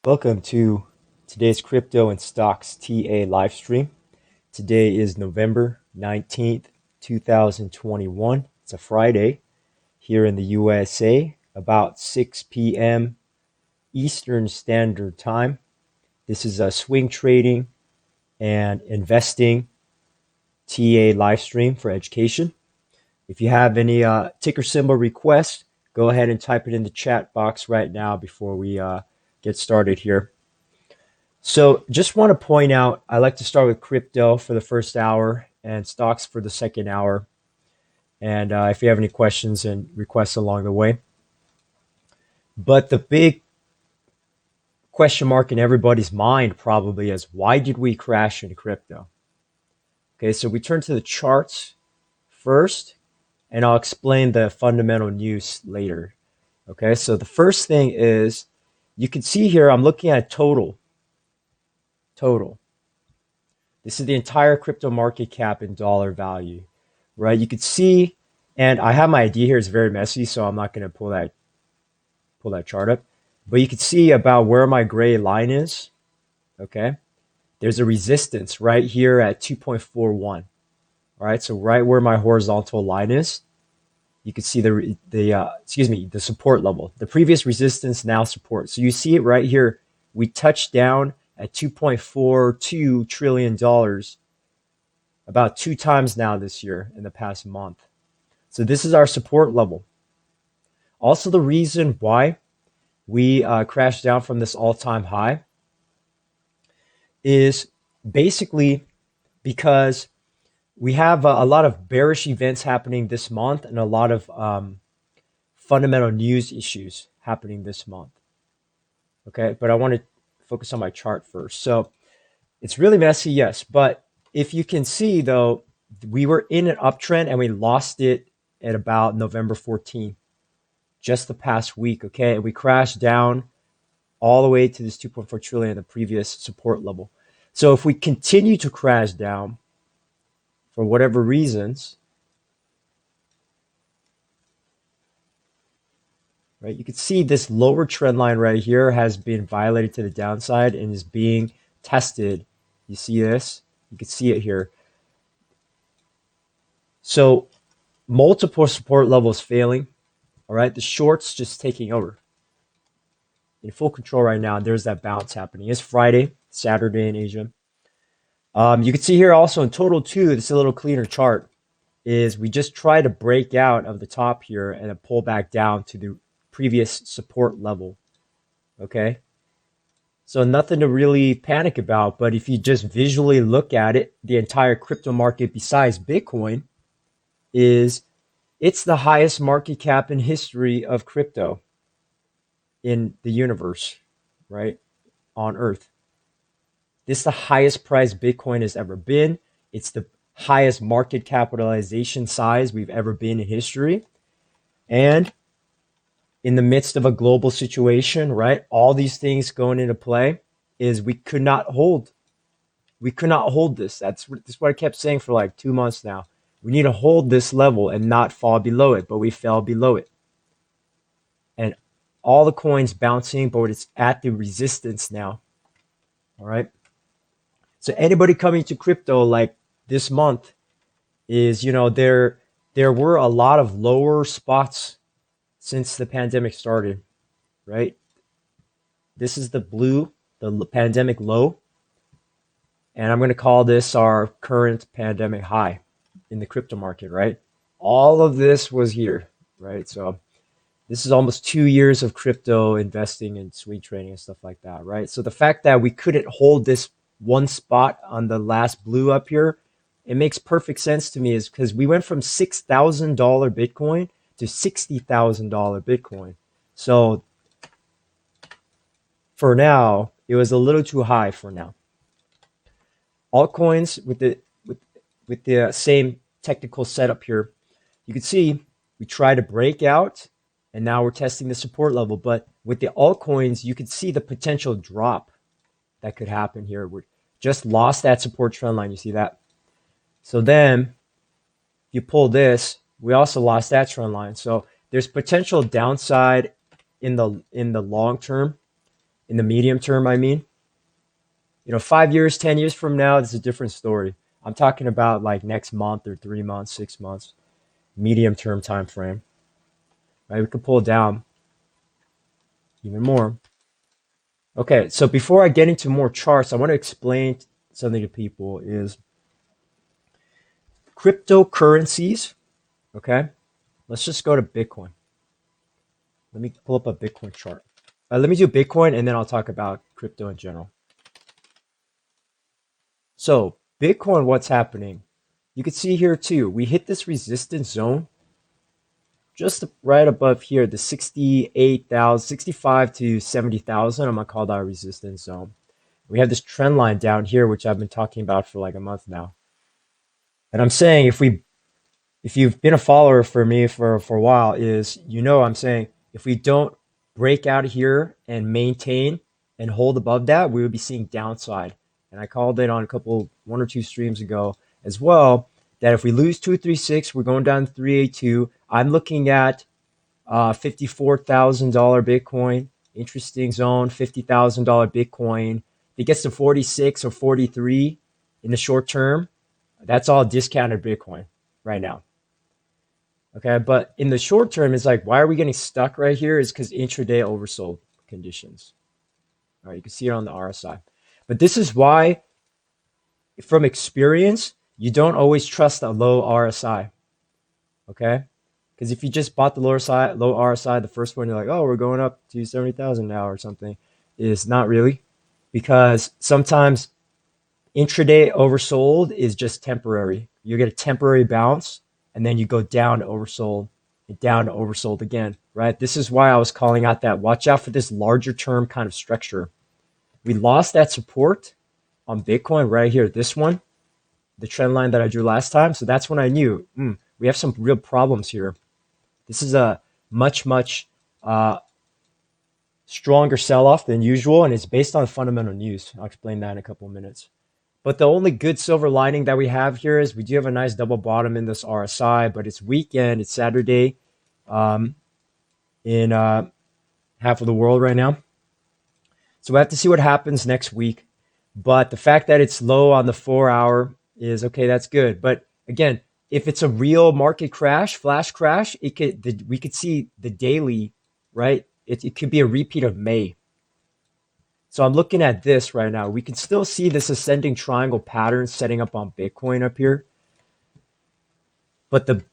Welcome to today's Crypto and Stocks TA live stream. Today is November 19th, 2021. It's a Friday here in the USA, about 6 p.m. Eastern Standard Time. This is a swing trading and investing TA live stream for education. If you have any ticker symbol requests, go ahead and type it in the chat box right now before we get started here. So just want to point out, I like to start with crypto for the first hour and stocks for the second hour. And if you have any questions and requests along the way. But the big question mark in everybody's mind probably is, why did we crash in crypto? Okay, so we turn to the charts first, and I'll explain the fundamental news later. Okay, so the first thing is, you can see here, I'm looking at total. This is the entire crypto market cap in dollar value, right? You could see, and I have my ID here, it's very messy, so I'm not going to pull that chart up. But you can see about where my gray line is, okay? There's a resistance right here at 2.41, all right? So right where my horizontal line is, you can see the support level. The previous resistance, now support. So you see it right here. We touched down at $2.42 trillion about 2 times now this year in the past month. So this is our support level. Also, the reason why we crashed down from this all-time high is basically because we have a lot of bearish events happening this month and a lot of fundamental news issues happening this month. Okay, but I want to focus on my chart first. So it's really messy, yes, but if you can see though, we were in an uptrend and we lost it at about November 14th, just the past week, okay? And we crashed down all the way to this 2.4 trillion, the previous support level. So if we continue to crash down for whatever reasons, right? You can see this lower trend line right here has been violated to the downside and is being tested. You see this? You can see it here. So multiple support levels failing, all right? The shorts just taking over. In full control right now, there's that bounce happening. It's Friday, Saturday in Asia. You can see here also in total too, this is a little cleaner chart, is we just try to break out of the top here and then pull back down to the previous support level, okay? So nothing to really panic about, but if you just visually look at it, the entire crypto market besides Bitcoin it's the highest market cap in history of crypto in the universe, right? On Earth. This is the highest price Bitcoin has ever been. It's the highest market capitalization size we've ever been in history. And in the midst of a global situation, right? All these things going into play is we could not hold this. That's what I kept saying for like 2 months now. We need to hold this level and not fall below it, but we fell below it. And all the coins bouncing, but it's at the resistance now. All right. So anybody coming to crypto like this month is, there were a lot of lower spots since the pandemic started, right? This is the blue, the pandemic low. And I'm going to call this our current pandemic high in the crypto market, right? All of this was here, right? So this is almost 2 years of crypto investing and swing trading and stuff like that, right? So the fact that we couldn't hold this one spot on the last blue up here, it makes perfect sense to me, is because we went from $6,000 Bitcoin to $60,000 Bitcoin. So for now, it was a little too high for now. Altcoins with the same technical setup here, you can see we try to break out and now we're testing the support level. But with the altcoins, you can see the potential drop that could happen here. We just lost that support trend line. You see that? So then if you pull this, we also lost that trend line. So there's potential downside in the long term in the medium term, I mean. 5 years, 10 years from now, it's a different story. I'm talking about like next month or 3 months, 6 months, medium term time frame. Right? We could pull it down even more. Okay, so before I get into more charts, I want to explain something to people is cryptocurrencies. Okay, let's just go to Bitcoin. Let me pull up a Bitcoin chart. Let me do Bitcoin and then I'll talk about crypto in general. So Bitcoin, what's happening? You can see here too, we hit this resistance zone just right above here, the 68,000, 65 to 70,000. I'm gonna call that a resistance zone. We have this trend line down here, which I've been talking about for like a month now. And I'm saying if you've been a follower for me for a while, is I'm saying if we don't break out here and maintain and hold above that, we would be seeing downside. And I called it on one or two streams ago as well, that if we lose 236, we're going down to 382. I'm looking at $54,000 Bitcoin, interesting zone, $50,000 Bitcoin. If it gets to 46 or 43 in the short term, that's all discounted Bitcoin right now. Okay, but in the short term, it's like, why are we getting stuck right here? Is because intraday oversold conditions. All right, you can see it on the RSI. But this is why, from experience, you don't always trust a low RSI. Okay, because if you just bought the low RSI, the first one, you're like, oh, we're going up to 70,000 now or something, is not really, because sometimes intraday oversold is just temporary. You get a temporary bounce and then you go down to oversold and down to oversold again, right? This is why I was calling out that watch out for this larger term kind of structure. We lost that support on Bitcoin right here, this one, the trend line that I drew last time. So that's when I knew we have some real problems here. This is a much, much stronger sell-off than usual, and it's based on fundamental news. I'll explain that in a couple of minutes. But the only good silver lining that we have here is we do have a nice double bottom in this RSI, but it's weekend, it's Saturday in half of the world right now. So we have to see what happens next week. But the fact that it's low on the 4-hour is okay, that's good. But again, if it's a real market crash, flash crash, we could see the daily, right? It could be a repeat of May. So I'm looking at this right now. We can still see this ascending triangle pattern setting up on Bitcoin up here. But the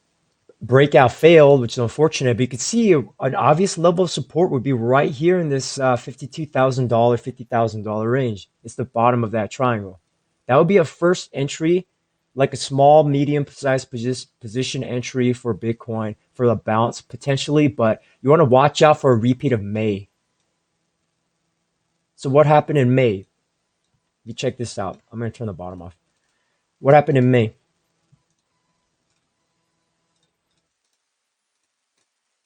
breakout failed, which is unfortunate. But you can see an obvious level of support would be right here in this $52,000, $50,000 range. It's the bottom of that triangle. That would be a first entry, like a small, medium-sized position entry for Bitcoin for the bounce potentially. But you want to watch out for a repeat of May. So what happened in May? You check this out. I'm going to turn the bottom off. What happened in May?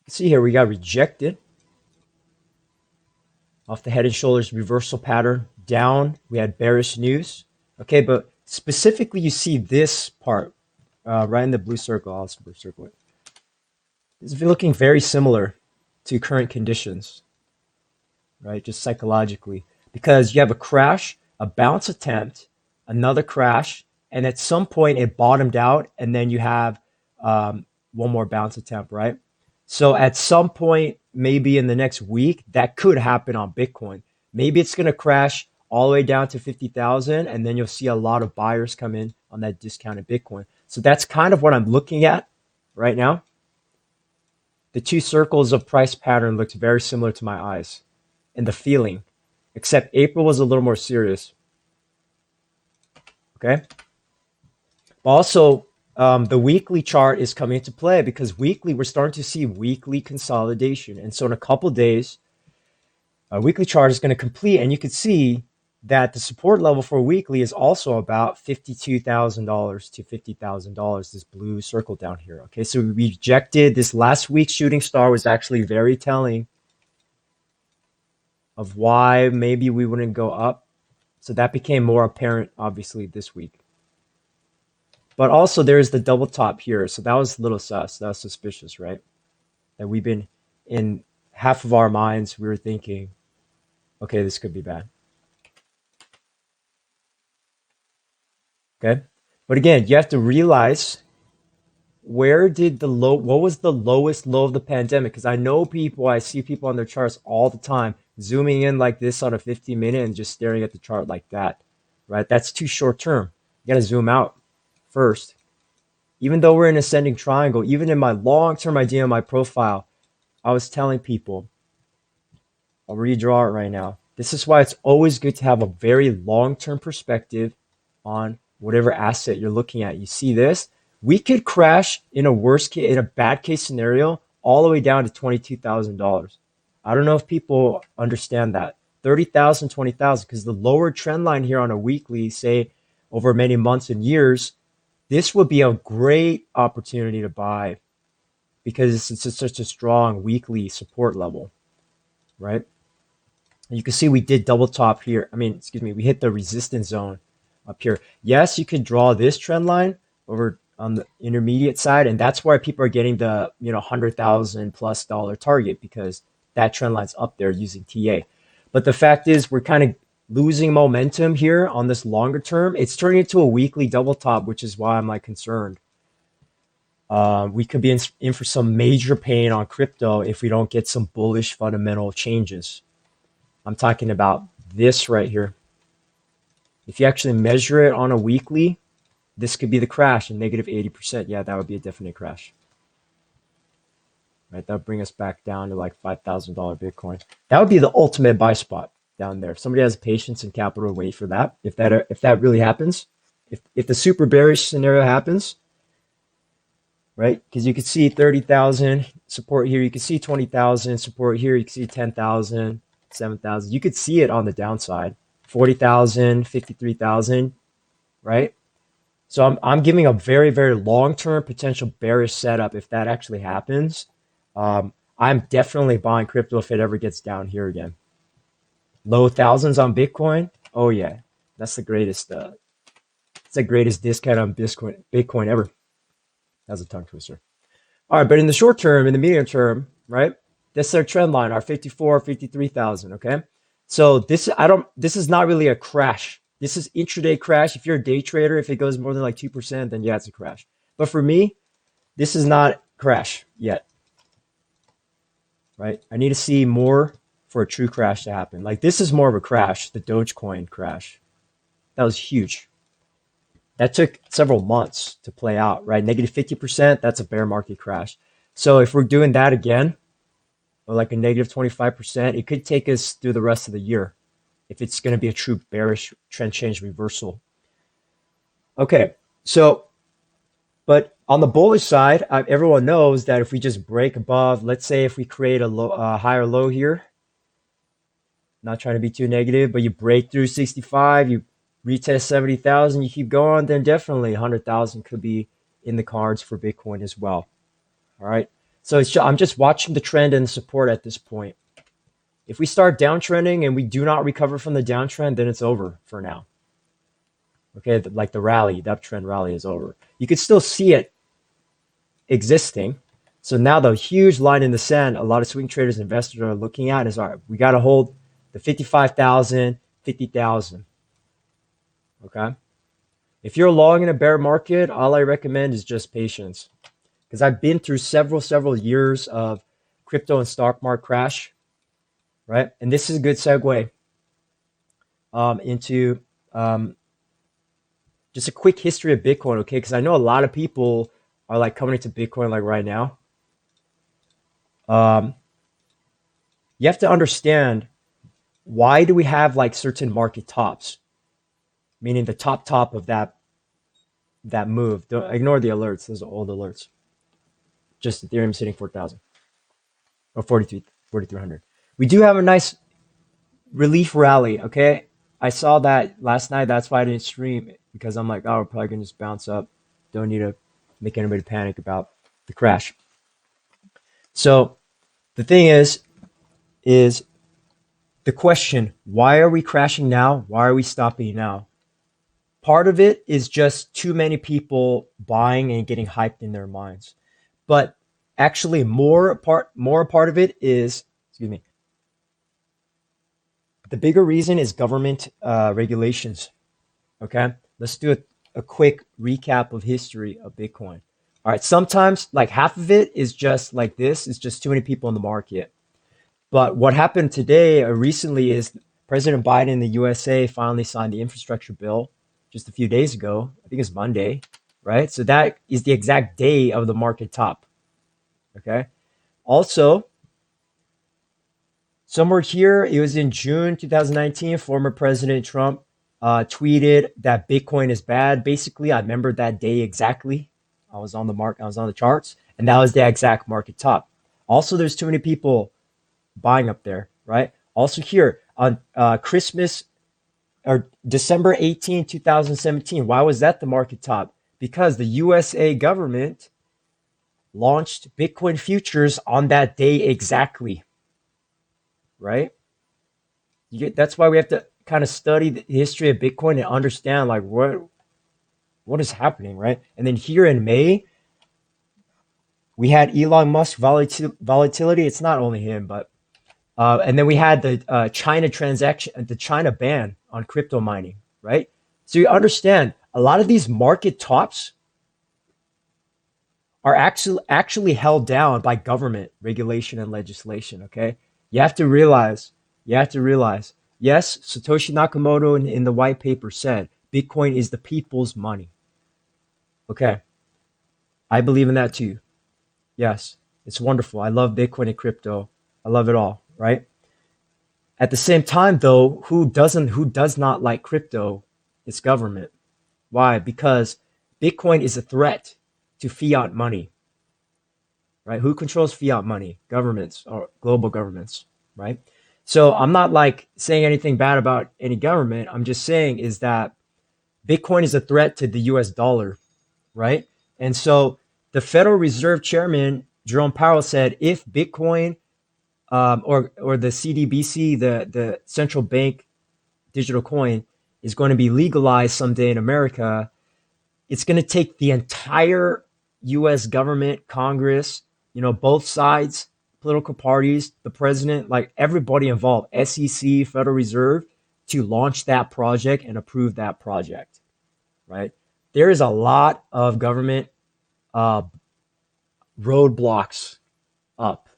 See here, we got rejected off the head and shoulders reversal pattern down. We had bearish news. Okay, but specifically you see this part right in the blue circle. I'll circle it. It's looking very similar to current conditions, right? Just psychologically, because you have a crash, a bounce attempt, another crash, and at some point it bottomed out, and then you have one more bounce attempt, right? So at some point, maybe in the next week, that could happen on Bitcoin. Maybe it's going to crash all the way down to 50,000, and then you'll see a lot of buyers come in on that discounted Bitcoin. So that's kind of what I'm looking at right now. The two circles of price pattern looks very similar to my eyes and the feeling, except April was a little more serious. Okay. Also, the weekly chart is coming into play because weekly, we're starting to see weekly consolidation. And so in a couple of days, a weekly chart is going to complete, and you can see that the support level for weekly is also about $52,000 to $50,000, this blue circle down here. Okay, so we rejected this last week's shooting star was actually very telling of why maybe we wouldn't go up. So that became more apparent, obviously, this week. But also there's the double top here. So that was a little sus. That was suspicious, right? That we've been in half of our minds, we were thinking Okay, this could be bad. Okay. But again, you have to realize what was the lowest low of the pandemic? Because I see people on their charts all the time, zooming in like this on a 15-minute and just staring at the chart like that, right? That's too short term. You got to zoom out first. Even though we're in ascending triangle, even in my long term idea on my profile, I was telling people, I'll redraw it right now. This is why it's always good to have a very long term perspective on whatever asset you're looking at. You see this? We could crash in a bad case scenario, all the way down to $22,000. I don't know if people understand that. 30,000, 20,000, because the lower trend line here on a weekly, say over many months and years, this would be a great opportunity to buy because it's just such a strong weekly support level, right? You can see we did double top here. I mean, excuse me, we hit the resistance zone up here. Yes, you could draw this trend line over on the intermediate side, and that's why people are getting the 100,000 plus dollar target, because that trend line's up there using TA. But the fact is, we're kind of losing momentum here on this longer term. It's turning into a weekly double top, which is why I'm like concerned. We could be in for some major pain on crypto if we don't get some bullish fundamental changes. I'm talking about this right here. If you actually measure it on a weekly, this could be the crash, and negative 80%. Yeah, that would be a definite crash. Right, that would bring us back down to like $5,000 Bitcoin. That would be the ultimate buy spot down there. If somebody has patience and capital to wait for that, if that really happens, if the super bearish scenario happens, right? Because you could see 30,000 support here, you could see 20,000 support here, you could see 10,000, 7,000. You could see it on the downside, 40,000, 53,000, right? So I'm giving a very, very long-term potential bearish setup if that actually happens. I'm definitely buying crypto if it ever gets down here again. Low thousands on Bitcoin. Oh yeah, that's the greatest. It's the greatest discount on Bitcoin ever. That's a tongue twister. All right, but in the short term, in the medium term, right? That's our trend line, our 54, 53,000. Okay, so this is not really a crash. This is intraday crash. If you're a day trader, if it goes more than like 2%, then yeah, it's a crash. But for me, this is not crash yet, right? I need to see more for a true crash to happen. Like this is more of a crash, the Dogecoin crash. That was huge. That took several months to play out, right? Negative 50%, that's a bear market crash. So if we're doing that again, or like a negative 25%, it could take us through the rest of the year if it's going to be a true bearish trend change reversal. Okay, so, but on the bullish side, everyone knows that if we just break above, let's say if we create a higher low here, not trying to be too negative, but you break through 65, you retest 70,000, you keep going, then definitely 100,000 could be in the cards for Bitcoin as well. All right. So I'm just watching the trend and the support at this point. If we start downtrending and we do not recover from the downtrend, then it's over for now. Okay, like the rally, the uptrend rally is over. You could still see it existing. So now the huge line in the sand, a lot of swing traders, investors are looking at is, all right, we got to hold the 55,000, 50,000. Okay. If you're long in a bear market, all I recommend is just patience, because I've been through several years of crypto and stock market crash, right? And this is a good segue into just a quick history of Bitcoin, okay? Because I know a lot of people are like coming into Bitcoin like right now. You have to understand, why do we have like certain market tops? Meaning the top of that move. Don't ignore the alerts. Those are old alerts. Just Ethereum sitting 4,000 or 4,300. We do have a nice relief rally. Okay, I saw that last night. That's why I didn't stream, because I'm like, oh, we're probably gonna just bounce up. Don't need to make anybody panic about the crash. So the thing is the question: why are we crashing now? Why are we stopping now? Part of it is just too many people buying and getting hyped in their minds. But actually more part of it is, excuse me, The bigger reason is government regulations. Okay, let's do a quick recap of history of Bitcoin. All right, sometimes like half of it is just like this, it's just too many people in the market. But what happened today recently is President Biden in the USA finally signed the infrastructure bill just a few days ago. I think it's Monday, right? So that is the exact day of the market top. Okay. Also, somewhere here, it was in June 2019, former President Trump tweeted that Bitcoin is bad. Basically, I remember that day exactly. I was on the charts, and that was the exact market top. Also, there's too many people buying up there, right? Also here on Christmas or December 18, 2017, why was that the market top? Because the USA government launched Bitcoin futures on that day exactly, right? That's why we have to kind of study the history of Bitcoin and understand like what is happening, right? And then here in May, we had Elon Musk volatility. It's not only him, but and then we had the China transaction, the China ban on crypto mining, right? So you understand a lot of these market tops are actually held down by government regulation and legislation. Okay, you have to realize. Yes, Satoshi Nakamoto in the white paper said Bitcoin is the people's money. Okay, I believe in that too. Yes, it's wonderful. I love Bitcoin and crypto. I love it all, right? At the same time, though, who does not like crypto? It's government. Why? Because Bitcoin is a threat to fiat money, right? Who controls fiat money? Governments or global governments, right? So I'm not like saying anything bad about any government. I'm just saying is that Bitcoin is a threat to the US dollar, right? And so the Federal Reserve Chairman, Jerome Powell, said if Bitcoin or the CDBC, the central bank digital coin, is going to be legalized someday in America, it's going to take the entire U.S. government, Congress, both sides, political parties, the president, like everybody involved, SEC, Federal Reserve, to launch that project and approve that project, right? There is a lot of government roadblocks up.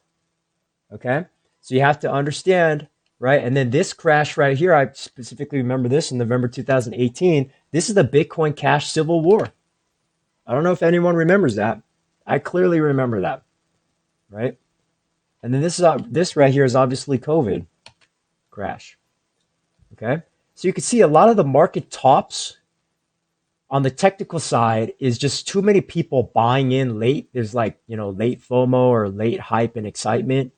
Okay, so you have to understand, right? And then this crash right here, I specifically remember this in November 2018. This is the Bitcoin Cash Civil War. I don't know if anyone remembers that. I clearly remember that, right? And then this right here is obviously COVID crash. Okay, so you can see a lot of the market tops on the technical side is just too many people buying in late. There's like late FOMO or late hype and excitement.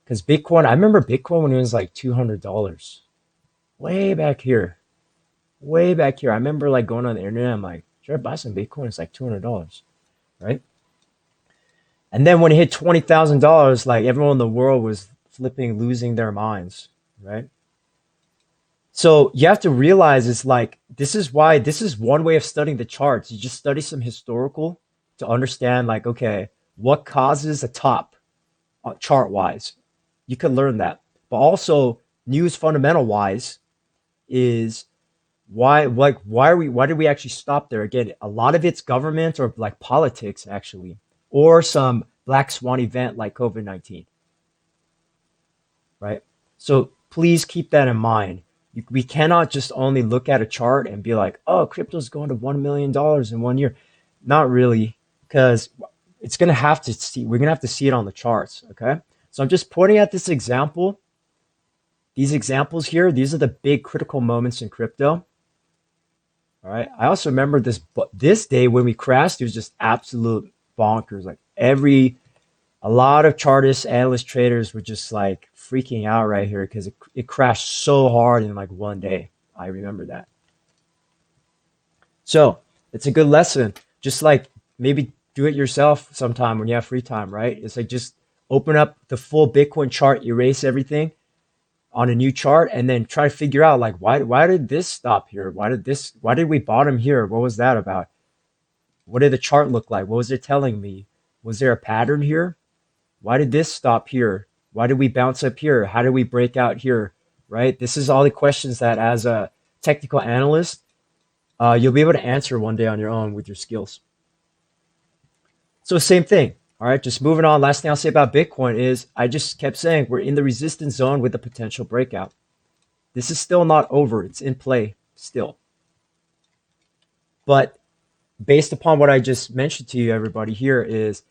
Because Bitcoin, I remember Bitcoin when it was like $200. Way back here. Way back here. I remember like going on the internet. I'm like, should I buy some Bitcoin? It's like $200, right? And then when it hit $20,000, like everyone in the world was losing their minds, right? So you have to realize it's like, this is one way of studying the charts. You just study some historical to understand like, okay, what causes a top chart wise? You can learn that. But also news fundamental wise is why did we actually stop there? Again, a lot of it's government or like politics actually, or some black swan event like COVID-19, right? So please keep that in mind. We cannot just only look at a chart and be like, oh, crypto's going to $1 million in 1 year. Not really, because we're gonna have to see it on the charts. Okay. So I'm just pointing at this example. These examples here, these are the big critical moments in crypto. All right. I also remember this day when we crashed, it was just absolute bonkers. Like a lot of chartists, analysts, traders were just like freaking out right here because it crashed so hard in like 1 day. I remember that. So it's a good lesson. Just like maybe do it yourself sometime when you have free time, right? It's like just open up the full Bitcoin chart, erase everything on a new chart, and then try to figure out like why did this stop here? Why did we bottom here? What was that about? What did the chart look like? What was it telling me? Was there a pattern here? Why did this stop here? Why did we bounce up here? How did we break out here? right? This is all the questions that as a technical analyst, you'll be able to answer one day on your own with your skills. So same thing. All right, just moving on. Last thing I'll say about Bitcoin is I just kept saying we're in the resistance zone with a potential breakout. This is still not over. It's in play still. But based upon what I just mentioned to you, everybody here is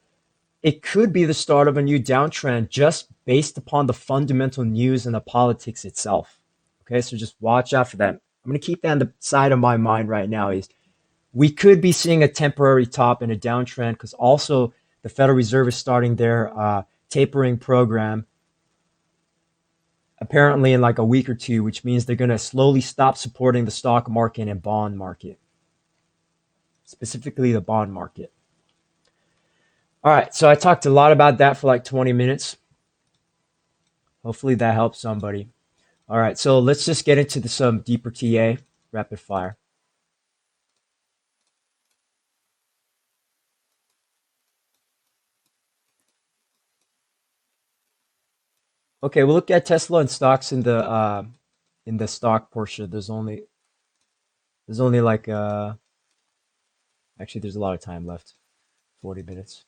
it could be the start of a new downtrend just based upon the fundamental news and the politics itself. Okay, so just watch out for that. I'm going to keep that on the side of my mind right now is we could be seeing a temporary top and a downtrend because also the Federal Reserve is starting their tapering program apparently in like a week or two, which means they're going to slowly stop supporting the stock market and bond market, specifically the bond market. All right, so I talked a lot about that for like 20 minutes. Hopefully that helps somebody. All right, so let's just get into some deeper TA, rapid fire. Okay, we'll look at Tesla and stocks in the stock portion. There's only like actually there's a lot of time left. 40 minutes.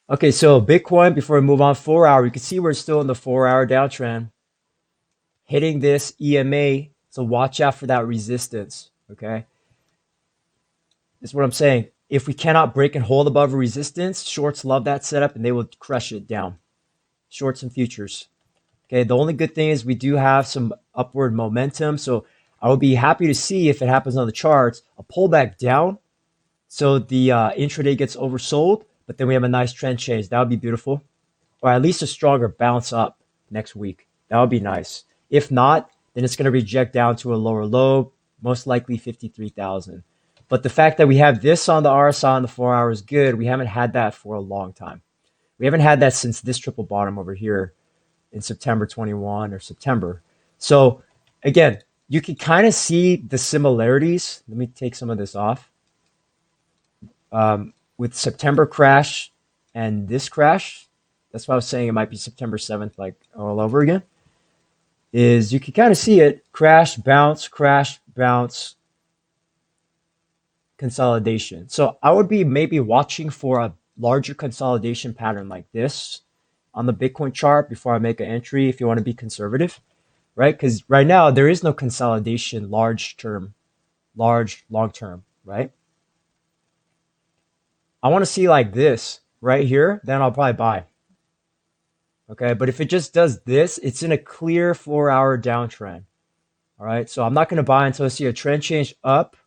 Okay, so Bitcoin, before we move on, 4 hour, you can see we're still in the 4 hour downtrend, hitting this EMA. So watch out for that resistance. Okay, that's what I'm saying. If we cannot break and hold above a resistance, shorts love that setup and they will crush it down. Shorts and futures. Okay, the only good thing is we do have some upward momentum. So I would be happy to see if it happens on the charts, a pullback down. So the intraday gets oversold, but then we have a nice trend change. That would be beautiful. Or at least a stronger bounce up next week. That would be nice. If not, then it's going to reject down to a lower low, most likely 53,000. But the fact that we have this on the RSI on the 4 hour is good. We haven't had that for a long time. We haven't had that since this triple bottom over here in September 21 or September. So again, you can kind of see the similarities. Let me take some of this off. With September crash and this crash, that's why I was saying it might be September 7th, like all over again, is you can kind of see it crash, bounce, consolidation. So I would be maybe watching for a larger consolidation pattern like this on the Bitcoin chart before I make an entry if you want to be conservative, right? Because right now there is no consolidation long term, right? I want to see like this right here, then I'll probably buy. Okay, but if it just does this, it's in a clear 4 hour downtrend. All right, so I'm not going to buy until I see a trend change up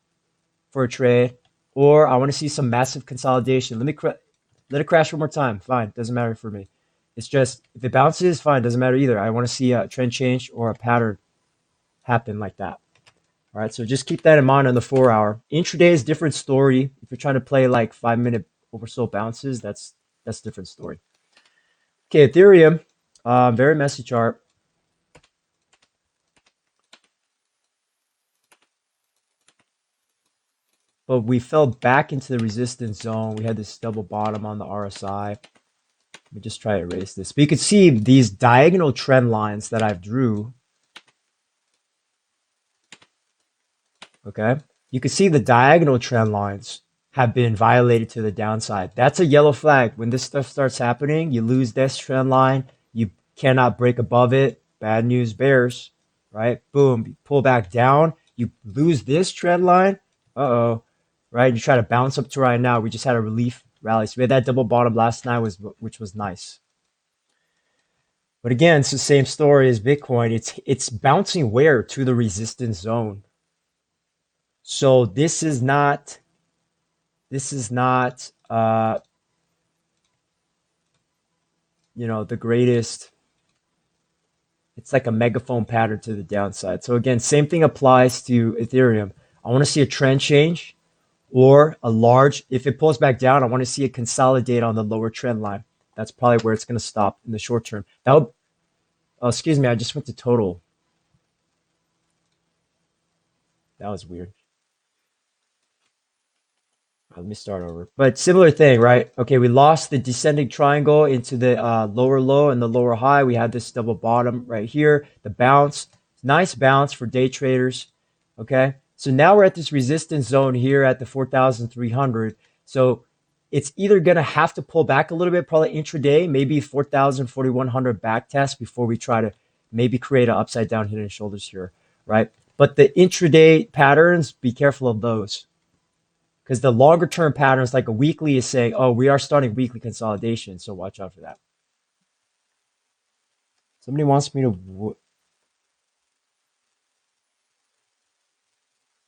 for a trade, or I want to see some massive consolidation. Let it crash one more time. Fine, doesn't matter for me. It's just if it bounces, fine, doesn't matter either. I want to see a trend change or a pattern happen like that. All right, so just keep that in mind on the 4 hour. Intraday is a different story. If you're trying to play like 5 minute oversold bounces, that's a different story. Okay, Ethereum, very messy chart. But we fell back into the resistance zone. We had this double bottom on the RSI. Let me just try to erase this. But you can see these diagonal trend lines that I've drew. Okay, you can see the diagonal trend lines have been violated to the downside. That's a yellow flag. When this stuff starts happening, you lose this trend line. You cannot break above it. Bad news bears, right? Boom, you pull back down. You lose this trend line. Uh-oh, right? You try to bounce up to right now. We just had a relief rally. So we had that double bottom last night, which was nice. But again, it's the same story as Bitcoin. It's bouncing where? To the resistance zone. So this is not the greatest. It's like a megaphone pattern to the downside. So again, same thing applies to Ethereum. I want to see a trend change or a large, if it pulls back down, I want to see it consolidate on the lower trend line. That's probably where it's going to stop in the short term. Oh, excuse me, I just went to total. That was weird. Let me start over. But similar thing, right? Okay, we lost the descending triangle into the lower low and the lower high. We had this double bottom right here. The bounce, nice bounce for day traders. Okay, so now we're at this resistance zone here at the 4,300. So it's either going to have to pull back a little bit, probably intraday, maybe 4,000, 4,100 back test before we try to maybe create an upside down hidden shoulders here, right? But the intraday patterns, be careful of those, because the longer term patterns, like a weekly, is saying, oh, we are starting weekly consolidation. So watch out for that. Somebody wants me to.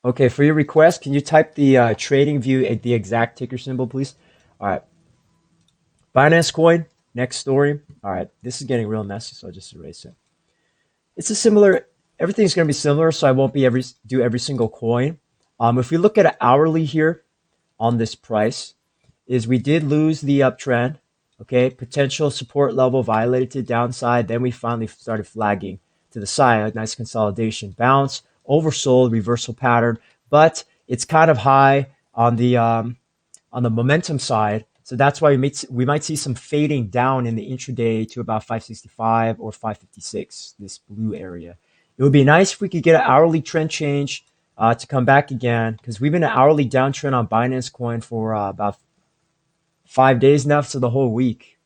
Okay, for your request, can you type the trading view, the exact ticker symbol, please? All right. Binance Coin, next story. All right, this is getting real messy, so I'll just erase it. It's a similar, everything's going to be similar, so I won't be do every single coin. If we look at an hourly here on this price, is we did lose the uptrend. Okay, potential support level violated to downside. Then we finally started flagging to the side. Nice consolidation, bounce, oversold, reversal pattern, but it's kind of high on the momentum side. So that's why we might see some fading down in the intraday to about 565 or 556, this blue area. It would be nice if we could get an hourly trend change to come back again, because we've been an hourly downtrend on Binance Coin for about 5 days now, so the whole week.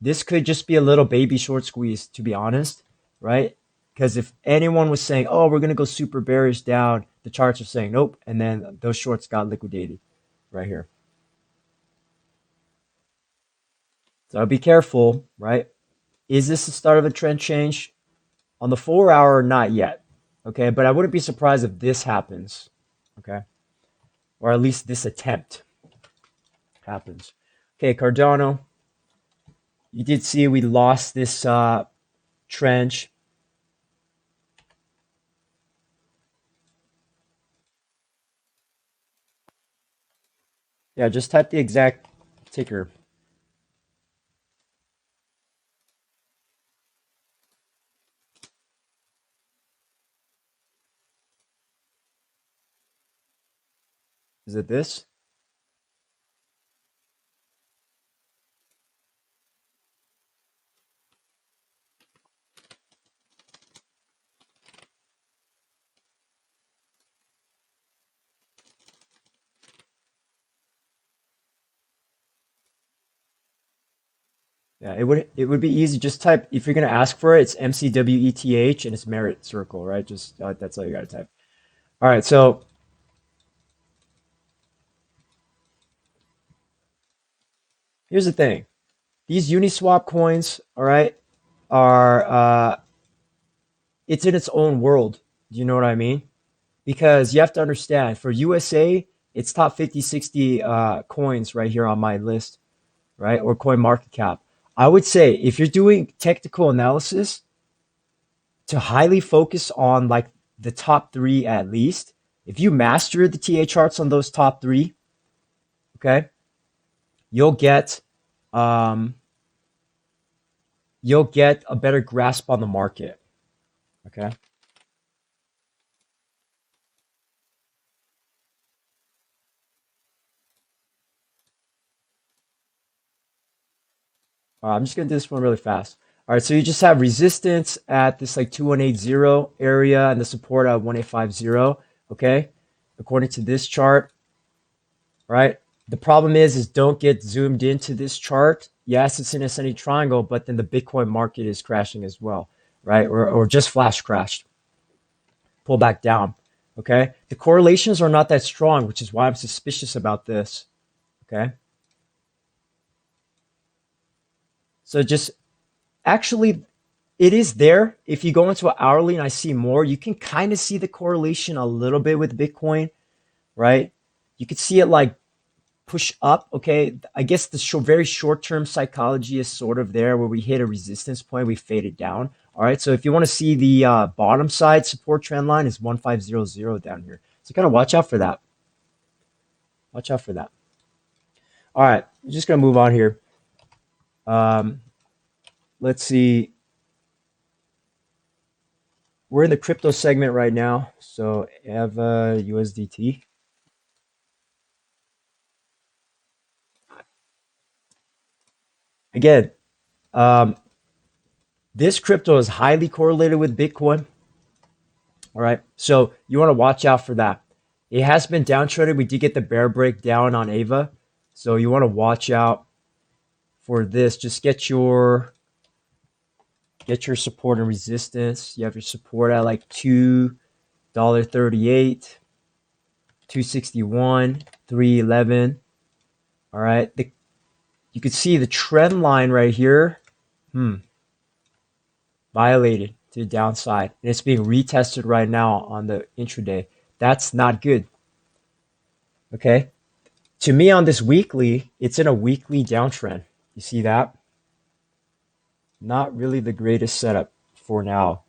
This could just be a little baby short squeeze, to be honest, right? Because if anyone was saying, oh, we're going to go super bearish down, the charts are saying nope, and then those shorts got liquidated right here. So be careful, right? Is this the start of a trend change? On the 4 hour, not yet. Okay, but I wouldn't be surprised if this happens. Okay, or at least this attempt happens. Okay, Cardano, you did see we lost this trend. Yeah, just type the exact ticker. Is it this? Yeah, it would be easy. Just type, if you're gonna ask for it, it's MCWETH and it's merit circle, right? Just that's all you gotta type. All right, so here's the thing. These Uniswap coins, all right, are it's in its own world. Do you know what I mean? Because you have to understand, for USA, it's top 50, 60 coins right here on my list, right? Or coin market cap. I would say if you're doing technical analysis, to highly focus on like the top three at least. If you master the TA charts on those top three, okay, you'll get um, you'll get a better grasp on the market. Okay. I'm just gonna do this one really fast. All right, so you just have resistance at this like 2180 area and the support at 1850. Okay, according to this chart, right? The problem is don't get zoomed into this chart. Yes, it's an ascending triangle, but then the Bitcoin market is crashing as well, right? Or just flash crashed, pull back down. Okay, the correlations are not that strong, which is why I'm suspicious about this. Okay, so just actually it is there. If you go into an hourly and I see more, you can kind of see the correlation a little bit with Bitcoin, right? You could see it like push up. Okay, I guess the very short term psychology is sort of there where we hit a resistance point, we fade it down. All right, so if you want to see the bottom side support trend line is 1500 down here. So kind of watch out for that. Watch out for that. All right, I'm just gonna move on here. Um, let's see. We're in the crypto segment right now. So EVA USDT. again, um, this crypto is highly correlated with Bitcoin. All right. So you want to watch out for that. It has been downtraded. We did get the bear breakdown on AVA. So you want to watch out for this. Just get your support and resistance. You have your support at like $2.38, 261, 311. All right. You can see the trend line right here. Violated to the downside. And it's being retested right now on the intraday. That's not good. Okay. To me on this weekly, it's in a weekly downtrend. You see that? Not really the greatest setup for now.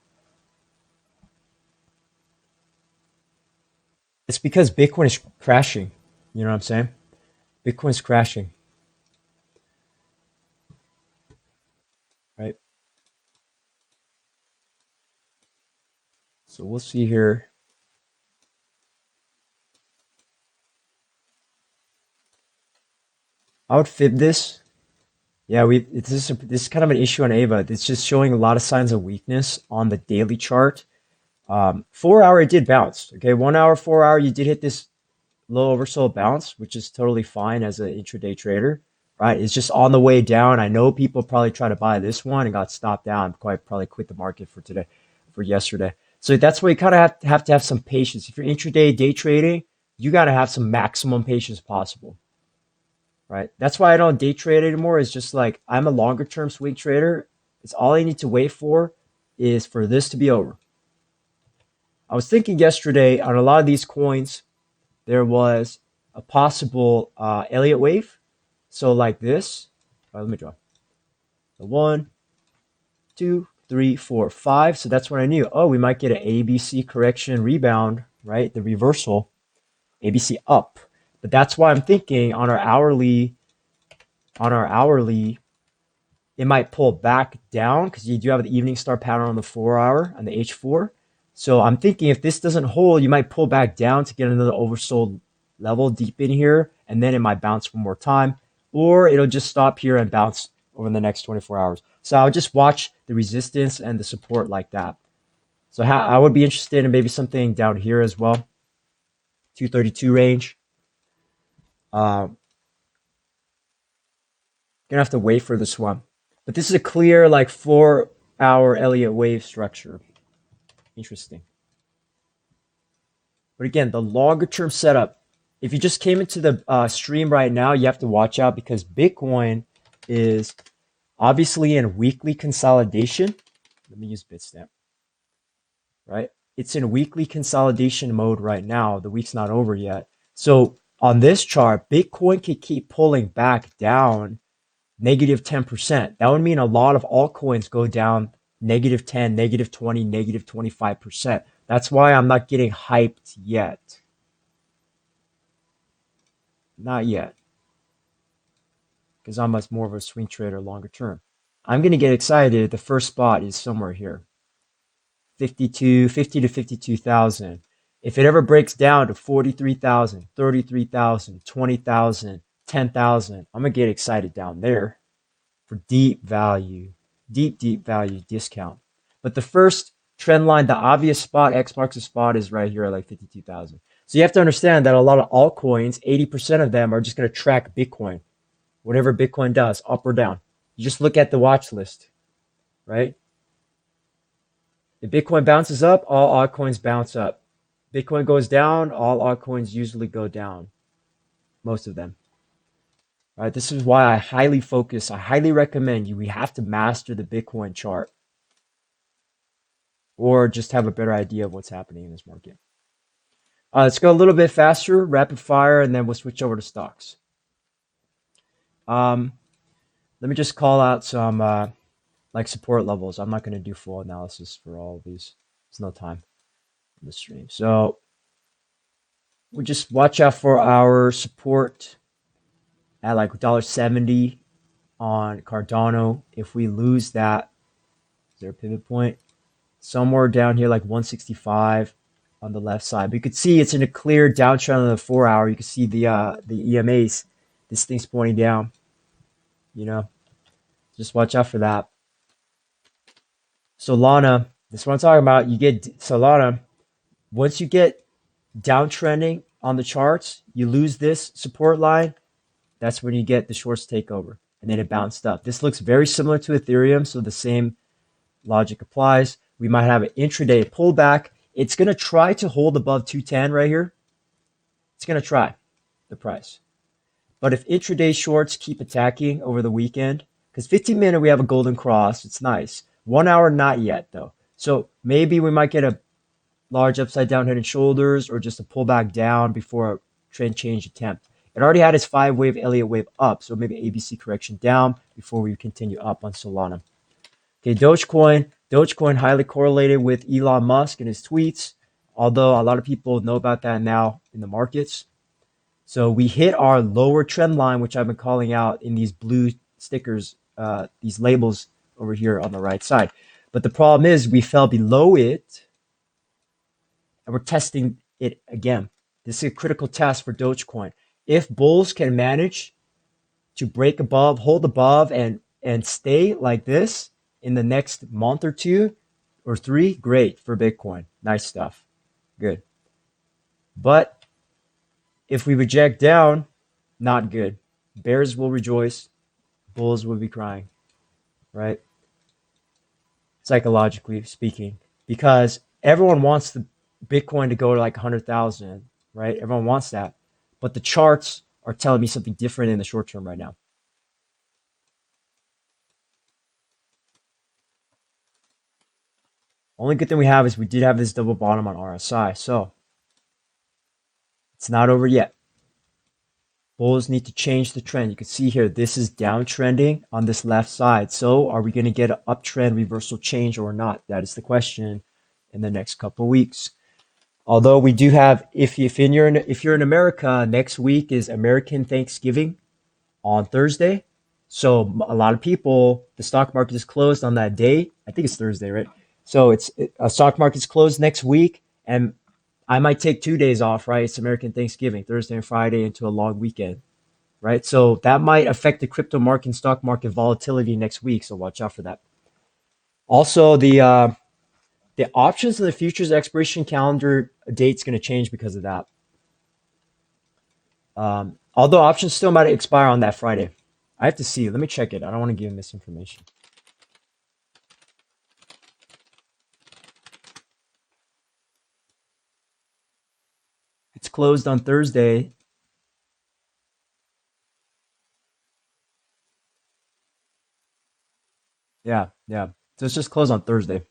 It's because Bitcoin is crashing. You know what I'm saying? Bitcoin's crashing, right? So we'll see here. I would fib this. Yeah, this is kind of an issue on AVA. It's just showing a lot of signs of weakness on the daily chart. 4 hour, it did bounce. Okay, 1 hour, 4 hour, you did hit this low oversold bounce, which is totally fine as an intraday trader, right? It's just on the way down. I know people probably try to buy this one and got stopped down. Quite probably quit the market for today, for yesterday. So that's why you kind of have to have some patience. If you're intraday day trading, you got to have some maximum patience possible, right? That's why I don't day trade anymore. It's just like I'm a longer term swing trader. It's all I need to wait for is for this to be over. I was thinking yesterday on a lot of these coins, there was a possible Elliott wave. So like this. Let me draw. The 1, 2, 3, 4, 5. So that's when I knew, oh, we might get an ABC correction rebound, right? The reversal, ABC up. But that's why I'm thinking on our hourly, it might pull back down because you do have the evening star pattern on the 4 hour on the H4. So I'm thinking if this doesn't hold, you might pull back down to get another oversold level deep in here, and then it might bounce one more time, or it'll just stop here and bounce over the next 24 hours. So I'll just watch the resistance and the support like that. So I would be interested in maybe something down here as well, 232 range. Gonna have to wait for this one, but this is a clear like 4 hour Elliott wave structure. Interesting. But again, the longer term setup, if you just came into the stream right now, you have to watch out because Bitcoin is obviously in weekly consolidation. Let me use Bitstamp, right? It's in weekly consolidation mode right now. The week's not over yet. So on this chart, Bitcoin could keep pulling back down negative 10%. That would mean a lot of altcoins go down negative 10, negative 20, negative 25%. That's why I'm not getting hyped yet. Not yet. Because I'm much more of a swing trader longer term. I'm going to get excited. The first spot is somewhere here. 50 to 52,000. If it ever breaks down to 43,000, 33,000, 20,000, 10,000, I'm going to get excited down there for deep value, deep value discount. But the first trend line, the obvious spot, X marks the spot, is right here at like 52,000. So you have to understand that a lot of altcoins, 80% of them are just going to track Bitcoin, whatever Bitcoin does, up or down. You just look at the watch list, right? If Bitcoin bounces up, all altcoins bounce up. Bitcoin goes down, all altcoins usually go down, most of them. Right, this is why I highly recommend we have to master the Bitcoin chart or just have a better idea of what's happening in this market. Let's go a little bit faster, rapid fire, and then we'll switch over to stocks. Let me just call out some like support levels. I'm not going to do full analysis for all of these. There's no time in the stream. So we just watch out for our support at like $1.70 on Cardano. If we lose that, is there a pivot point? Somewhere down here, like 165 on the left side. But you could see it's in a clear downtrend on the 4 hour. You can see the EMAs. This thing's pointing down, you know. Just watch out for that. Solana, this is what I'm talking about. You get Solana, once you get downtrending on the charts, you lose this support line. That's when you get the shorts takeover. And then it bounced up. This looks very similar to Ethereum, so the same logic applies. We might have an intraday pullback. It's going to try to hold above 210 right here. It's going to try the price. But if intraday shorts keep attacking over the weekend, because 15-minute we have a golden cross, it's nice. 1 hour, not yet though. So maybe we might get a large upside down head and shoulders or just a pullback down before a trend change attempt. It already had its 5-wave Elliott wave up, so maybe ABC correction down before we continue up on Solana. Okay, Dogecoin highly correlated with Elon Musk and his tweets, although a lot of people know about that now in the markets. So we hit our lower trend line, which I've been calling out in these blue stickers, these labels over here on the right side. But the problem is we fell below it, and we're testing it again. This is a critical test for Dogecoin. If bulls can manage to break above, hold above, and stay like this in the next month or 2 or 3, great for Bitcoin. Nice stuff. Good. But if we reject down, not good. Bears will rejoice, bulls will be crying, right? Psychologically speaking, because everyone wants the Bitcoin to go to like 100,000, right? Everyone wants that. But the charts are telling me something different in the short term right now. Only good thing we have is we did have this double bottom on RSI, so it's not over yet. Bulls need to change the trend. You can see here, this is downtrending on this left side. So are we going to get an uptrend reversal change or not? That is the question in the next couple of weeks. Although we do have, if you're in America, next week is American Thanksgiving on Thursday. So a lot of people, the stock market is closed on that day. I think it's Thursday, right? So a stock market's closed next week, and I might take 2 days off, right? It's American Thanksgiving, Thursday and Friday into a long weekend, right? So that might affect the crypto market and stock market volatility next week. So watch out for that. Also, the options and the futures expiration calendar date's going to change because of that. Although options still might expire on that Friday. I have to see. Let me check it. I don't want to give misinformation. It's closed on Thursday. Yeah. So it's just closed on Thursday.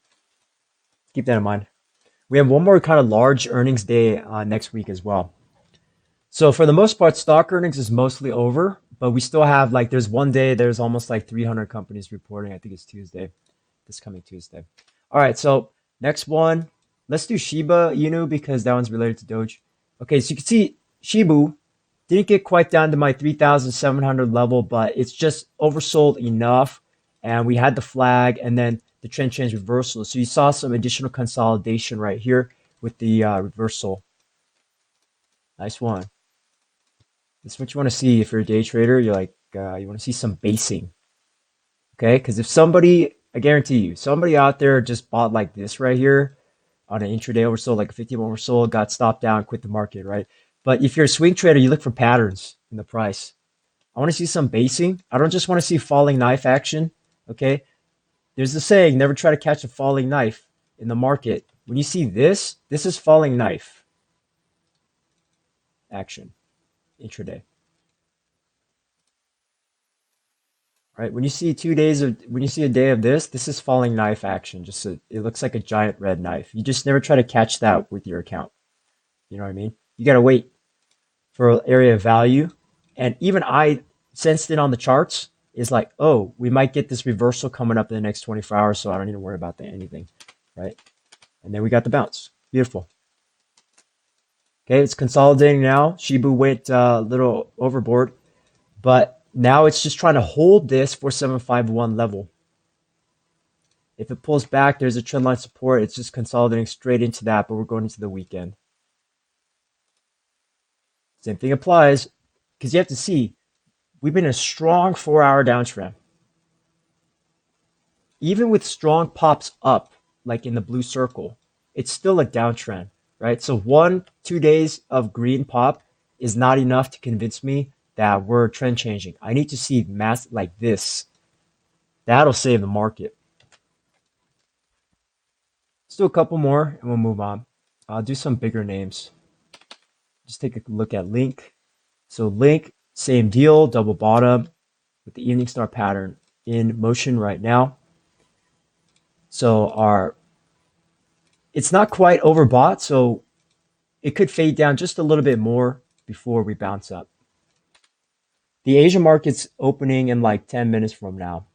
Keep that in mind. We have one more kind of large earnings day next week as well. So for the most part, stock earnings is mostly over, but we still have like there's one day there's almost like 300 companies reporting. I think it's Tuesday, this coming Tuesday. All right, so next one, let's do Shiba Inu because that one's related to Doge. Okay, so you can see Shibu didn't get quite down to my 3,700 level, but it's just oversold enough, and we had the flag, and then the trend change reversal. So you saw some additional consolidation right here with the reversal. Nice one. This is what you want to see if you're a day trader. You're like, you want to see some basing. Okay, because if somebody, I guarantee you, somebody out there just bought like this right here on an intraday oversold, like a 51 oversold, got stopped down, quit the market, right? But if you're a swing trader, you look for patterns in the price. I want to see some basing. I don't just want to see falling knife action. Okay, there's the saying, never try to catch a falling knife in the market. When you see this, this is falling knife action intraday. Right? When you see when you see a day of this is falling knife action. It looks like a giant red knife. You just never try to catch that with your account. You know what I mean? You gotta wait for an area of value. And even I sensed it on the charts is like, oh, we might get this reversal coming up in the next 24 hours, so I don't need to worry about anything, right? And then we got the bounce. Beautiful. Okay, it's consolidating now. Shibu went a little overboard, but now it's just trying to hold this 4751 level. If it pulls back, there's a trendline support. It's just consolidating straight into that, but we're going into the weekend. Same thing applies because you have to see we've been in a strong 4-hour downtrend. even with strong pops up, like in the blue circle, it's still a downtrend, right? So 1, 2 days of green pop is not enough to convince me that we're trend changing. I need to see mass like this. That'll save the market. Let's do a couple more and we'll move on. I'll do some bigger names. Just take a look at Link. So Link, same deal, double bottom with the evening star pattern in motion right now. So it's not quite overbought, so it could fade down just a little bit more before we bounce up. The Asian market's opening in like 10 minutes from now.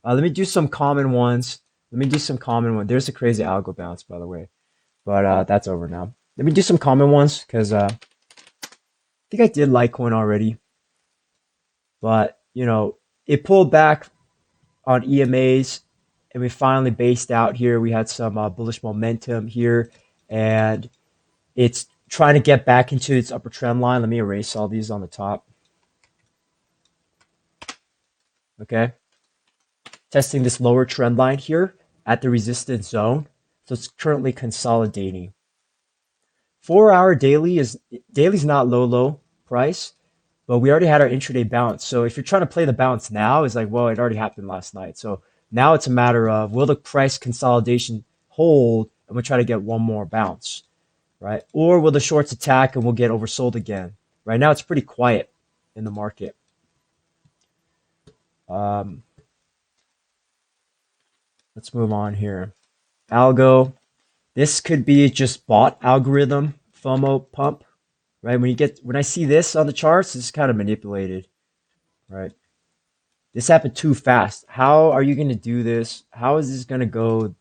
Let me do some common ones. There's a crazy algo bounce, by the way, but that's over now. Let me do some common ones because I think I did Litecoin already, but it pulled back on EMAs and we finally based out here. We had some bullish momentum here, and it's trying to get back into its upper trend line. Let me erase all these on the top. Okay. Testing this lower trend line here at the resistance zone. So it's currently consolidating. 4-hour daily's not low price, but we already had our intraday bounce. So if you're trying to play the bounce now, it's like, well, it already happened last night. So now it's a matter of, will the price consolidation hold and we'll try to get one more bounce, right? Or will the shorts attack and we'll get oversold again? Right now it's pretty quiet in the market. Let's move on here. Algo. This could be just bot algorithm FOMO pump, right? When I see this on the charts, it's kind of manipulated, right? This happened too fast. How are you going to do this? How is this going to go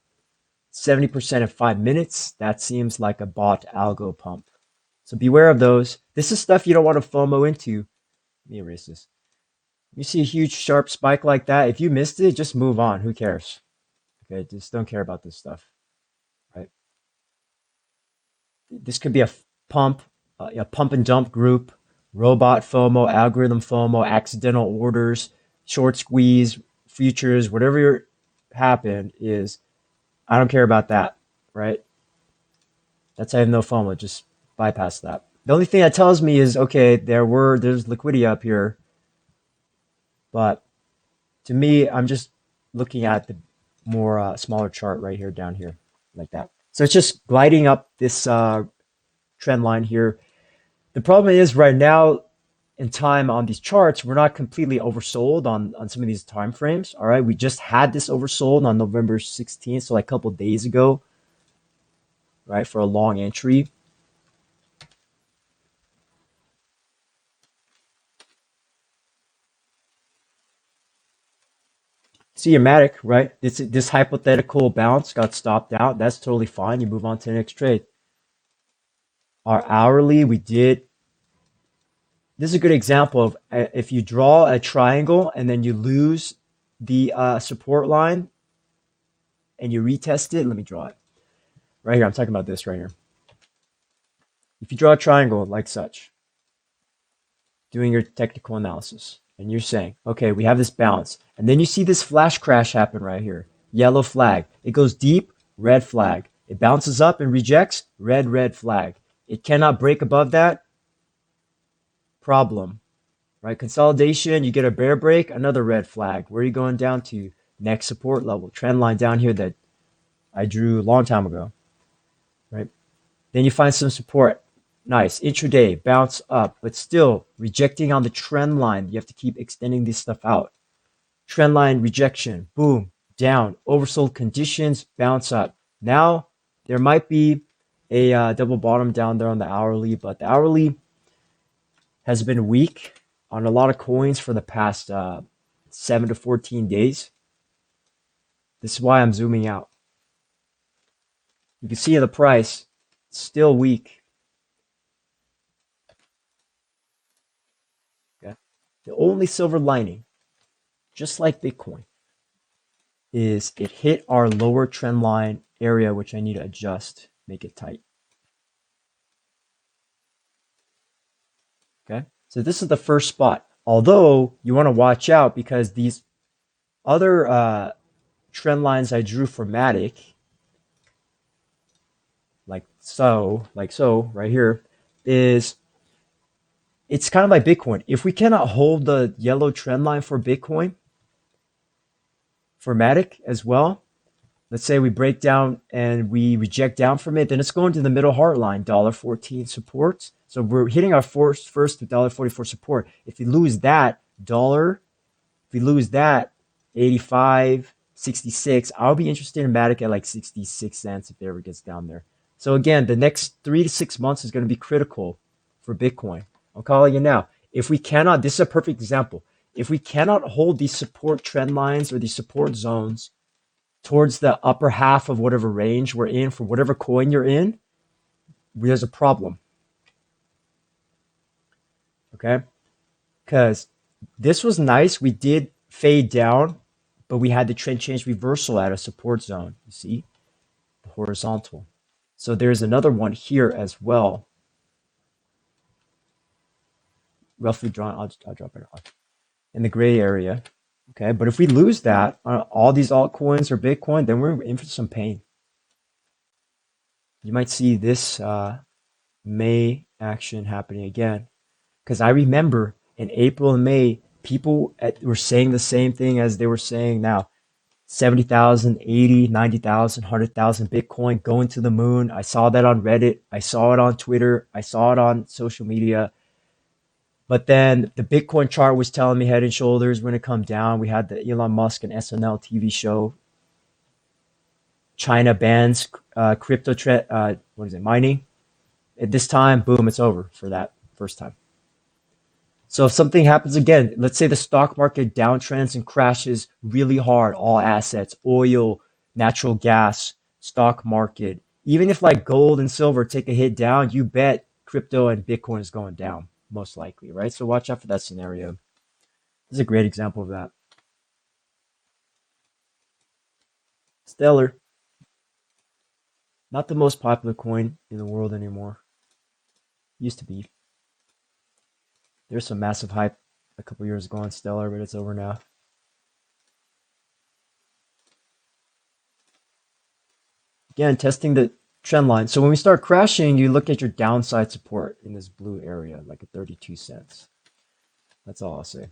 70% in 5 minutes? That seems like a bot algo pump. So beware of those. This is stuff you don't want to FOMO into. Let me erase this. You see a huge sharp spike like that. If you missed it, just move on. Who cares? Okay, just don't care about this stuff, right? This could be a pump and dump group, robot FOMO, algorithm FOMO, accidental orders, short squeeze, futures, whatever happened is, I don't care about that, right? That's I have no FOMO. Just bypass that. The only thing that tells me is, okay, there's liquidity up here, but to me, I'm just looking at the more smaller chart right here, down here, like that. So it's just gliding up this trend line here. The problem is right now in time on these charts, we're not completely oversold on some of these time frames. All right, we just had this oversold on November 16th, so like a couple of days ago, right, for a long entry. See your MATIC, right? This hypothetical bounce got stopped out. That's totally fine. You move on to the next trade. Our hourly, we did. This is a good example of if you draw a triangle and then you lose the support line and you retest it. Let me draw it right here. I'm talking about this right here. If you draw a triangle like such, doing your technical analysis, and you're saying, okay, we have this bounce, and then you see this flash crash happen right here, yellow flag. It goes deep, red flag. It bounces up and rejects, red flag. It cannot break above that, problem, right? Consolidation, you get a bear break, another red flag. Where are you going down to? Next support level, trend line down here that I drew a long time ago, right? Then you find some support. Nice. Intraday, bounce up, but still rejecting on the trend line. You have to keep extending this stuff out. Trend line rejection, boom, down. Oversold conditions, bounce up. Now, there might be a double bottom down there on the hourly, but the hourly has been weak on a lot of coins for the past 7 to 14 days. This is why I'm zooming out. You can see the price, still weak. Okay. The only silver lining, just like Bitcoin, is it hit our lower trend line area, which I need to adjust, make it tight. Okay, so this is the first spot. Although you want to watch out because these other trend lines I drew for MATIC, like so, right here, is it's kind of like Bitcoin. If we cannot hold the yellow trend line for Bitcoin, for MATIC as well, let's say we break down and we reject down from it, then it's going to the middle heart line, $1.14 support. So we're hitting our first $1.44 support. If we lose that dollar, if we lose that 85, 66, I'll be interested in MATIC at like 66 cents if it ever gets down there. So again, the next 3 to 6 months is going to be critical for Bitcoin. I'm calling it now. If we cannot, this is a perfect example. If we cannot hold these support trend lines or these support zones towards the upper half of whatever range we're in for whatever coin you're in, there's a problem. Okay? Because this was nice. We did fade down, but we had the trend change reversal at a support zone. You see? The horizontal. So there's another one here as well. Roughly drawn, I'll drop it off. In the gray area. Okay, but if we lose that on all these altcoins or Bitcoin, then we're in for some pain. You might see this May action happening again. Because I remember in April and May, people were saying the same thing as they were saying now. 70,000, 80, 90,000, 100,000 Bitcoin going to the moon. I saw that on Reddit. I saw it on Twitter. I saw it on social media. But then the Bitcoin chart was telling me head and shoulders when it come down. We had the Elon Musk and SNL TV show. China bans crypto mining. At this time, boom, it's over for that first time. So if something happens again, let's say the stock market downtrends and crashes really hard, all assets, oil, natural gas, stock market, even if like gold and silver take a hit down, you bet crypto and Bitcoin is going down, most likely, right? So watch out for that scenario. This is a great example of that. Stellar, not the most popular coin in the world anymore. Used to be. There's some massive hype a couple years ago on Stellar, but it's over now. Again, testing the trend line. So when we start crashing, you look at your downside support in this blue area, like at 32 cents. That's all I'll say.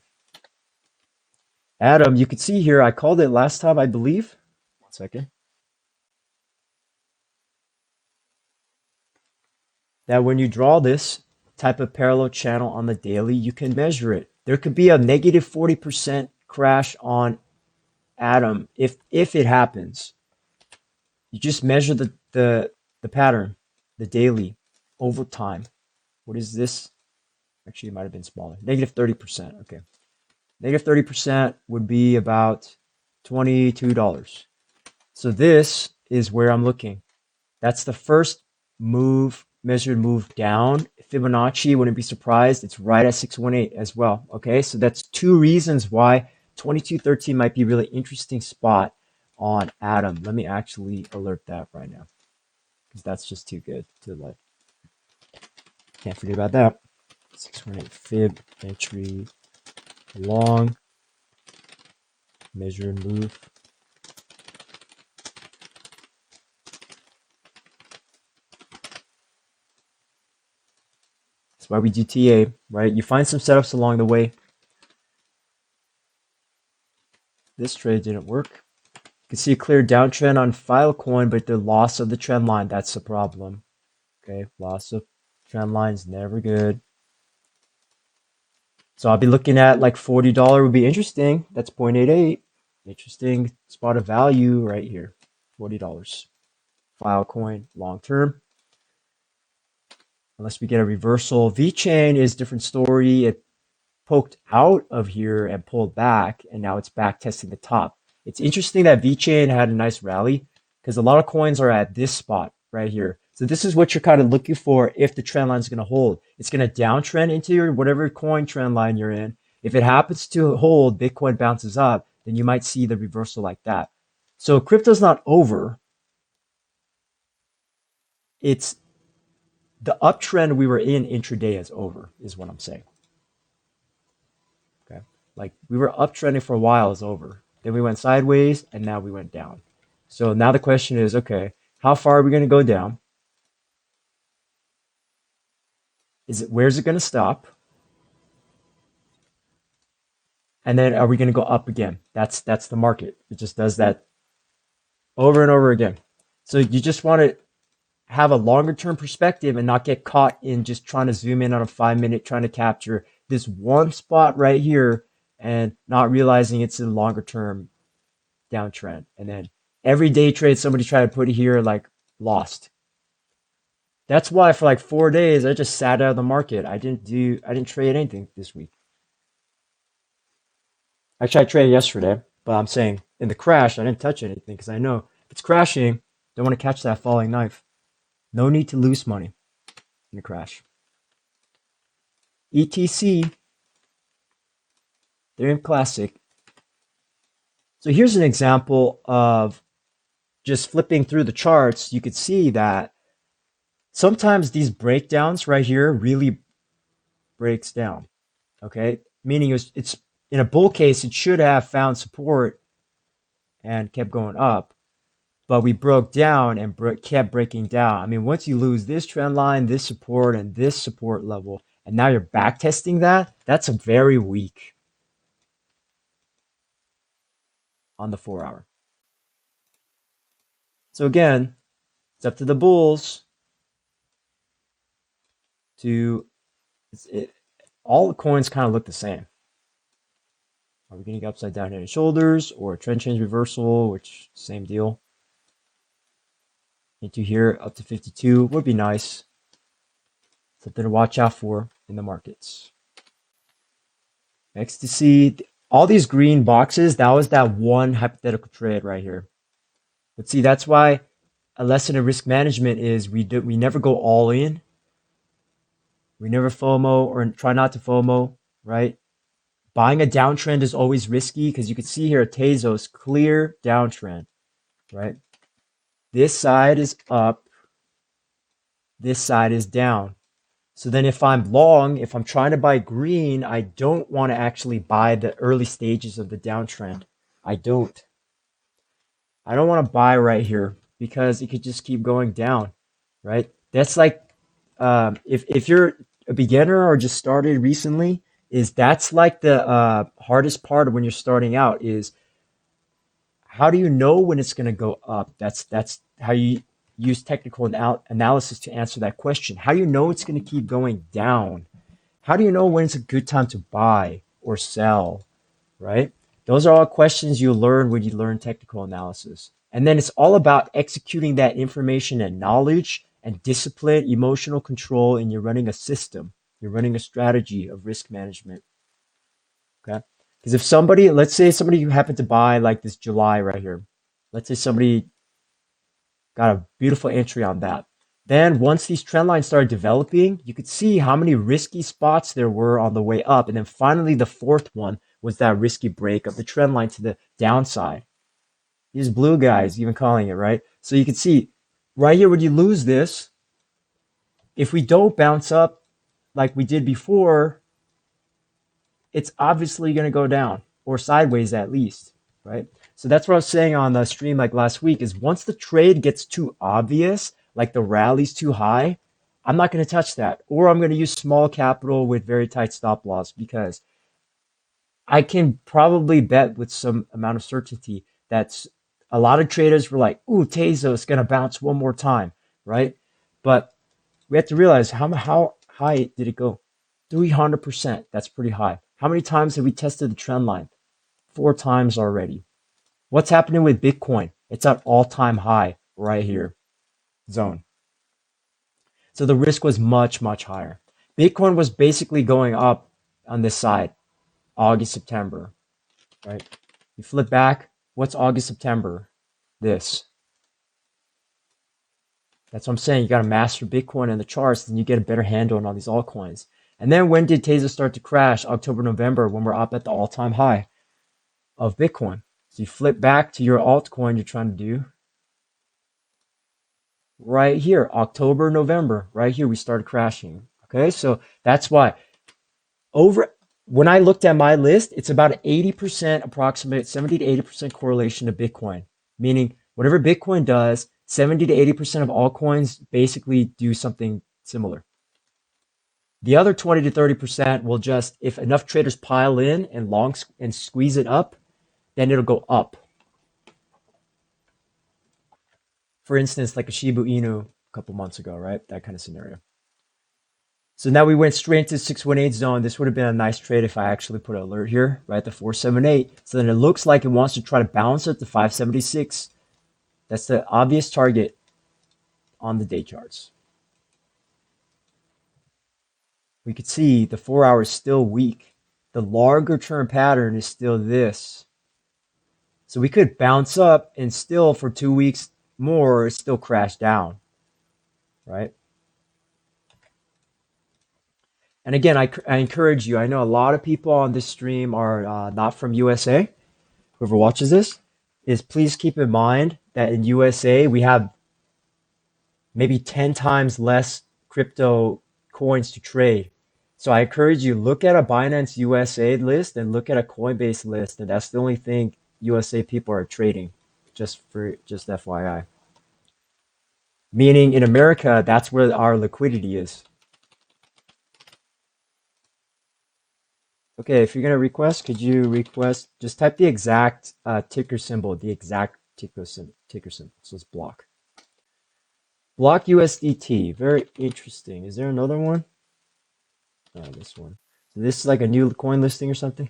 Atom, you can see here, I called it last time, I believe. 1 second. That when you draw this type of parallel channel on the daily, you can measure it. There could be a negative 40% crash on Atom if it happens. You just measure the pattern, the daily, over time. What is this? Actually, it might have been smaller. Negative 30%. Okay. Negative 30% would be about $22. So this is where I'm looking. That's the first move, measured move down. Fibonacci, wouldn't be surprised. It's right at 618 as well. Okay, so that's two reasons why 2213 might be a really interesting spot on Atom. Let me actually alert that right now because that's just too good to let. Can't forget about that. 618 fib entry long measure and move. That's why we do TA, right? You find some setups along the way. This trade didn't work. You can see a clear downtrend on Filecoin, but the loss of the trend line, that's the problem. Okay, loss of trend line is never good. So I'll be looking at like $40 would be interesting. That's 0.88. Interesting spot of value right here. $40. Filecoin long term. Unless we get a reversal. VeChain is a different story. It poked out of here and pulled back, and now it's back testing the top. It's interesting that VeChain had a nice rally because a lot of coins are at this spot right here. So this is what you're kind of looking for if the trend line is going to hold. It's going to downtrend into your whatever coin trend line you're in. If it happens to hold, Bitcoin bounces up, then you might see the reversal like that. So crypto's not over. It's the uptrend we were in intraday is over, is what I'm saying. Okay. Like we were uptrending for a while is over. then we went sideways, and now we went down. So now the question is, okay, how far are we going to go down? Where's it going to stop? And then are we going to go up again? That's the market. It just does that over and over again. So you just want to have a longer term perspective and not get caught in just trying to zoom in on a 5 minute, trying to capture this one spot right here and not realizing it's a longer term downtrend. And then every day trade, somebody tried to put it here, like lost. That's why for like 4 days, I just sat out of the market. I didn't trade anything this week. Actually, I traded yesterday, but I'm saying in the crash, I didn't touch anything because I know if it's crashing, don't want to catch that falling knife. No need to lose money in a crash. ETC, Ethereum Classic. So here's an example of just flipping through the charts. You could see that sometimes these breakdowns right here really breaks down. Okay, meaning it's in a bull case, it should have found support and kept going up, but we broke down and kept breaking down. I mean, once you lose this trend line, this support, and this support level, and now you're back testing that, that's a very weak on the 4 hour. So again, it's up to the bulls to, all the coins kind of look the same. Are we getting upside down head and shoulders or a trend change reversal, which same deal? Into here up to 52 would be nice. Something to watch out for in the markets. Next to see all these green boxes, that was that one hypothetical trade right here. But see, that's why a lesson in risk management is we never go all in. We never FOMO or try not to FOMO, right? Buying a downtrend is always risky because you can see here Tezos, clear downtrend, right? This side is up. This side is down. So then if I'm long, if I'm trying to buy green, I don't want to actually buy the early stages of the downtrend. I don't want to buy right here because it could just keep going down, right? That's like, if you're a beginner or just started recently, that's like the hardest part of when you're starting out is how do you know when it's going to go up? That's how you use technical analysis to answer that question. How do you know it's going to keep going down? How do you know when it's a good time to buy or sell, right? Those are all questions you learn when you learn technical analysis. And then it's all about executing that information and knowledge and discipline, emotional control, and you're running a system. You're running a strategy of risk management. Okay? Because if somebody, let's say somebody who happened to buy like this July right here, let's say somebody got a beautiful entry on that. Then once these trend lines started developing, you could see how many risky spots there were on the way up. And then finally, the fourth one was that risky break of the trend line to the downside. These blue guys, even calling it, right? So you can see right here, when you lose this, if we don't bounce up like we did before, it's obviously going to go down or sideways at least, right? So that's what I was saying on the stream like last week is once the trade gets too obvious, like the rally's too high, I'm not going to touch that. Or I'm going to use small capital with very tight stop loss because I can probably bet with some amount of certainty that a lot of traders were like, ooh, Tezos is going to bounce one more time, right? But we have to realize how high did it go? 300%. That's pretty high. How many times have we tested the trend line? 4 times already. What's happening with Bitcoin? It's at all-time high right here, zone. So the risk was much, much higher. Bitcoin was basically going up on this side, August, September, right? You flip back, what's August, September? This. That's what I'm saying. You got to master Bitcoin and the charts, then you get a better handle on all these altcoins. And then when did Tezos start to crash? October, November, when we're up at the all-time high of Bitcoin. So you flip back to your altcoin you're trying to do. Right here, October, November, right here, we started crashing. Okay, so that's why when I looked at my list, it's about 80% approximate 70 to 80% correlation to Bitcoin, meaning whatever Bitcoin does, 70 to 80% of all coins basically do something similar. The other 20 to 30% will just, if enough traders pile in and long and squeeze it up, then it'll go up. For instance, like a Shiba Inu a couple months ago, right? That kind of scenario. So now we went straight into 618 zone. This would have been a nice trade if I actually put an alert here, right? The 478. So then it looks like it wants to try to bounce at the 576. That's the obvious target on the day charts. We could see the 4 hour is still weak. The longer term pattern is still this. So we could bounce up and still for 2 weeks more still crash down, right? And again, I encourage you. I know a lot of people on this stream are not from USA. Whoever watches this, is please keep in mind that in USA we have maybe 10 times less crypto coins to trade. So I encourage you, look at a Binance USA list and look at a Coinbase list, and that's the only thing USA people are trading. Just FYI. Meaning in America, that's where our liquidity is. Okay, if you're gonna request, could you request, just type the exact ticker symbol, the exact ticker symbol. So it's block. Block USDT, very interesting. Is there another one? Oh, this one. So this is like a new coin listing or something?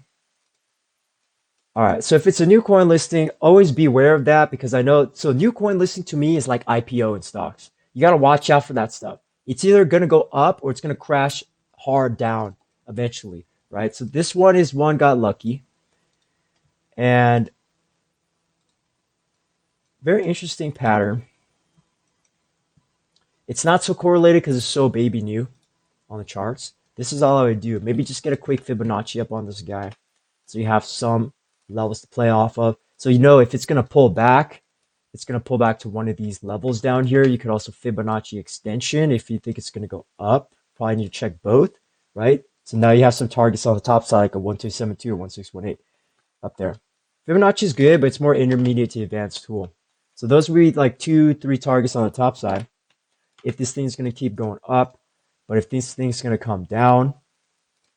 All right, so if it's a new coin listing, always be aware of that because I know, so new coin listing to me is like IPO in stocks. You got to watch out for that stuff. It's either going to go up or it's going to crash hard down eventually, right? So this one is one got lucky. And very interesting pattern. It's not so correlated because it's so baby new on the charts. This is all I would do. Maybe just get a quick Fibonacci up on this guy so you have some levels to play off of. So you know if it's going to pull back, it's going to pull back to one of these levels down here. You could also Fibonacci extension if you think it's going to go up. Probably need to check both, right? So now you have some targets on the top side like a 1272 or 1618 up there. Fibonacci is good, but it's more intermediate to advanced tool. So those would be like 2-3 targets on the top side. If this thing is going to keep going up, but if this thing's going to come down,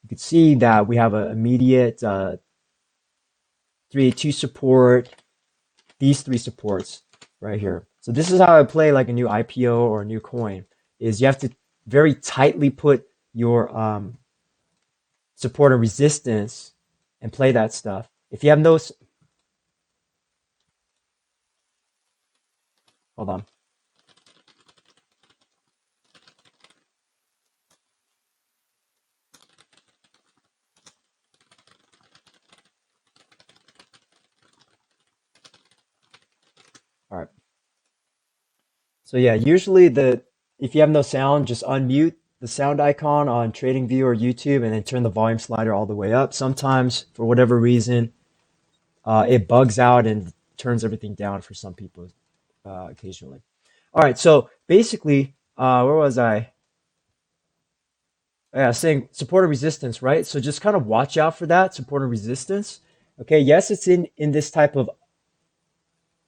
you can see that we have an immediate 382 support, these three supports right here. So this is how I play like a new IPO or a new coin, is you have to very tightly put your support and resistance and play that stuff. If you have no, hold on. All right. So yeah, usually if you have no sound, just unmute the sound icon on TradingView or YouTube and then turn the volume slider all the way up. Sometimes, for whatever reason, it bugs out and turns everything down for some people occasionally. All right, so basically, where was I? Yeah, saying support and resistance, right? So just kind of watch out for that support and resistance. Okay, yes, it's in this type of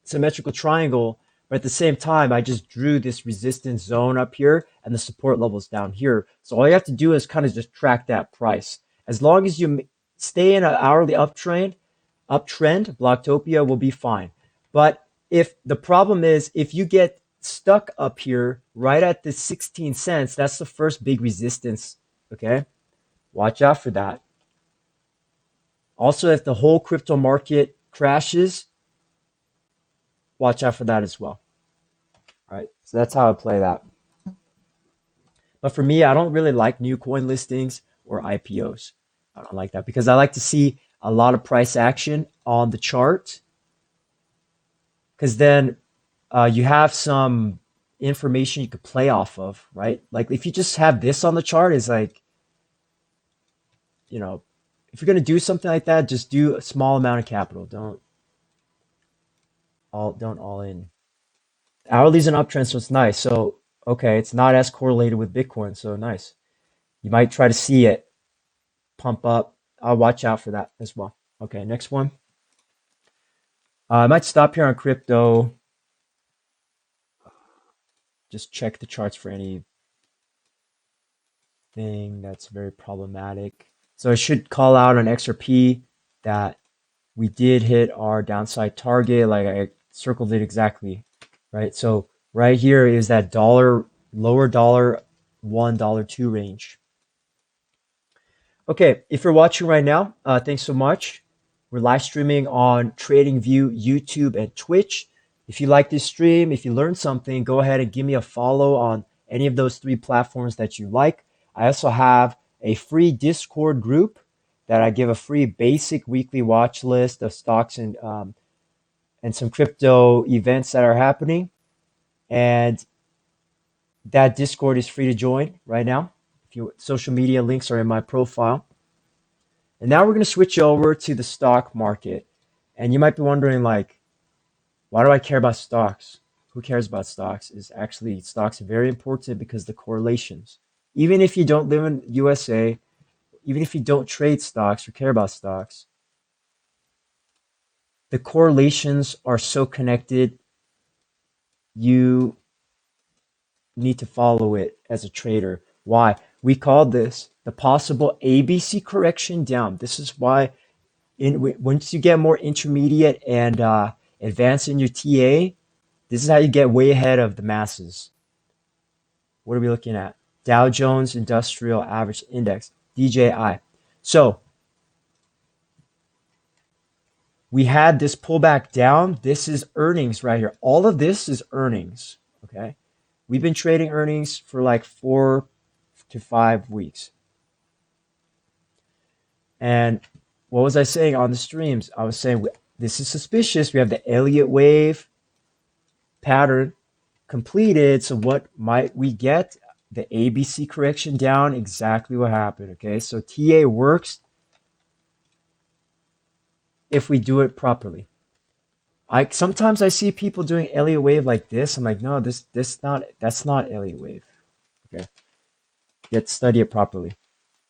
symmetrical triangle, but at the same time, I just drew this resistance zone up here and the support levels down here. So all you have to do is kind of just track that price. As long as you stay in an hourly uptrend, Blocktopia will be fine. But if the problem is, if you get stuck up here right at the 16 cents, that's the first big resistance, okay? Watch out for that. Also, if the whole crypto market crashes, watch out for that as well. All right, so that's how I play that. But for me, I don't really like new coin listings or IPOs. I don't like that because I like to see a lot of price action on the chart, because then you have some information you could play off of, right? Like if you just have this on the chart, it's like, you know, if you're going to do something like that, just do a small amount of capital. Don't all in. Hourly's an uptrend, so it's nice. So, okay, it's not as correlated with Bitcoin, so nice. You might try to see it pump up. I'll watch out for that as well. Okay, next one. I might stop here on crypto. Just check the charts for anything that's very problematic. So I should call out on XRP that we did hit our downside target. Like I circled it exactly, right? So right here is that dollar, lower dollar one, $1.02 range. Okay, if you're watching right now, thanks so much. We're live streaming on TradingView, YouTube, and Twitch. If you like this stream, if you learned something, go ahead and give me a follow on any of those 3 platforms that you like. I also have a free Discord group that I give a free basic weekly watch list of stocks and some crypto events that are happening. And that Discord is free to join right now. Social media links are in my profile. And now we're going to switch over to the stock market. And you might be wondering, like, why do I care about stocks? Who cares about stocks? Is actually stocks are very important because the correlations. Even if you don't live in USA, even if you don't trade stocks or care about stocks, the correlations are so connected. You need to follow it as a trader. Why? We call this the possible ABC correction down. This is why once you get more intermediate and advanced in your TA, this is how you get way ahead of the masses. What are we looking at? Dow Jones Industrial Average Index, DJI. So we had this pullback down. This is earnings right here. All of this is earnings, okay? We've been trading earnings for like 4 to 5 weeks. And what was I saying on the streams? I was saying this is suspicious. We have the Elliott wave pattern completed. So what might we get? The ABC correction down, exactly what happened, okay? So TA works if we do it properly. Sometimes I see people doing Elliott wave like this. I'm like, no, that's not Elliott wave. Okay. You have to study it properly.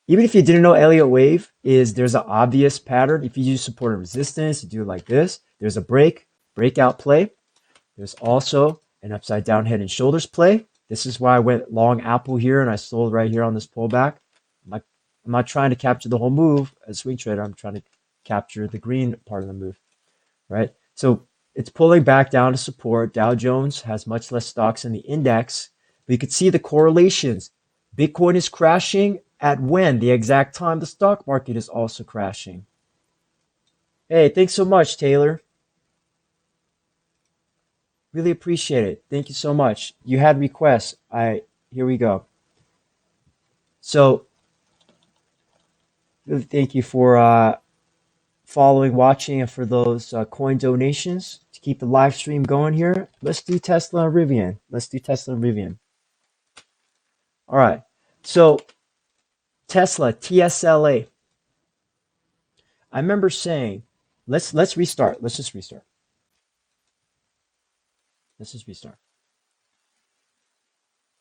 Even if you didn't know Elliott wave there's an obvious pattern. If you use support and resistance, you do it like this. There's a breakout play. There's also an upside down head and shoulders play. This is why I went long Apple here and I sold right here on this pullback. I'm not trying to capture the whole move as a swing trader. I'm trying to capture the green part of the move, right? So it's pulling back down to support. Dow Jones has much less stocks in the index, but you can see the correlations. Bitcoin is crashing at when? The exact time the stock market is also crashing. Hey, thanks so much, Taylor. Really appreciate it. Thank you so much. You had requests. Here we go. So really thank you for following, watching, and for those coin donations to keep the live stream going here. Let's do Tesla and RIVN. All right. So Tesla, TSLA. I remember saying, let's restart. Let's just restart.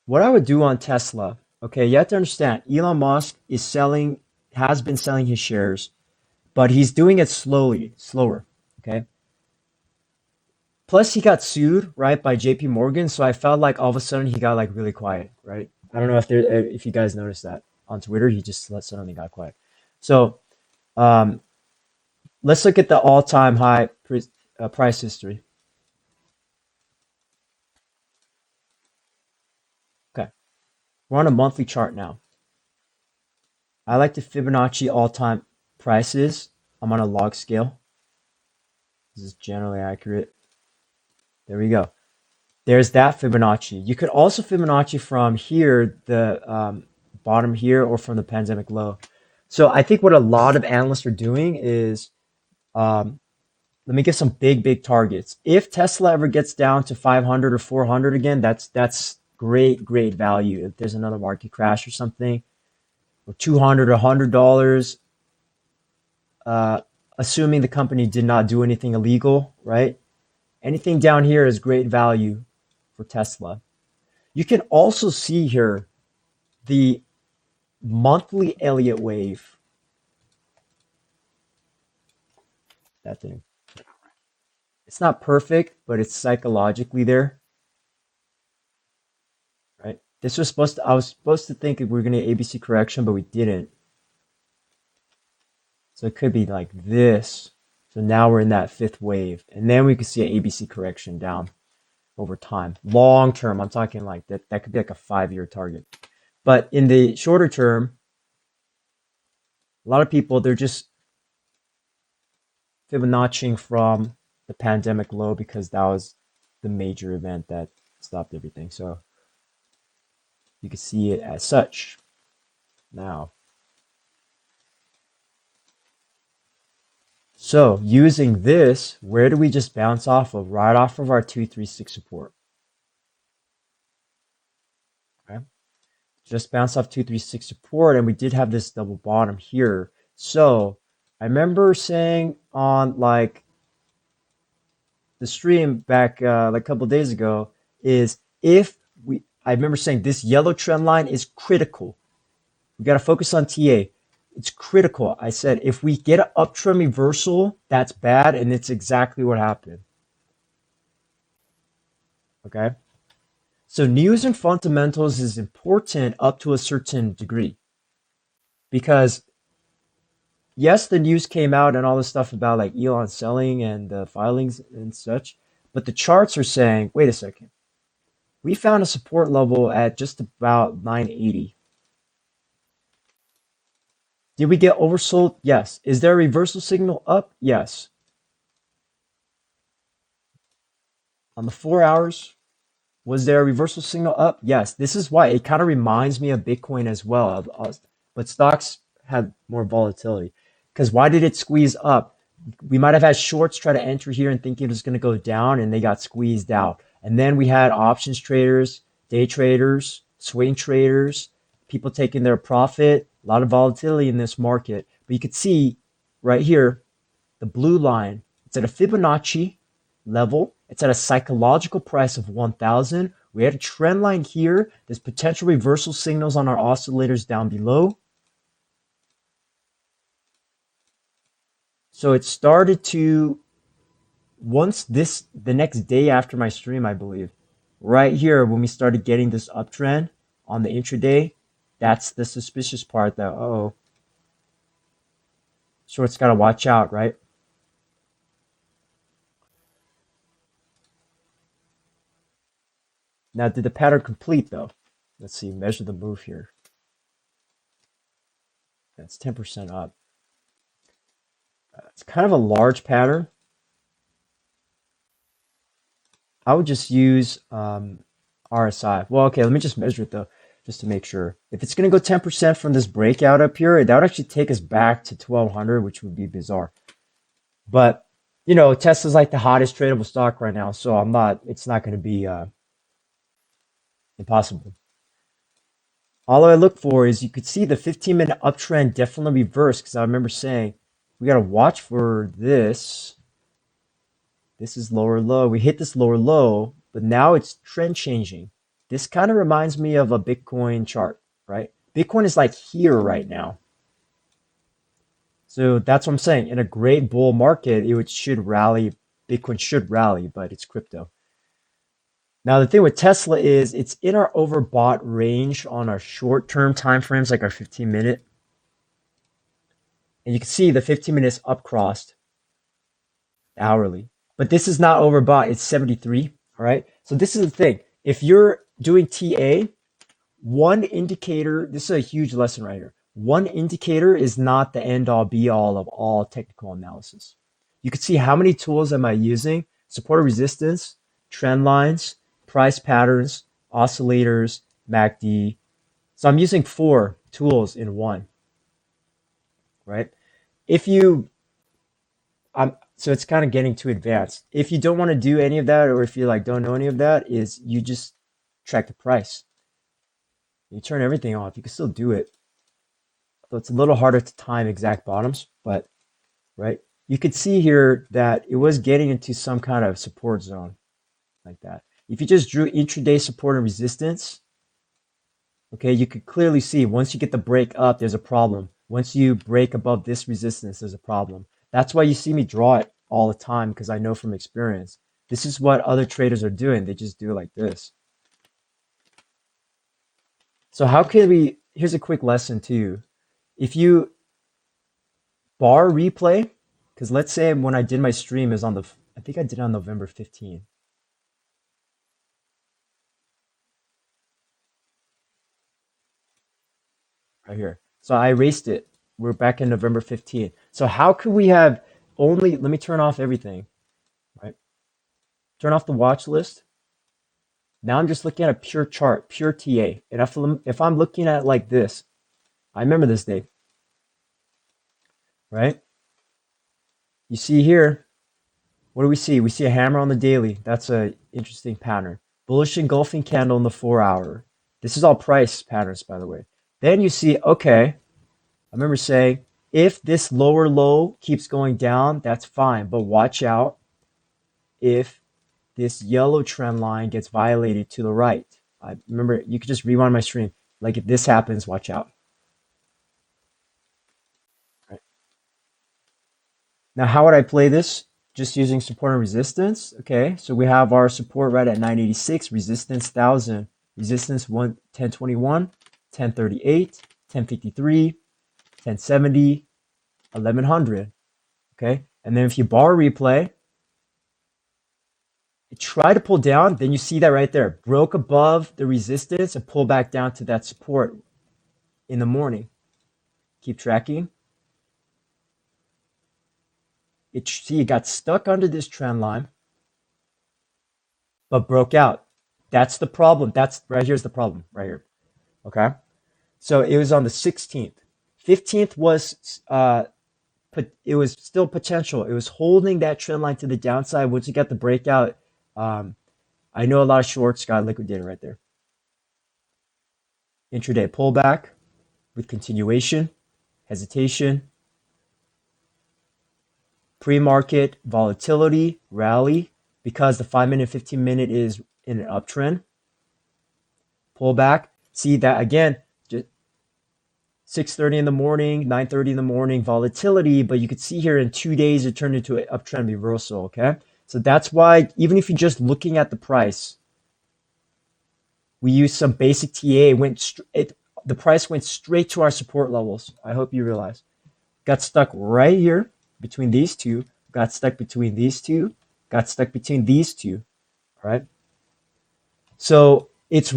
What I would do on Tesla, okay, you have to understand, Elon Musk has been selling his shares, but he's doing it slower, okay? Plus, he got sued, right, by JP Morgan, so I felt like all of a sudden he got like really quiet, right? I don't know if you guys noticed that on Twitter, he just suddenly got quiet. So let's look at the all-time high price history. Okay, we're on a monthly chart now. I like the Fibonacci all-time prices. I'm on a log scale. This is generally accurate. There we go. There's that Fibonacci. You could also Fibonacci from here, the bottom here, or from the pandemic low. So I think what a lot of analysts are doing is, let me get some big targets. If Tesla ever gets down to 500 or 400 again, that's great value. If there's another market crash or something, or $200 or $100, assuming the company did not do anything illegal, right? Anything down here is great value for Tesla. You can also see here the monthly Elliott wave That didn't. It's not perfect, but it's psychologically there, right? This was supposed to, I was supposed to think we were going to ABC correction, but we didn't. So it could be like this. So now we're in that fifth wave. And then we could see an ABC correction down over time. Long term, I'm talking like that could be like a 5-year target. But in the shorter term, a lot of people, they're just Fibonacciing from the pandemic low because that was the major event that stopped everything. So you can see it as such now. So using this, where do we just bounce off of? Right off of our 236 support. Okay. Just bounce off 236 support, and we did have this double bottom here. So I remember saying on like the stream back like a couple days ago is I remember saying this yellow trend line is critical. We got to focus on TA. It's critical. I said, if we get an uptrend reversal, that's bad. And it's exactly what happened. Okay. So news and fundamentals is important up to a certain degree because yes, the news came out and all this stuff about like Elon selling and the filings and such, but the charts are saying, wait a second, we found a support level at just about 980. Did we get oversold? Yes. Is there a reversal signal up? Yes. On the 4 hours, was there a reversal signal up? Yes. This is why it kind of reminds me of Bitcoin as well, but stocks had more volatility. Because why did it squeeze up? We might have had shorts try to enter here and thinking it was going to go down, and they got squeezed out. And then we had options traders, day traders, swing traders, people taking their profit, a lot of volatility in this market. But you could see right here, the blue line, it's at a Fibonacci level. It's at a psychological price of 1,000. We had a trend line here. There's potential reversal signals on our oscillators down below. So it started to, the next day after my stream, I believe, right here, when we started getting this uptrend on the intraday, that's the suspicious part that, uh-oh, shorts got to watch out, right? Now, did the pattern complete though? Let's see, measure the move here. That's 10% up. It's kind of a large pattern. I would just use RSI. Well, okay, let me just measure it though, just to make sure. If it's going to go 10% from this breakout up here, that would actually take us back to 1,200, which would be bizarre. But, you know, Tesla's like the hottest tradable stock right now, so it's not going to be impossible. All I look for is you could see the 15-minute uptrend definitely reversed because I remember saying we got to watch for this. This is lower low. We hit this lower low, but now it's trend changing. This kind of reminds me of a Bitcoin chart, right? Bitcoin is like here right now. So that's what I'm saying. In a great bull market, it should rally. Bitcoin should rally, but it's crypto. Now, the thing with Tesla is it's in our overbought range on our short-term time frames, like our 15-minute. And you can see the 15 minutes up crossed hourly. But this is not overbought. It's 73, all right? So this is the thing. If you're doing TA, one indicator, this is a huge lesson right here. One indicator is not the end-all, be-all of all technical analysis. You can see how many tools am I using? Support and resistance, trend lines, price patterns, oscillators, MACD. So I'm using 4 tools in one, right? So it's kind of getting too advanced. If you don't want to do any of that, or if you like don't know any of that, is you just track the price. You turn everything off. You can still do it. So it's a little harder to time exact bottoms, but right. You could see here that it was getting into some kind of support zone like that. If you just drew intraday support and resistance, okay, you could clearly see once you get the break up, there's a problem. Once you break above this resistance, there's a problem. That's why you see me draw it all the time because I know from experience. This is what other traders are doing. They just do it like this. So how can we, here's a quick lesson to you. If you bar replay, because let's say when I did my stream is on the, I think I did it on November 15th. Right here. So I erased it. We're back in November 15th. So how could we have only, let me turn off everything, right? Turn off the watch list. Now I'm just looking at a pure chart, pure TA. And if I'm looking at it like this, I remember this day, right? You see here, what do we see? We see a hammer on the daily. That's an interesting pattern. Bullish engulfing candle in the 4-hour. This is all price patterns, by the way. Then you see, okay, I remember saying, if this lower low keeps going down, that's fine. But watch out if this yellow trend line gets violated to the right. I remember, you could just rewind my stream. Like if this happens, watch out. Right. Now, how would I play this? Just using support and resistance. Okay, so we have our support right at 986, resistance 1000, resistance 1021, 1038, 1053, 1070, 1100. Okay, and then if you bar replay, try to pull down, then you see that right there, broke above the resistance and pull back down to that support in the morning. Keep tracking. See, it got stuck under this trend line, but broke out. That's the problem. That's right here's the problem right here. Okay, so it was on the 16th. 15th was but it was still potential. It was holding that trend line to the downside. Once you got the breakout, I know a lot of shorts got liquidated right there. Intraday pullback with continuation, hesitation, pre-market volatility, rally, because the 5-minute, 15-minute is in an uptrend. Pullback. See that again, just 6:30 in the morning, 9:30 in the morning, volatility, but you could see here in 2 days it turned into an uptrend reversal, okay? So that's why even if you're just looking at the price, we use some basic TA, the price went straight to our support levels. I hope you realize. Got stuck right here between these two, got stuck between these two, got stuck between these two, all right? So it's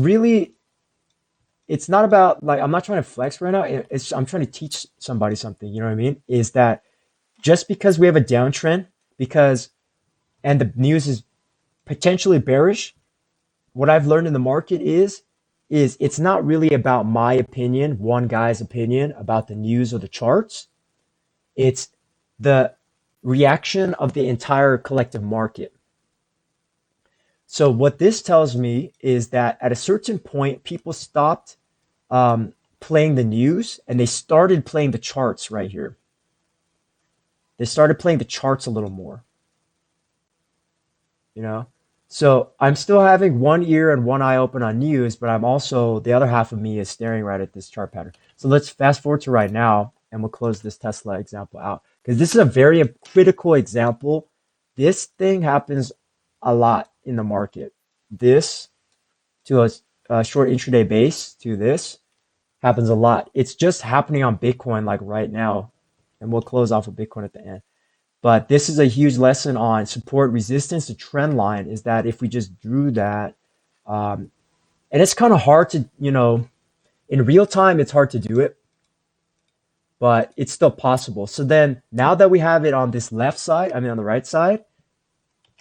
not about, like, I'm not trying to flex right now. I'm trying to teach somebody something, you know what I mean? Is that just because we have a downtrend, and the news is potentially bearish, what I've learned in the market is it's not really about my opinion, one guy's opinion about the news or the charts. It's the reaction of the entire collective market. So what this tells me is that at a certain point, people stopped playing the news and they started playing the charts right here. They started playing the charts a little more, you know? So I'm still having one ear and one eye open on news, but I'm also, the other half of me is staring right at this chart pattern. So let's fast forward to right now and we'll close this Tesla example out because this is a very critical example. This thing happens a lot in the market. This to a short intraday base to this happens a lot. It's just happening on Bitcoin like right now, and we'll close off with Bitcoin at the end. But this is a huge lesson on support resistance. The trend line is that if we just drew that, and it's kind of hard to, in real time, it's hard to do it, but it's still possible. So then now that we have it on this left side, on the right side,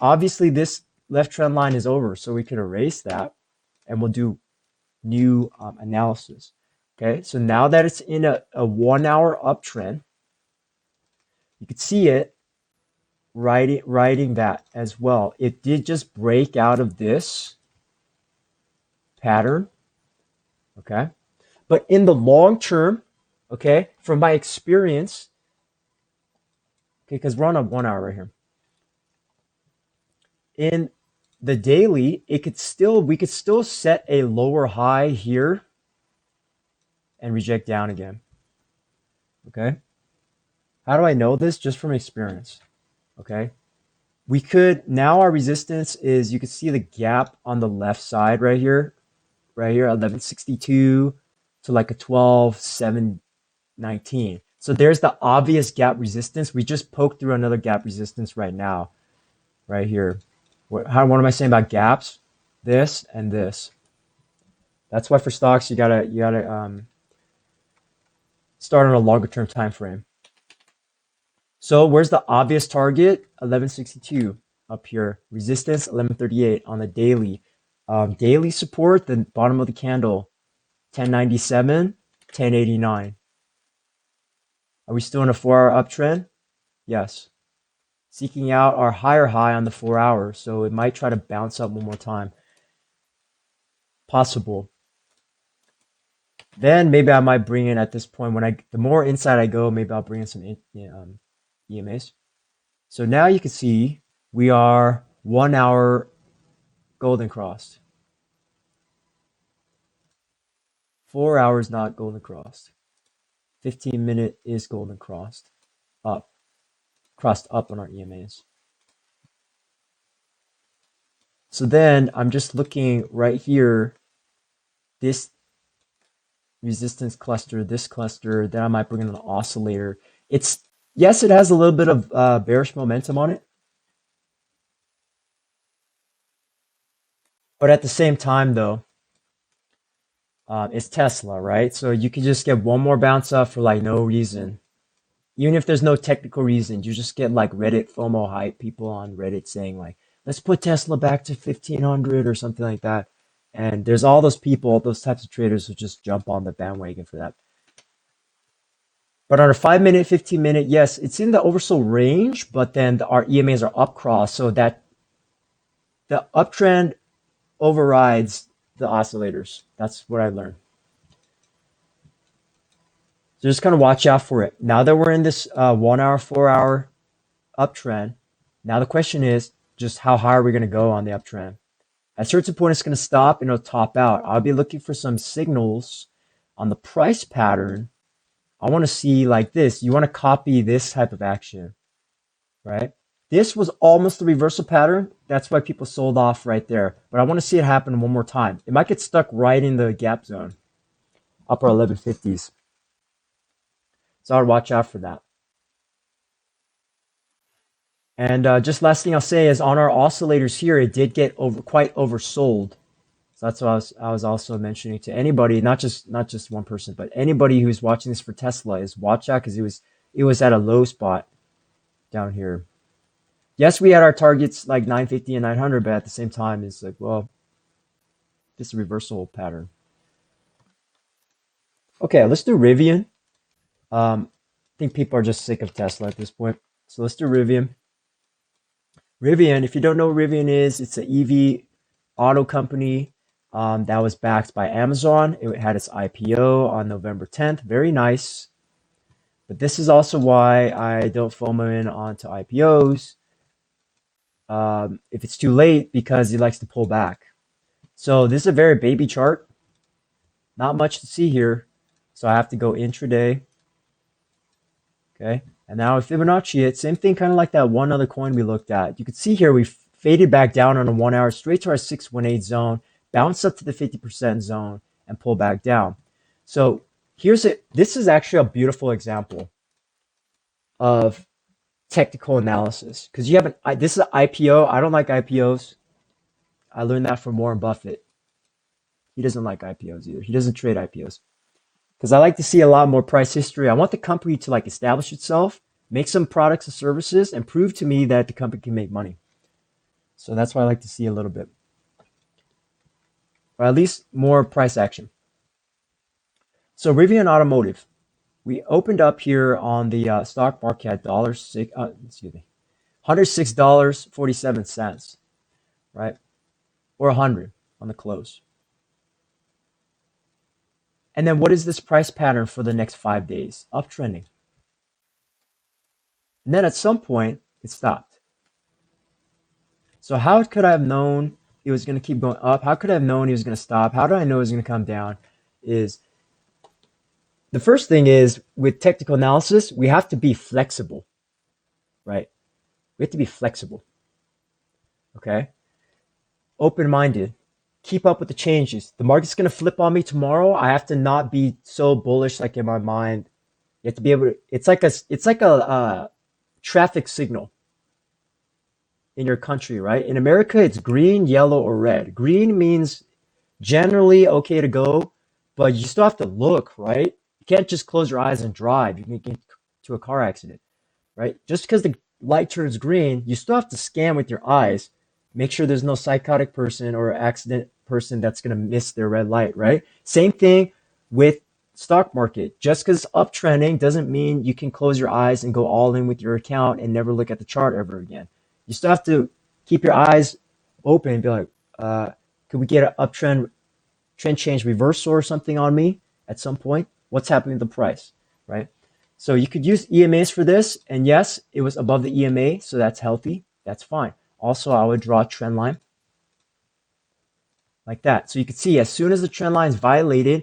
obviously this left trend line is over. So we can erase that and we'll do new analysis. Okay, so now that it's in a 1 hour uptrend, you can see it writing that as well. It did just break out of this pattern, okay? But in the long term, okay, from my experience, okay, because we're on a 1 hour right here. In the daily, we could still set a lower high here and reject down again, okay? How do I know this? Just from experience. Okay, we could, now our resistance is, you can see the gap on the left side right here, 1162 to like a 12,719. So there's the obvious gap resistance. We just poked through another gap resistance right now, right here. What am I saying about gaps? This and this. That's why for stocks you gotta start on a longer term time frame. So where's the obvious target? 1162 up here. Resistance 1138 on the daily. Daily support, the bottom of the candle, 1097, 1089. Are we still in a 4-hour uptrend? Yes. Seeking out our higher high on the 4 hours, so it might try to bounce up one more time. Possible. Then maybe I might bring in at this point, the more inside I go, maybe I'll bring in some EMAs. So now you can see we are 1 hour golden crossed. 4 hours not golden crossed. 15-minute is golden crossed up on our EMAs. So then I'm just looking right here, this resistance cluster, this cluster, then I might bring in an oscillator. Yes, it has a little bit of bearish momentum on it, but at the same time though, it's Tesla, right? So you can just get one more bounce up for like no reason. Even if there's no technical reason, you just get like Reddit FOMO hype, people on Reddit saying like, let's put Tesla back to 1500 or something like that. And there's all those people, those types of traders who just jump on the bandwagon for that. But on a 5-minute, 15-minute, yes, it's in the oversold range, but then our EMAs are up cross, so that the uptrend overrides the oscillators. That's what I learned. So just kind of watch out for it. Now that we're in this 1 hour, 4 hour uptrend, now the question is just how high are we going to go on the uptrend? At a certain point, it's going to stop and it'll top out. I'll be looking for some signals on the price pattern. I want to see like this. You want to copy this type of action, right? This was almost the reversal pattern. That's why people sold off right there. But I want to see it happen one more time. It might get stuck right in the gap zone, upper 1150s. So I'd watch out for that. And just last thing I'll say is on our oscillators here, it did get quite oversold. So that's what I was also mentioning to anybody, not just one person, but anybody who's watching this for Tesla is watch out because it was at a low spot down here. Yes, we had our targets like 950 and 900, but at the same time, it's like, well, this is a reversal pattern. Okay, let's do RIVN. I think people are just sick of Tesla at this point. So let's do RIVN. RIVN, if you don't know what RIVN is, it's an EV auto company that was backed by Amazon. It had its IPO on November 10th. Very nice. But this is also why I don't FOMO in onto IPOs if it's too late, because it likes to pull back. So this is a very baby chart. Not much to see here. So I have to go intraday. Okay. And now with Fibonacci, it's same thing, kind of like that one other coin we looked at. You can see here we faded back down on a 1 hour straight to our 618 zone, bounced up to the 50% zone, and pull back down. So this is actually a beautiful example of technical analysis, because you have this is an IPO. I don't like IPOs. I learned that from Warren Buffett. He doesn't like IPOs either. He doesn't trade IPOs. Because I like to see a lot more price history. I want the company to like establish itself, make some products and services, and prove to me that the company can make money. So that's why I like to see a little bit. Or at least more price action. So RIVN Automotive. We opened up here on the stock market at $106.47, right? Or 100 on the close. And then what is this price pattern for the next 5 days? Uptrending. And then at some point, it stopped. So how could I have known it was going to keep going up? How could I have known it was going to stop? How do I know it was going to come down? Is the first thing is with technical analysis, we have to be flexible, right? We have to be flexible. Okay. Open-minded. Keep up with the changes. The market's going to flip on me tomorrow. I have to not be so bullish like in my mind. You have to be able to, it's like a traffic signal in your country, right? In America, it's green, yellow, or red. Green means generally okay to go, but you still have to look, right? You can't just close your eyes and drive. You can get into a car accident, right? Just because the light turns green, you still have to scan with your eyes. Make sure there's no psychotic person or accident person that's going to miss their red light, right? Same thing with stock market. Just because it's uptrending doesn't mean you can close your eyes and go all in with your account and never look at the chart ever again. You still have to keep your eyes open and be like, could we get an uptrend, trend change reversal or something on me at some point? What's happening to the price, right? So you could use EMAs for this. And yes, it was above the EMA, so that's healthy. That's fine. Also, I would draw a trend line like that. So you can see as soon as the trend line is violated,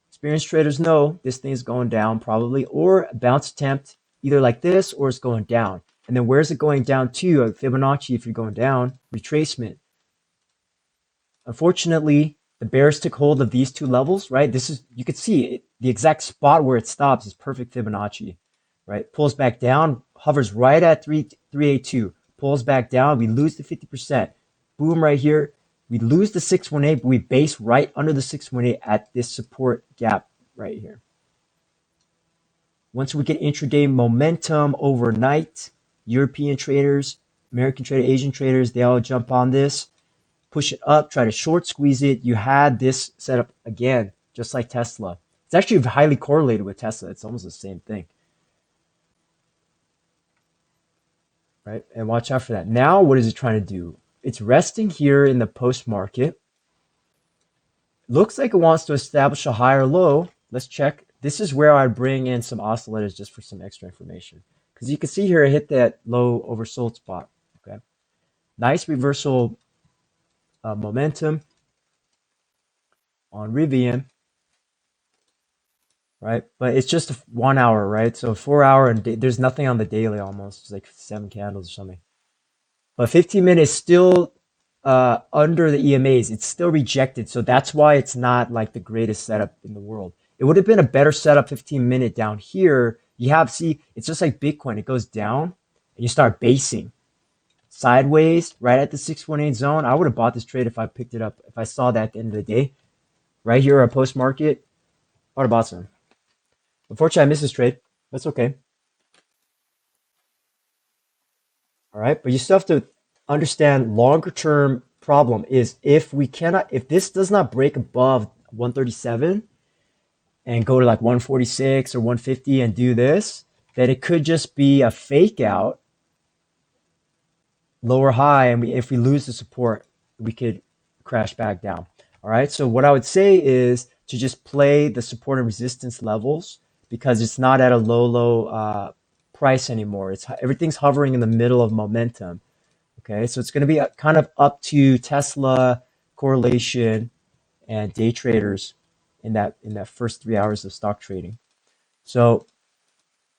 experienced traders know this thing is going down probably, or a bounce attempt either like this or it's going down. And then where's it going down to? Fibonacci, if you're going down, retracement. Unfortunately, the bears took hold of these two levels, right? This is, you could see it, the exact spot where it stops is perfect Fibonacci, right? Pulls back down, hovers right at 382, pulls back down, we lose the 50%. Boom, right here. We lose the 618, but we base right under the 618 at this support gap right here. Once we get intraday momentum overnight, European traders, American traders, Asian traders, they all jump on this, push it up, try to short squeeze it. You had this setup again, just like Tesla. It's actually highly correlated with Tesla. It's almost the same thing, right? And watch out for that. Now, what is it trying to do? It's resting here in the post market. Looks like it wants to establish a higher low. Let's check. This is where I bring in some oscillators just for some extra information. Because you can see here, it hit that low oversold spot. Okay, nice reversal momentum on RIVN, right? But it's just 1 hour, right? So 4 hour and there's nothing on the daily almost. It's like 7 candles or something. But 15 minutes still under the EMAs. It's still rejected. So that's why it's not like the greatest setup in the world. It would have been a better setup 15-minute down here. You have, see, it's just like Bitcoin. It goes down and you start basing sideways right at the 618 zone. I would have bought this trade if I picked it up, if I saw that at the end of the day. Right here at post market, I would have bought some. Unfortunately, I missed this trade. That's okay. All right, but you still have to understand longer term problem is if this does not break above 137 and go to like 146 or 150 and do this, then it could just be a fake out, lower high, and if we lose the support, we could crash back down. All right, so what I would say is to just play the support and resistance levels because it's not at a low price anymore. Everything's hovering in the middle of momentum. Okay, so it's going to be kind of up to Tesla correlation and day traders in that first 3 hours of stock trading. So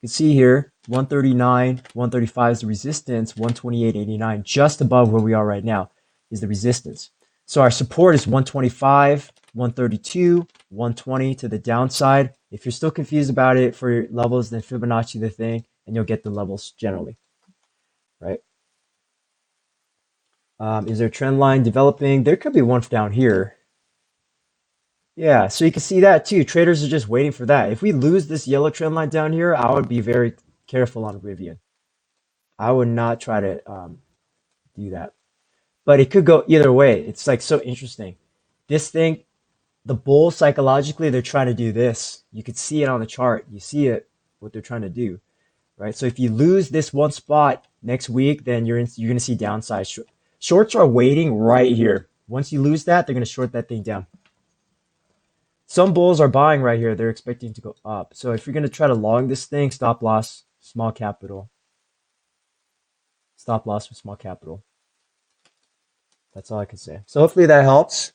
you can see here 139, 135 is the resistance, 128.89 just above where we are right now is the resistance. So our support is 125, 132, 120 to the downside. If you're still confused about it for your levels, then Fibonacci the thing, and you'll get the levels generally, right? Is there a trend line developing? There could be one down here. Yeah, so you can see that too. Traders are just waiting for that. If we lose this yellow trend line down here, I would be very careful on RIVN. I would not try to do that. But it could go either way. It's like so interesting. This thing, the bull psychologically, they're trying to do this. You could see it on the chart. You see it, what they're trying to do, right? So if you lose this one spot next week, then you're going to see downside. Shorts are waiting right here. Once you lose that, they're going to short that thing down. Some bulls are buying right here. They're expecting to go up. So if you're going to try to long this thing, stop loss, small capital. Stop loss with small capital. That's all I can say. So hopefully that helps.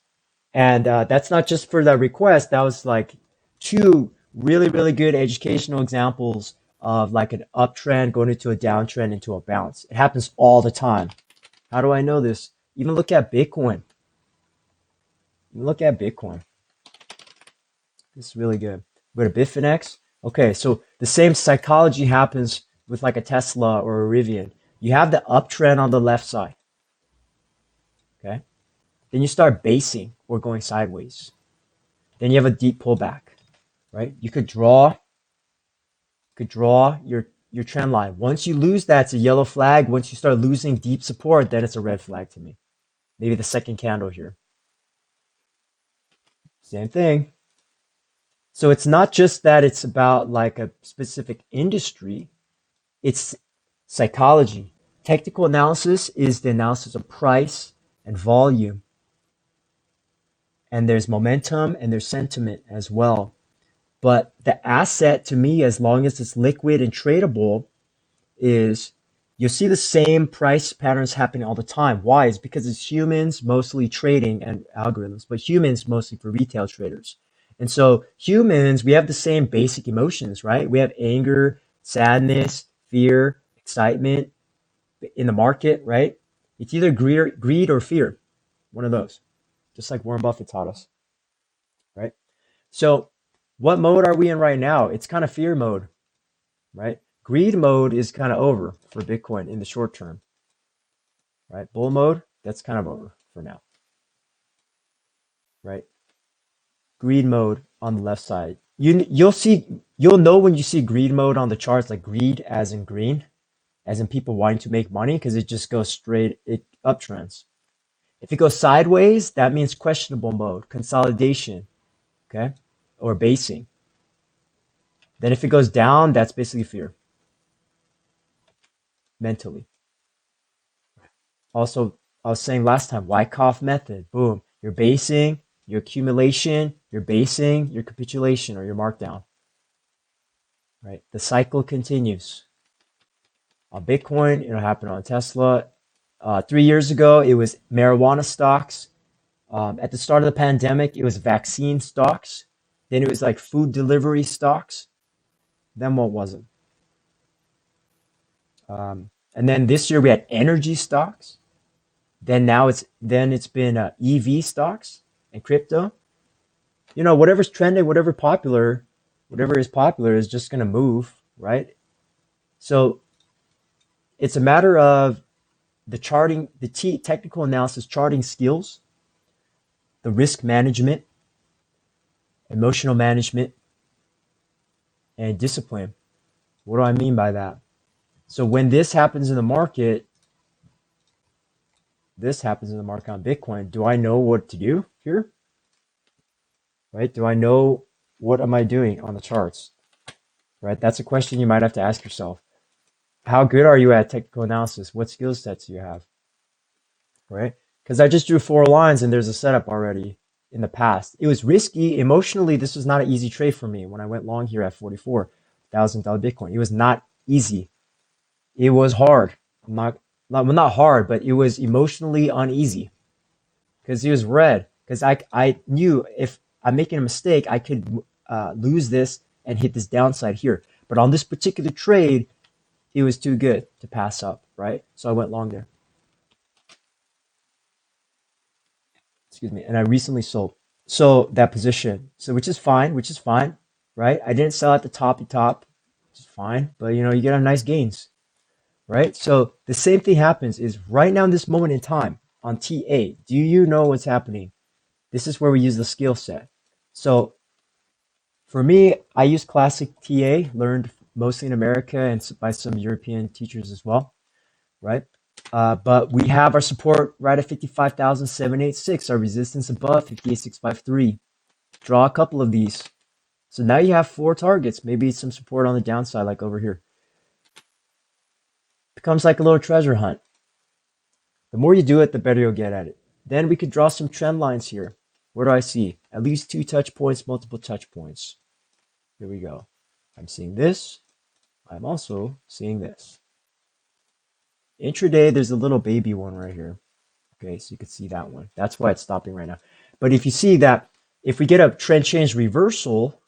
And that's not just for the request. That was like 2 really, really good educational examples of like an uptrend going into a downtrend into a bounce. It happens all the time. How do I know this? Even look at Bitcoin. Even look at Bitcoin. This is really good. Go to Bitfinex. Okay, so the same psychology happens with like a Tesla or a RIVN. You have the uptrend on the left side. Okay. Then you start basing or going sideways. Then you have a deep pullback, right? You could draw your trend line. Once you lose that, it's a yellow flag. Once you start losing deep support, then it's a red flag to me. Maybe the second candle here. Same thing. So it's not just that it's about like a specific industry, it's psychology. Technical analysis is the analysis of price and volume. And there's momentum and there's sentiment as well. But the asset to me, as long as it's liquid and tradable, is you'll see the same price patterns happening all the time. Why? It's because it's humans mostly trading and algorithms, but humans mostly for retail traders. And so humans, we have the same basic emotions, right? We have anger, sadness, fear, excitement in the market, right? It's either greed or fear, one of those, just like Warren Buffett taught us, right? So what mode are we in right now? It's kind of fear mode, right? Greed mode is kind of over for Bitcoin in the short term, right? Bull mode, that's kind of over for now, right? Greed mode on the left side. You'll know when you see greed mode on the charts, like greed as in green, as in people wanting to make money, because it just goes straight, it uptrends. If it goes sideways, that means questionable mode, consolidation, okay, or basing. Then if it goes down, that's basically fear, mentally. Also, I was saying last time, Wyckoff method, boom, your basing, your accumulation, your basing, your capitulation, or your markdown, right? The cycle continues. On Bitcoin, it'll happen on Tesla. 3 years ago, it was marijuana stocks. At the start of the pandemic, it was vaccine stocks. Then it was like food delivery stocks. Then what was it? And then this year we had energy stocks. Then it's been EV stocks and crypto. You know, whatever's trending, whatever is popular is just gonna move, right? So it's a matter of the charting, technical analysis, charting skills, the risk management, emotional management, and discipline. What do I mean by that? So when this happens in the market, on Bitcoin, do I know what to do here? Right? Do I know what am I doing on the charts? Right? That's a question you might have to ask yourself. How good are you at technical analysis? What skill sets do you have? Right? Because I just drew 4 lines and there's a setup already in the past. It was risky. Emotionally, this was not an easy trade for me when I went long here at $44,000 Bitcoin. It was not easy. It was hard. Not hard, but it was emotionally uneasy because it was red. Because I knew if I'm making a mistake, I could lose this and hit this downside here. But on this particular trade, it was too good to pass up, right? So I went long there. Excuse me. And I recently sold. So that position, so which is fine, right? I didn't sell at the top, which is fine, but you know, you get a nice gains, right? So the same thing happens is right now in this moment in time on TA. Do you know what's happening? This is where we use the skill set. So for me, I use classic TA, learned mostly in America and by some European teachers as well, right? But we have our support right at 55,786, our resistance above 58,653. Draw a couple of these. So now you have 4 targets, maybe some support on the downside, like over here. Becomes like a little treasure hunt. The more you do it, the better you'll get at it. Then we could draw some trend lines here. What do I see? At least 2 touch points, multiple touch points. Here we go. I'm seeing this. I'm also seeing this. Intraday, there's a little baby one right here. Okay, so you can see that one. That's why it's stopping right now. But if you see that, if we get a trend change reversal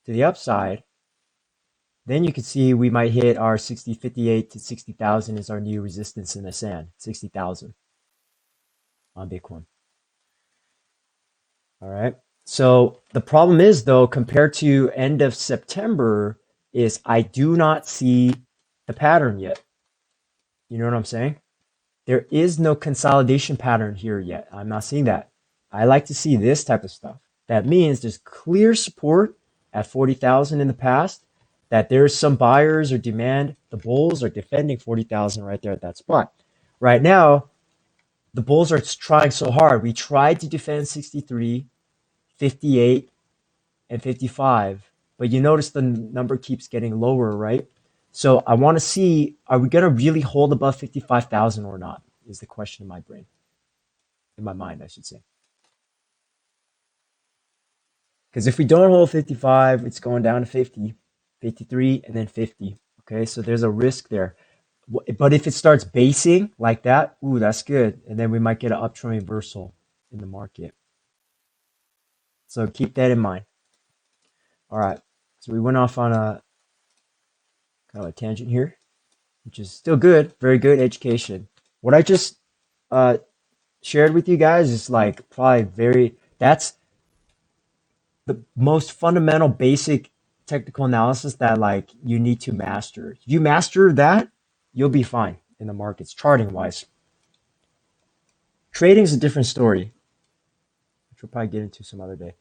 to the upside, then you can see we might hit our 58 to 60,000 is our new resistance in the sand, 60,000 on Bitcoin. All right. So the problem is though, compared to end of September, is I do not see the pattern yet. You know what I'm saying? There is no consolidation pattern here yet. I'm not seeing that. I like to see this type of stuff. That means there's clear support at 40,000 in the past, that there's some buyers or demand. The bulls are defending 40,000 right there at that spot. Right now, the bulls are trying so hard. We tried to defend 63, 58, and 55, but you notice the number keeps getting lower, right? So I want to see, are we going to really hold above 55,000 or not, is the question in my brain. In my mind, I should say. Because if we don't hold 55, it's going down to 50, 53, and then 50. Okay, so there's a risk there. But if it starts basing like that, ooh, that's good. And then we might get an uptrend reversal in the market. So keep that in mind. All right, so we went off on a kind of a tangent here, which is still good, very good education. What I just shared with you guys is like probably that's the most fundamental basic technical analysis that like you need to master. If you master that, you'll be fine in the markets, charting wise. Trading is a different story, which we'll probably get into some other day.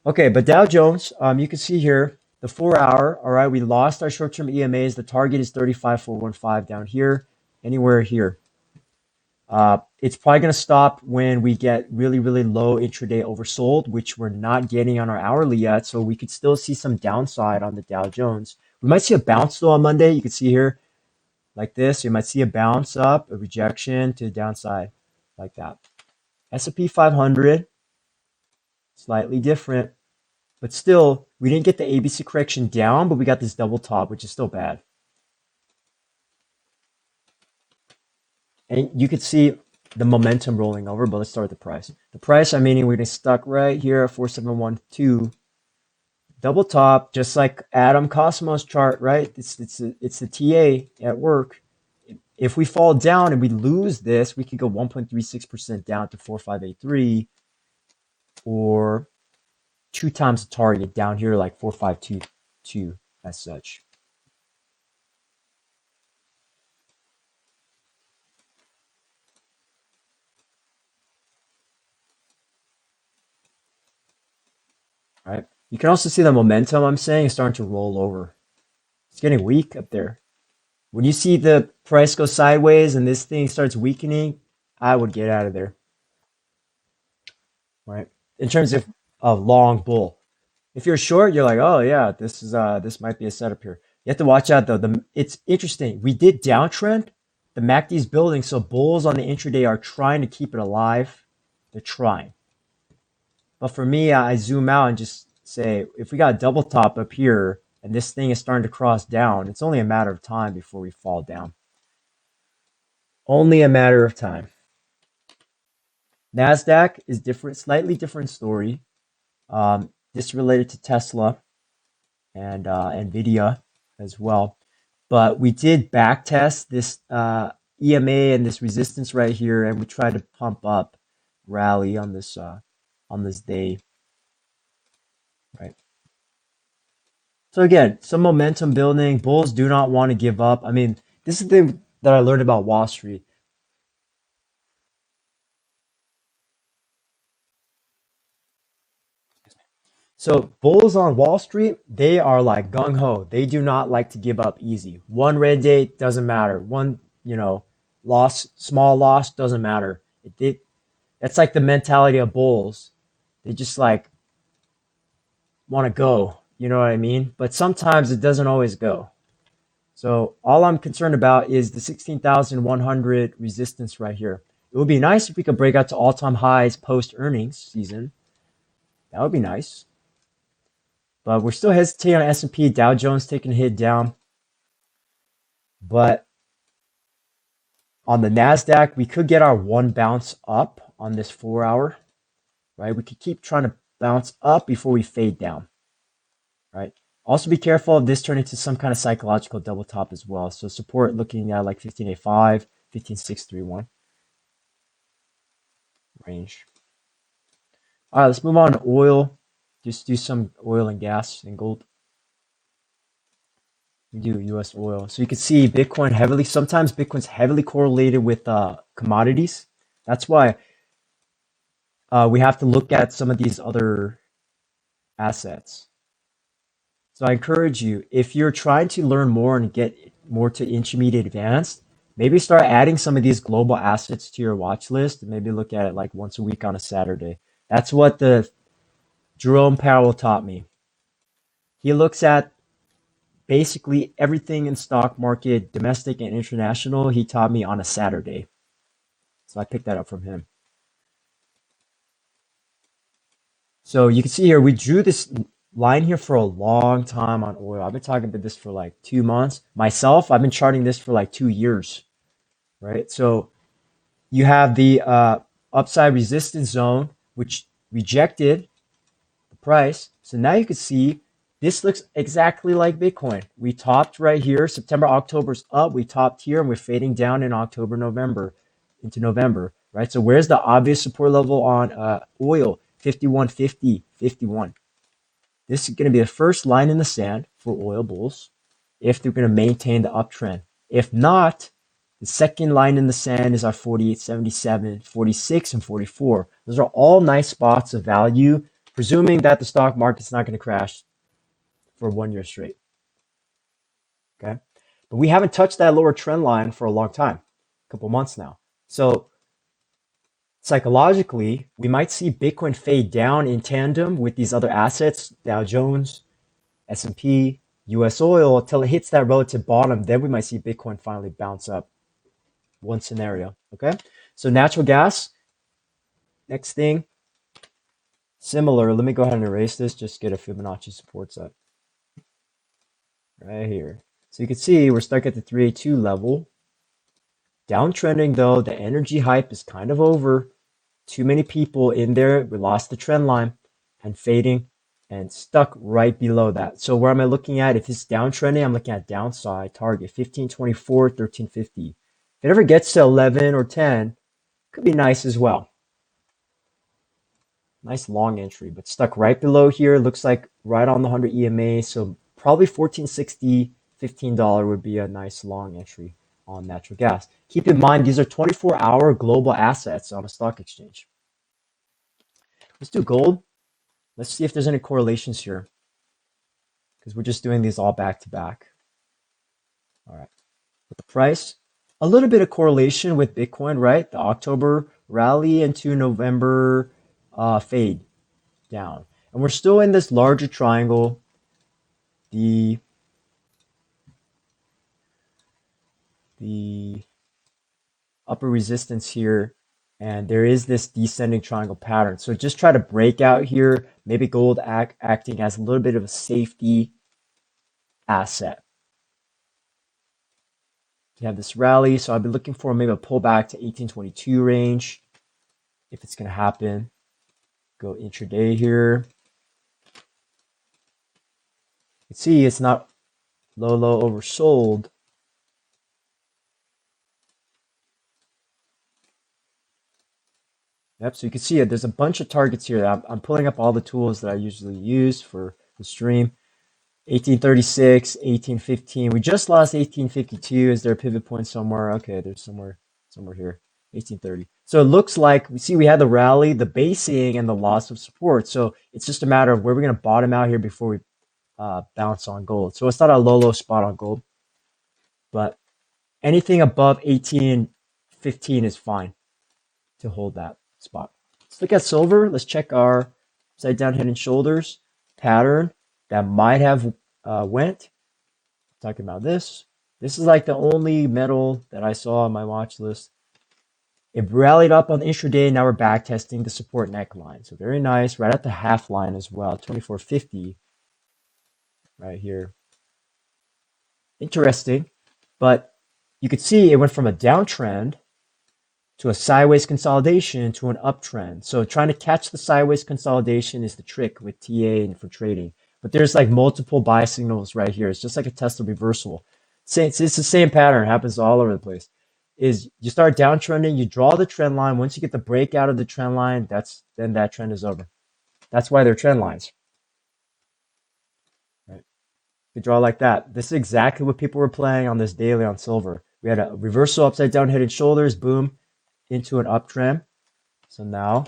Okay, but Dow Jones, you can see here the 4 hour. All right, we lost our short-term EMAs. The target is 35,415 down here, anywhere here. It's probably going to stop when we get really, really low intraday oversold, which we're not getting on our hourly yet. So we could still see some downside on the Dow Jones. We might see a bounce though on Monday. You can see here like this. You might see a bounce up, a rejection to the downside like that. S&P 500, slightly different, but still we didn't get the ABC correction down, but we got this double top, which is still bad. And you could see the momentum rolling over, but let's start with the price. The price, I'm meaning we're going to stuck right here at 4712. Double top, just like Adam Cosmos chart, right? It's the TA at work. If we fall down and we lose this, we could go 1.36% down to 4583, or 2 times the target down here, like 4522 as such. Right? You can also see the momentum I'm saying is starting to roll over. It's getting weak up there. When you see the price go sideways and this thing starts weakening, I would get out of there. Right? In terms of a long bull. If you're short, you're like, oh yeah, this might be a setup here. You have to watch out though. It's interesting. We did downtrend. The MACD is building, so bulls on the intraday are trying to keep it alive. They're trying. But for me, I zoom out and just say, if we got a double top up here and this thing is starting to cross down, it's only a matter of time before we fall down. Only a matter of time. NASDAQ is different, slightly different story. This related to Tesla and NVIDIA as well. But we did back test this EMA and this resistance right here, and we tried to pump up, rally on this day, right? So again, some momentum building. Bulls do not want to give up. I mean, this is the thing that I learned about Wall Street. So bulls on Wall Street, they are like gung ho. They do not like to give up easy. One red day doesn't matter. One, loss, small loss doesn't matter. That's like the mentality of bulls. They just like want to go. You know what I mean? But sometimes it doesn't always go. So all I'm concerned about is the 16,100 resistance right here. It would be nice if we could break out to all-time highs post earnings season. That would be nice. But we're still hesitating on S&P. Dow Jones taking a hit down. But on the NASDAQ, we could get our one bounce up on this 4 hour, right? We could keep trying to bounce up before we fade down, right? Also be careful of this turning into some kind of psychological double top as well. So support looking at like 15.85, 15.631 range. All right, let's move on to oil. Just do some oil and gas and gold. We do US oil. So you can see Bitcoin heavily, sometimes Bitcoin's heavily correlated with commodities. That's why we have to look at some of these other assets. So I encourage you, if you're trying to learn more and get more to intermediate advanced, maybe start adding some of these global assets to your watch list and maybe look at it like once a week on a Saturday. That's what the Jerome Powell taught me. He looks at basically everything in stock market, domestic and international. He taught me on a Saturday. So I picked that up from him. So you can see here, we drew this line here for a long time on oil. I've been talking about this for like 2 months. Myself, I've been charting this for like 2 years, right? So you have the upside resistance zone, which rejected the price. So now you can see this looks exactly like Bitcoin. We topped right here. September, October's up. We topped here and we're fading down in October, November, into November, right? So where's the obvious support level on oil? 51.50, 51. This is going to be the first line in the sand for oil bulls if they're going to maintain the uptrend. If not, the second line in the sand is our 48.77, 46, and 44. Those are all nice spots of value, presuming that the stock market's not going to crash for 1 year straight. Okay, but we haven't touched that lower trend line for a long time, a couple months now. So psychologically, we might see Bitcoin fade down in tandem with these other assets, Dow Jones, S&P, US oil, until it hits that relative bottom. Then we might see Bitcoin finally bounce up. One scenario. Okay, so natural gas. Next thing, similar. Let me go ahead and erase this. Just get a Fibonacci support set right here. So you can see we're stuck at the 382 level. Downtrending though, the energy hype is kind of over. Too many people in there. We lost the trend line and fading and stuck right below that. So where am I looking at? If it's downtrending, I'm looking at downside target 1524, 1350. If it ever gets to 11 or 10, could be nice as well. Nice long entry, but stuck right below here. Looks like right on the 100 EMA. So probably 1460, $15 would be a nice long entry on natural gas. Keep in mind, these are 24-hour global assets on a stock exchange. Let's do gold. Let's see if there's any correlations here, because we're just doing these all back to back. All right. With the price, a little bit of correlation with Bitcoin, right? The October rally into November fade down. And we're still in this larger triangle. The upper resistance here, and there is this descending triangle pattern. So just try to break out here. Maybe gold acting as a little bit of a safety asset. You have this rally, so I've been looking for maybe a pullback to 1822 range if it's going to happen. Go intraday here. You can see it's not low oversold. Yep, so you can see it. There's a bunch of targets here. I'm pulling up all the tools that I usually use for the stream. 1836, 1815. We just lost 1852. Is there a pivot point somewhere? Okay, there's somewhere here. 1830. So it looks like we had the rally, the basing, and the loss of support. So it's just a matter of where we're going to bottom out here before we bounce on gold. So it's not a low spot on gold, but anything above 1815 is fine to hold that spot. Let's look at silver. Let's check our upside down head and shoulders pattern that might have went. Talking about this. This is like the only metal that I saw on my watch list. It rallied up on the intraday. Now we're back testing the support neckline. So very nice. Right at the half line as well. 2450 right here. Interesting. But you could see it went from a downtrend to a sideways consolidation to an uptrend. So trying to catch the sideways consolidation is the trick with TA and for trading. But there's like multiple buy signals right here. It's just like a Tesla reversal. It's the same pattern. It happens all over the place. Is you start downtrending, you draw the trend line. Once you get the breakout of the trend line, then that trend is over. That's why they're trend lines. Right? You draw like that. This is exactly what people were playing on this daily on silver. We had a reversal upside down head and shoulders, boom, into an uptrend. So now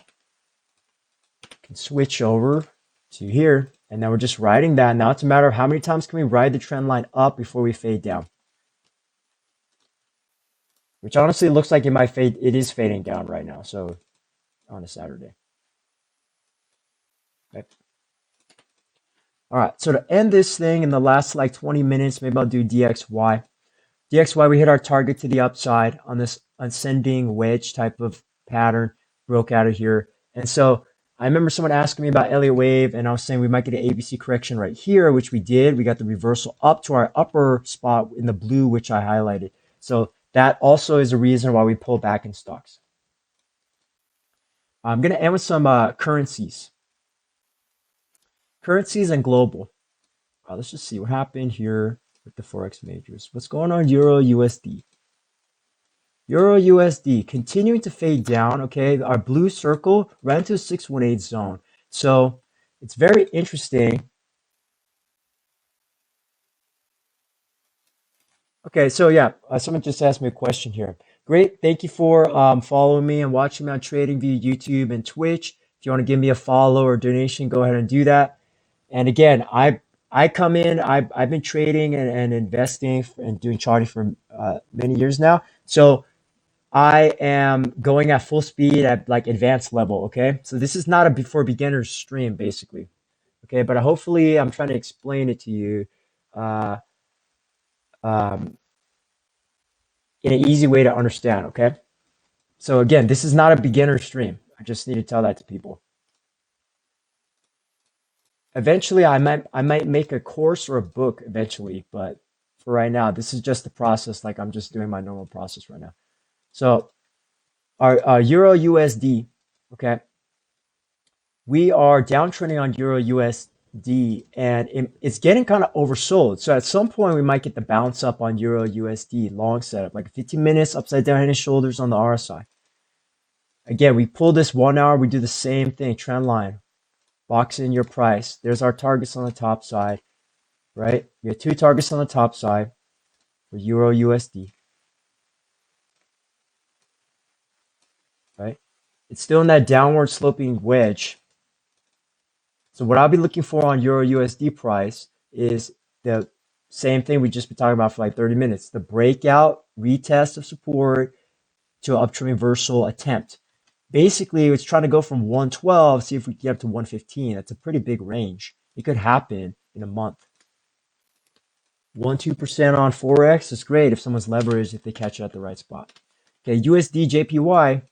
can switch over to here, and now we're just riding that. Now it's a matter of how many times can we ride the trend line up before we fade down. Which honestly looks like it might fade. It is fading down right now. So on a Saturday. Okay. All right. So to end this thing in the last like 20 minutes, maybe I'll do DXY. DXY, we hit our target to the upside on this ascending wedge type of pattern, broke out of here. And so I remember someone asking me about Elliott wave, and I was saying we might get an ABC correction right here, which we did. We got the reversal up to our upper spot in the blue, which I highlighted. So that also is a reason why we pull back in stocks. I'm going to end with some currencies. Currencies and global. Let's just see what happened here with the Forex majors. What's going on Euro USD? Euro USD continuing to fade down. Okay, our blue circle right into the 618 zone. So it's very interesting. Okay, so yeah, someone just asked me a question here. Great, thank you for following me and watching me on Trading via YouTube and Twitch. If you want to give me a follow or donation, go ahead and do that. And again, I come in. I've been trading and investing and doing charting for many years now. So I am going at full speed at like advanced level. Okay, so this is not a for beginners stream basically. Okay, but hopefully I'm trying to explain it to you. Uh, um, in an easy way to understand, okay? So again, this is not a beginner stream. I just need to tell that to people. Eventually, I might make a course or a book eventually, but for right now, this is just the process. Like I'm just doing my normal process right now. So our Euro USD, okay? We are downtrending on Euro USD, and it's getting kind of oversold. So at some point, we might get the bounce up on Euro USD long setup, like 15 minutes upside down head and shoulders on the RSI. Again, we pull this 1 hour, we do the same thing, trend line, box in your price. There's our targets on the top side, right? We have two targets on the top side for Euro USD, right? It's still in that downward sloping wedge. So what I'll be looking for on Euro USD price is the same thing we just been talking about for like 30 minutes, the breakout, retest of support to an uptrend reversal attempt. Basically, it's trying to go from 112, see if we can get up to 115. That's a pretty big range. It could happen in a month. 1-2% on Forex is great if someone's leveraged, if they catch it at the right spot. Okay, USD JPY,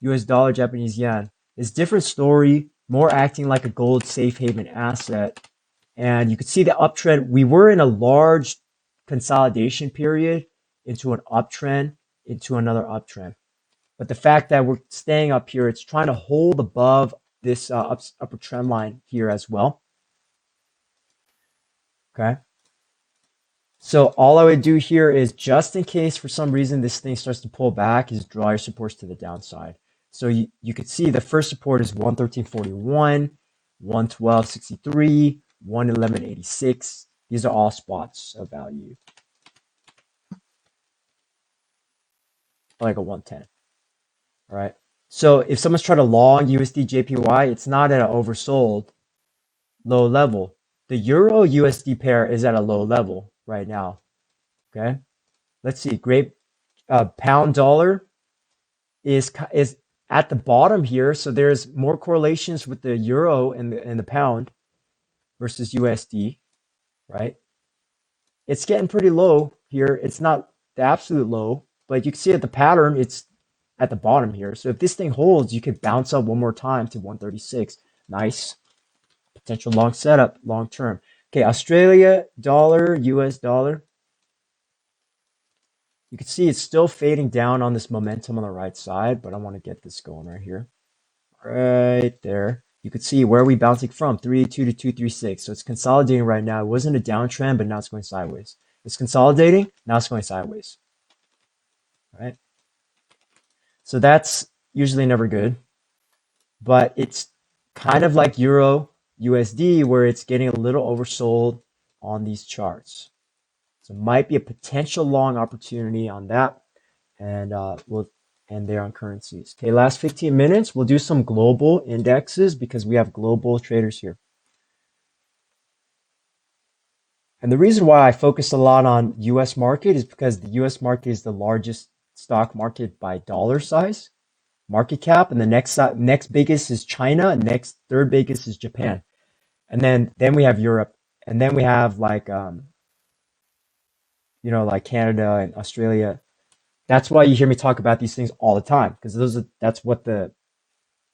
US dollar Japanese yen, is different story, more acting like a gold safe haven asset. And you can see the uptrend. We were in a large consolidation period into an uptrend, into another uptrend. But the fact that we're staying up here, it's trying to hold above this upper trend line here as well. Okay. So all I would do here is, just in case for some reason this thing starts to pull back, is draw your supports to the downside. So you could see the first support is 113.41, 112.63, 111.86. These are all spots of value. Like a 110. All right. So if someone's trying to long USD JPY, it's not at an oversold low level. The Euro USD pair is at a low level right now. Okay. Let's see. Great. Pound dollar is at the bottom here. So there's more correlations with the euro and the pound versus USD, right? It's getting pretty low here. It's not the absolute low, but you can see at the pattern, it's at the bottom here. So if this thing holds, you could bounce up one more time to 136. Nice. Potential long setup, long term. Okay, Australia dollar, US dollar. You can see it's still fading down on this momentum on the right side, but I want to get this going right here. Right there. You could see where are we bouncing from 382 to 236. So it's consolidating right now. It wasn't a downtrend, but now it's going sideways. It's consolidating, now it's going sideways. Right? So that's usually never good, but it's kind of like Euro USD where it's getting a little oversold on these charts. So it might be a potential long opportunity on that, and we'll end there on currencies. Okay, last 15 minutes, we'll do some global indexes because we have global traders here. And the reason why I focus a lot on US market is because the US market is the largest stock market by dollar size, market cap, and the next biggest is China, and next third biggest is Japan. And then we have Europe, and then we have like like Canada and Australia. That's why you hear me talk about these things all the time because that's what the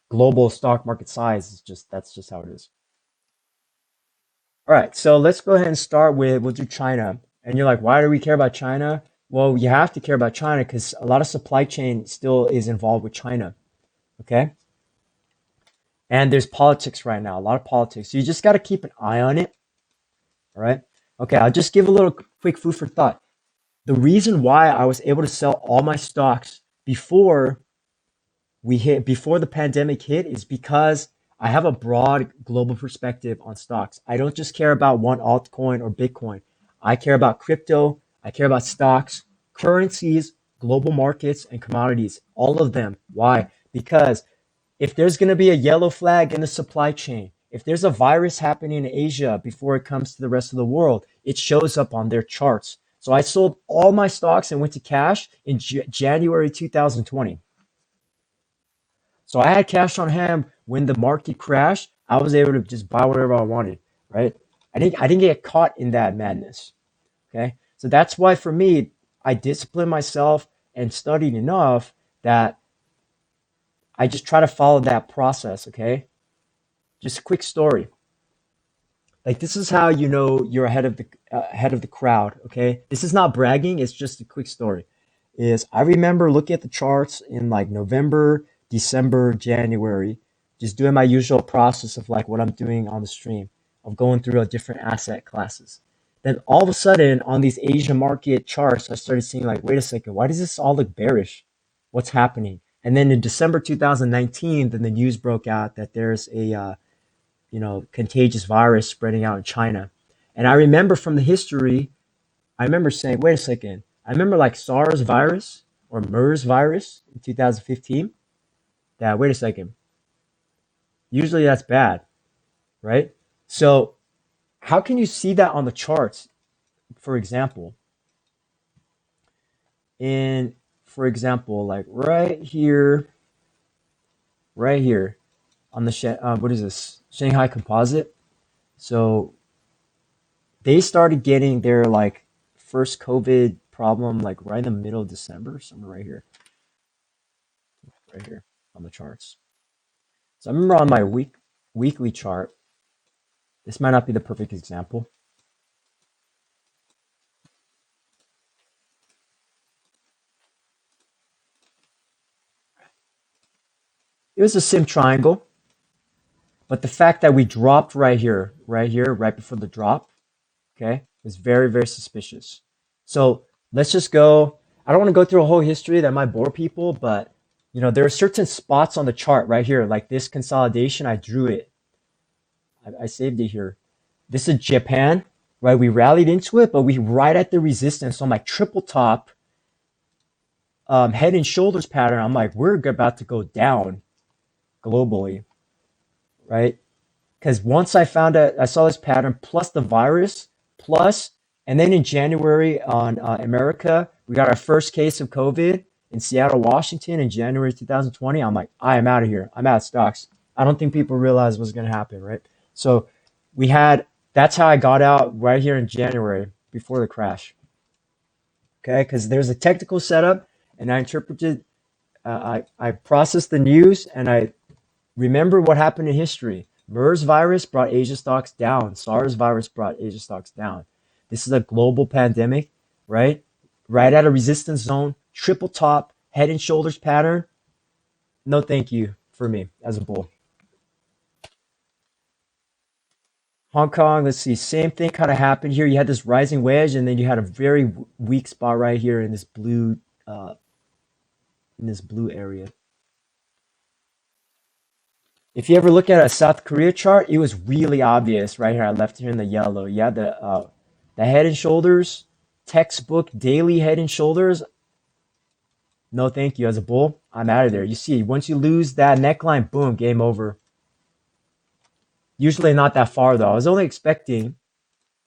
global stock market size is. That's just how it is. All right, so let's go ahead and start with we'll do China. And you're like, why do we care about China? Well, you have to care about China because a lot of supply chain still is involved with China. Okay. And there's politics right now, a lot of politics. So you just got to keep an eye on it. All right. Okay. I'll just give a little quick food for thought. The reason why I was able to sell all my stocks before before the pandemic hit is because I have a broad global perspective on stocks. I don't just care about one altcoin or Bitcoin. I care about crypto. I care about stocks, currencies, global markets, and commodities. All of them. Why? Because if there's going to be a yellow flag in the supply chain, if there's a virus happening in Asia before it comes to the rest of the world, it shows up on their charts. So I sold all my stocks and went to cash in January 2020. So I had cash on hand when the market crashed. I was able to just buy whatever I wanted, right? I didn't get caught in that madness. Okay. So that's why for me, I disciplined myself and studied enough that I just try to follow that process. Okay. Just a quick story. Like this is how you know you're ahead of the crowd. Okay. This is not bragging. It's just a quick story. Is I remember looking at the charts in like November, December, January, just doing my usual process of like what I'm doing on the stream of going through a different asset classes. Then all of a sudden on these Asian market charts, I started seeing like, wait a second, why does this all look bearish? What's happening? And then in December 2019, then the news broke out that there's a contagious virus spreading out in China. And I remember from the history, I remember saying, wait a second, I remember like SARS virus or MERS virus in 2015. That wait a second, usually that's bad, right? So how can you see that on the charts? For example, like right here on the what is this Shanghai Composite? So they started getting their like first COVID problem like right in the middle of December, somewhere right here on the charts. So I remember on my weekly chart, this might not be the perfect example. It was a sim triangle, but the fact that we dropped right here, right before the drop, okay, is very, very suspicious. So let's just go. I don't want to go through a whole history that might bore people, but there are certain spots on the chart right here, like this consolidation. I drew it. I saved it here. This is Japan, right? We rallied into it, but we right at the resistance. So I'm like triple top, head and shoulders pattern. I'm like, we're about to go down globally, right? Because once I saw this pattern plus the virus, and then in January on America, we got our first case of COVID in Seattle, Washington in January 2020. I'm like, I am out of here. I'm out of stocks. I don't think people realize what's going to happen, right? So that's how I got out right here in January before the crash. Okay, because there's a technical setup and I interpreted, I processed the news and I remember what happened in history. MERS virus brought Asia stocks down. SARS virus brought Asia stocks down. This is a global pandemic, right? Right at a resistance zone, triple top, head and shoulders pattern. No thank you for me as a bull. Hong Kong, let's see, same thing kind of happened here. You had this rising wedge, and then you had a very weak spot right here uh, in this blue area. If you ever look at a South Korea chart, it was really obvious right here. I left here in the yellow. Yeah, the head and shoulders, textbook daily head and shoulders. No, thank you. As a bull, I'm out of there. You see, once you lose that neckline, boom, game over. Usually not that far though. I was only expecting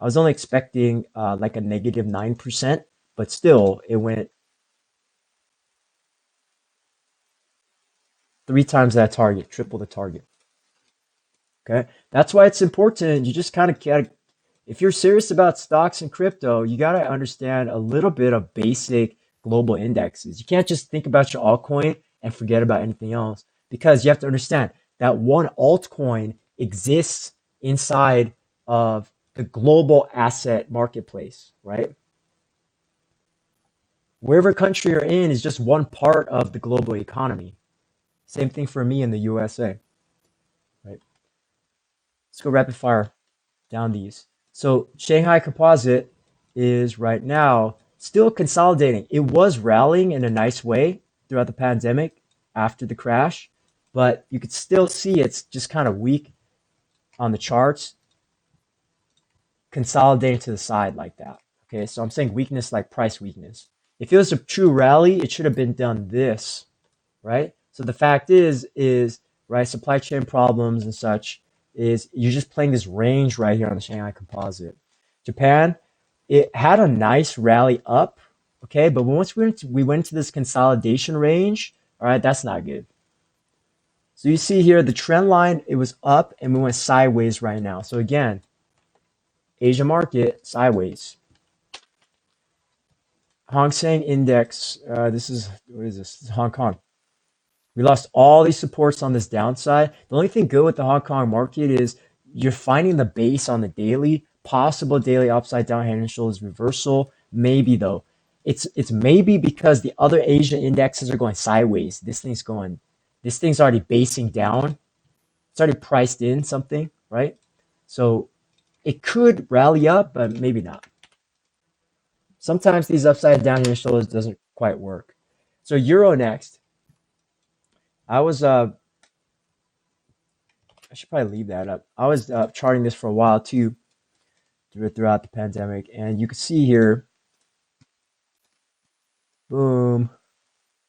like a negative 9%, but still it went 3 times that target, triple the target. Okay, that's why it's important. You just kind of gotta, if you're serious about stocks and crypto, you gotta understand a little bit of basic global indexes. You can't just think about your altcoin and forget about anything else because you have to understand that one altcoin exists inside of the global asset marketplace, right? Wherever country you're in is just one part of the global economy. Same thing for me in the USA, right? Let's go rapid fire down these. So Shanghai Composite is right now still consolidating. It was rallying in a nice way throughout the pandemic after the crash, but you could still see it's just kind of weak on the charts, consolidating to the side like that. Okay, so I'm saying weakness like price weakness. If it was a true rally, it should have been done this, right? So the fact is right, supply chain problems and such is you're just playing this range right here on the Shanghai Composite. Japan, it had a nice rally up, okay, but once we went to this consolidation range, all right, that's not good. So you see here the trend line, it was up and we went sideways right now. So again, Asia market sideways. Hang Seng Index, this is, what is this? This is Hong Kong. We lost all these supports on this downside. The only thing good with the Hong Kong market is you're finding the base on the daily, possible daily upside down head and shoulders reversal. Maybe though. It's maybe because the other Asia indexes are going sideways. This thing's already basing down. It's already priced in something, right? So it could rally up, but maybe not. Sometimes these upside down head and shoulders doesn't quite work. So Euro next. I was I should probably leave that up. I was charting this for a while too throughout the pandemic, and you can see here, boom,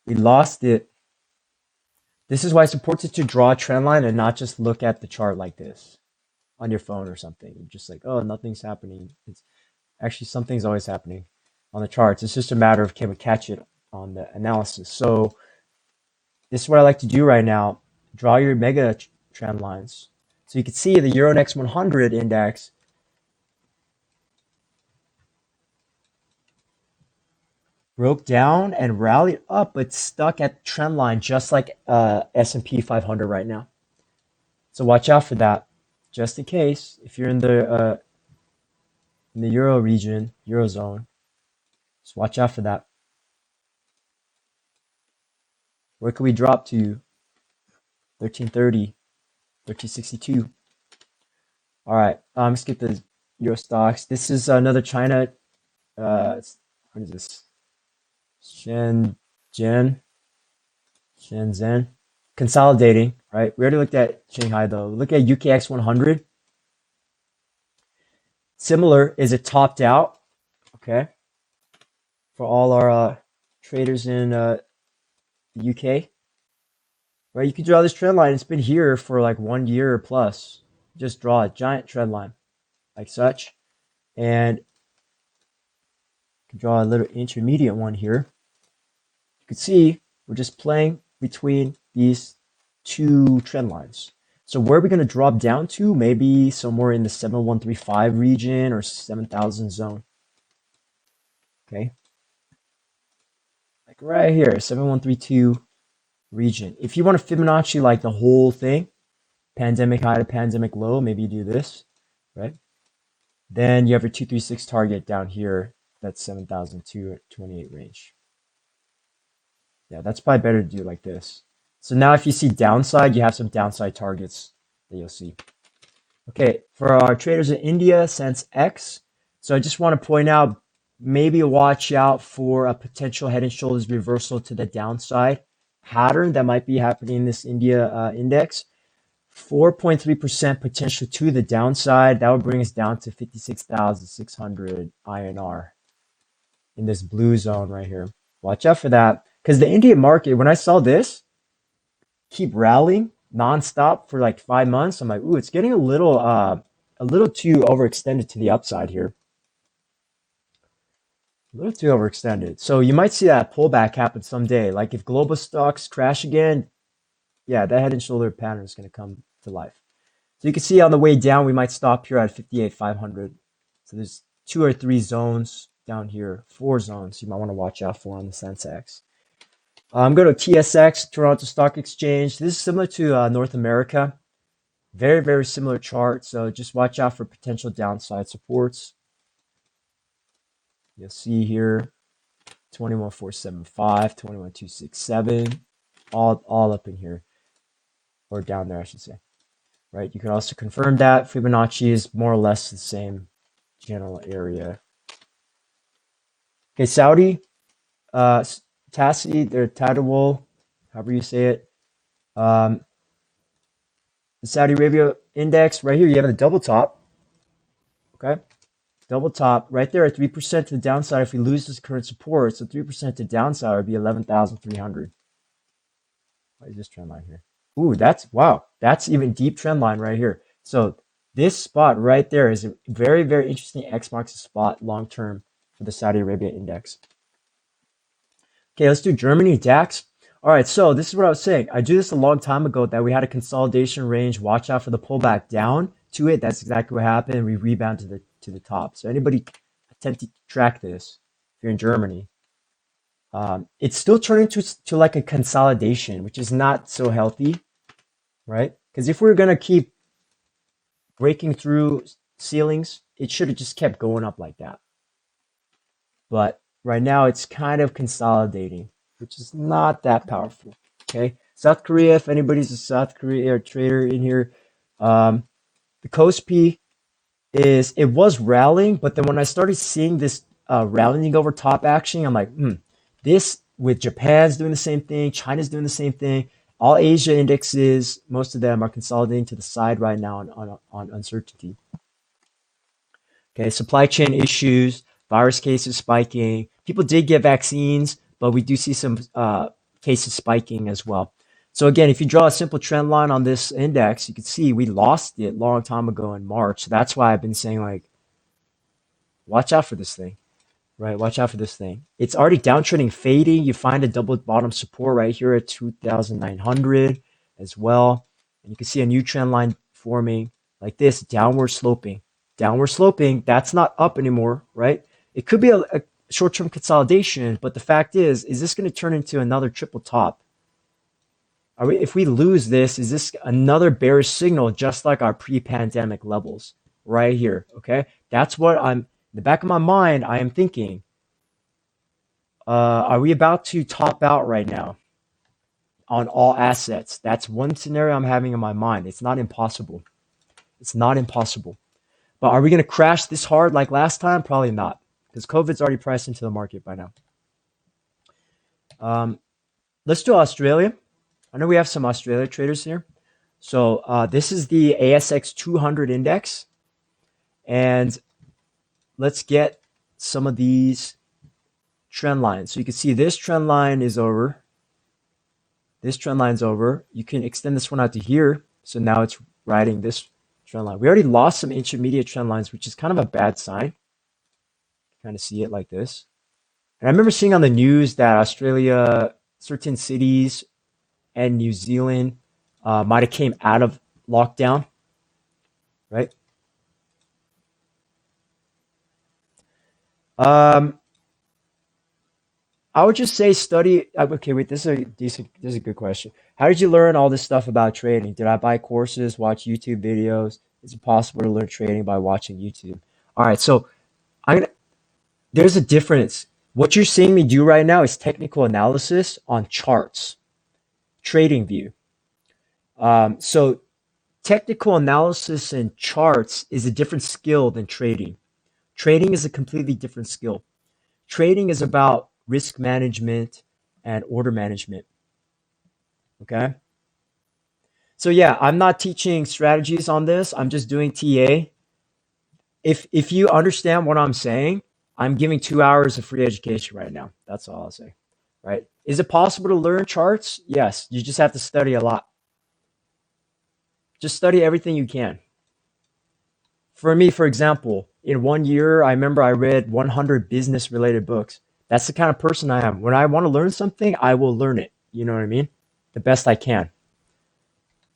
we lost it. This is why it's important to draw a trend line and not just look at the chart like this on your phone or something. You're just like, oh, nothing's happening. It's actually something's always happening on the charts. It's just a matter of can we catch it on the analysis. So this is what I like to do right now. Draw your mega trend lines. So you can see the Euronext 100 index broke down and rallied up, but stuck at trend line just like S&P 500 right now. So watch out for that, just in case if you're in the Euro region, Eurozone. Just watch out for that. Where could we drop to? 1330, 1362. All right, let's get the Euro stocks. This is another China. What is this? Shenzhen, Shenzhen, consolidating, right? We already looked at Shanghai though. Look at UKX 100. Similar, is it topped out? Okay, for all our traders in the UK, right? You can draw this trend line. It's been here for like 1 year plus. Just draw a giant trend line like such, and you can draw a little intermediate one here. You can see we're just playing between these two trend lines. So where are we going to drop down to? Maybe somewhere in the 7135 region or 7,000 zone. Okay. Like right here, 7132 region. If you want to Fibonacci like the whole thing, pandemic high to pandemic low, maybe you do this, right? Then you have your 236 target down here. That's 7,228 range. Yeah, that's probably better to do like this. So now if you see downside, you have some downside targets that you'll see. Okay, for our traders in India, SENSEX. So I just want to point out, maybe watch out for a potential head and shoulders reversal to the downside pattern that might be happening in this India index. 4.3% potential to the downside. That would bring us down to 56,600 INR in this blue zone right here. Watch out for that, because the Indian market, when I saw this keep rallying nonstop for like 5 months, I'm like, ooh, it's getting a little too overextended to the upside here. A little too overextended. So you might see that pullback happen someday. Like if global stocks crash again, yeah, that head and shoulder pattern is going to come to life. So you can see on the way down, we might stop here at 58,500. So there's 2 or 3 zones down here, 4 zones you might want to watch out for on the Sensex. I'm going to TSX, Toronto Stock Exchange. This is similar to North America. Very, very similar chart. So just watch out for potential downside supports. You'll see here 21,475, 21,267, all up in here, or down there, I should say. Right? You can also confirm that Fibonacci is more or less the same general area. Okay, Saudi, TASI, they're Tadawul, however you say it. The Saudi Arabia index, right here, you have the double top. Okay, double top right there at 3% to the downside. If we lose this current support, so 3% to downside would be 11,300. What is this trend line here? Ooh, that's even deep trend line right here. So this spot right there is a very, very interesting X marks the spot long term for the Saudi Arabia index. Okay, let's do Germany DAX. All right, so this is what I was saying. I do this a long time ago that we had a consolidation range. Watch out for the pullback down to it. That's exactly what happened. We rebound to the top. So anybody attempt to track this, if you're in Germany, it's still turning to like a consolidation, which is not so healthy, right? Because if we're gonna keep breaking through ceilings, it should have just kept going up like that. But right now it's kind of consolidating, which is not that powerful. Okay, South Korea, if anybody's a South Korea trader in here, the KOSPI it was rallying, but then when I started seeing this rallying over top action, I'm like, this with Japan's doing the same thing, China's doing the same thing. All Asia indexes, most of them are consolidating to the side right now on uncertainty. Okay, supply chain issues, virus cases spiking. People did get vaccines, but we do see some cases spiking as well. So again, if you draw a simple trend line on this index, you can see we lost it a long time ago in March. That's why I've been saying, like, watch out for this thing, right? Watch out for this thing. It's already downtrending, fading. You find a double bottom support right here at 2,900 as well. And you can see a new trend line forming like this, downward sloping. Downward sloping, that's not up anymore, right? It could be a short-term consolidation, but the fact is this going to turn into another triple top? If we lose this, is this another bearish signal just like our pre-pandemic levels right here? Okay, that's what I'm in the back of my mind. I am thinking, are we about to top out right now on all assets? That's one scenario I'm having in my mind. It's not impossible. It's not impossible. But are we going to crash this hard like last time? Probably not, because COVID's already priced into the market by now. Let's do Australia. I know we have some Australia traders here. So this is the ASX 200 index. And let's get some of these trend lines. So you can see this trend line is over. This trend line's over. You can extend this one out to here. So now it's riding this trend line. We already lost some intermediate trend lines, which is kind of a bad sign. Kind of see it like this. And I remember seeing on the news that Australia, certain cities and New Zealand might have came out of lockdown, right? I would just say study. Okay, wait. This is a good question. How did you learn all this stuff about trading? Did I buy courses, watch YouTube videos? Is it possible to learn trading by watching YouTube? All right, so there's a difference. What you're seeing me do right now is technical analysis on charts, trading view. So technical analysis and charts is a different skill than trading. Trading is a completely different skill. Trading is about risk management and order management. Okay. So yeah, I'm not teaching strategies on this. I'm just doing TA. If you understand what I'm saying, I'm giving 2 hours of free education right now. That's all I'll say. Right? Is it possible to learn charts? Yes. You just have to study a lot. Just study everything you can. For me, for example, in 1 year, I remember I read 100 business related books. That's the kind of person I am. When I want to learn something, I will learn it. You know what I mean? The best I can.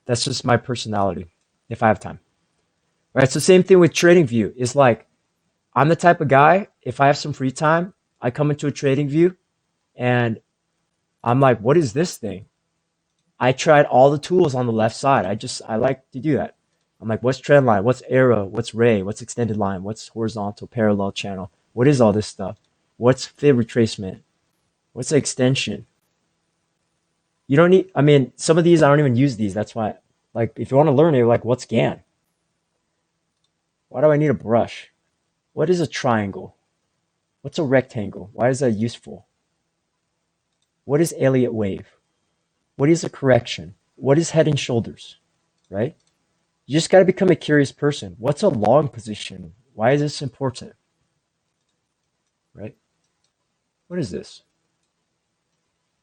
That's just my personality if I have time. Right? So same thing with TradingView. It's like I'm the type of guy, if I have some free time, I come into a TradingView and I'm like, what is this thing? I tried all the tools on the left side. I like to do that. I'm like, what's trend line? What's arrow? What's ray? What's extended line? What's horizontal parallel channel? What is all this stuff? What's fib retracement? What's the extension? You don't need, I mean, some of these, I don't even use these. That's why, like, if you want to learn it, like, what's GAN? Why do I need a brush? What is a triangle? What's a rectangle? Why is that useful? What is Elliott wave? What is a correction? What is head and shoulders? Right? You just got to become a curious person. What's a long position? Why is this important? Right? What is this?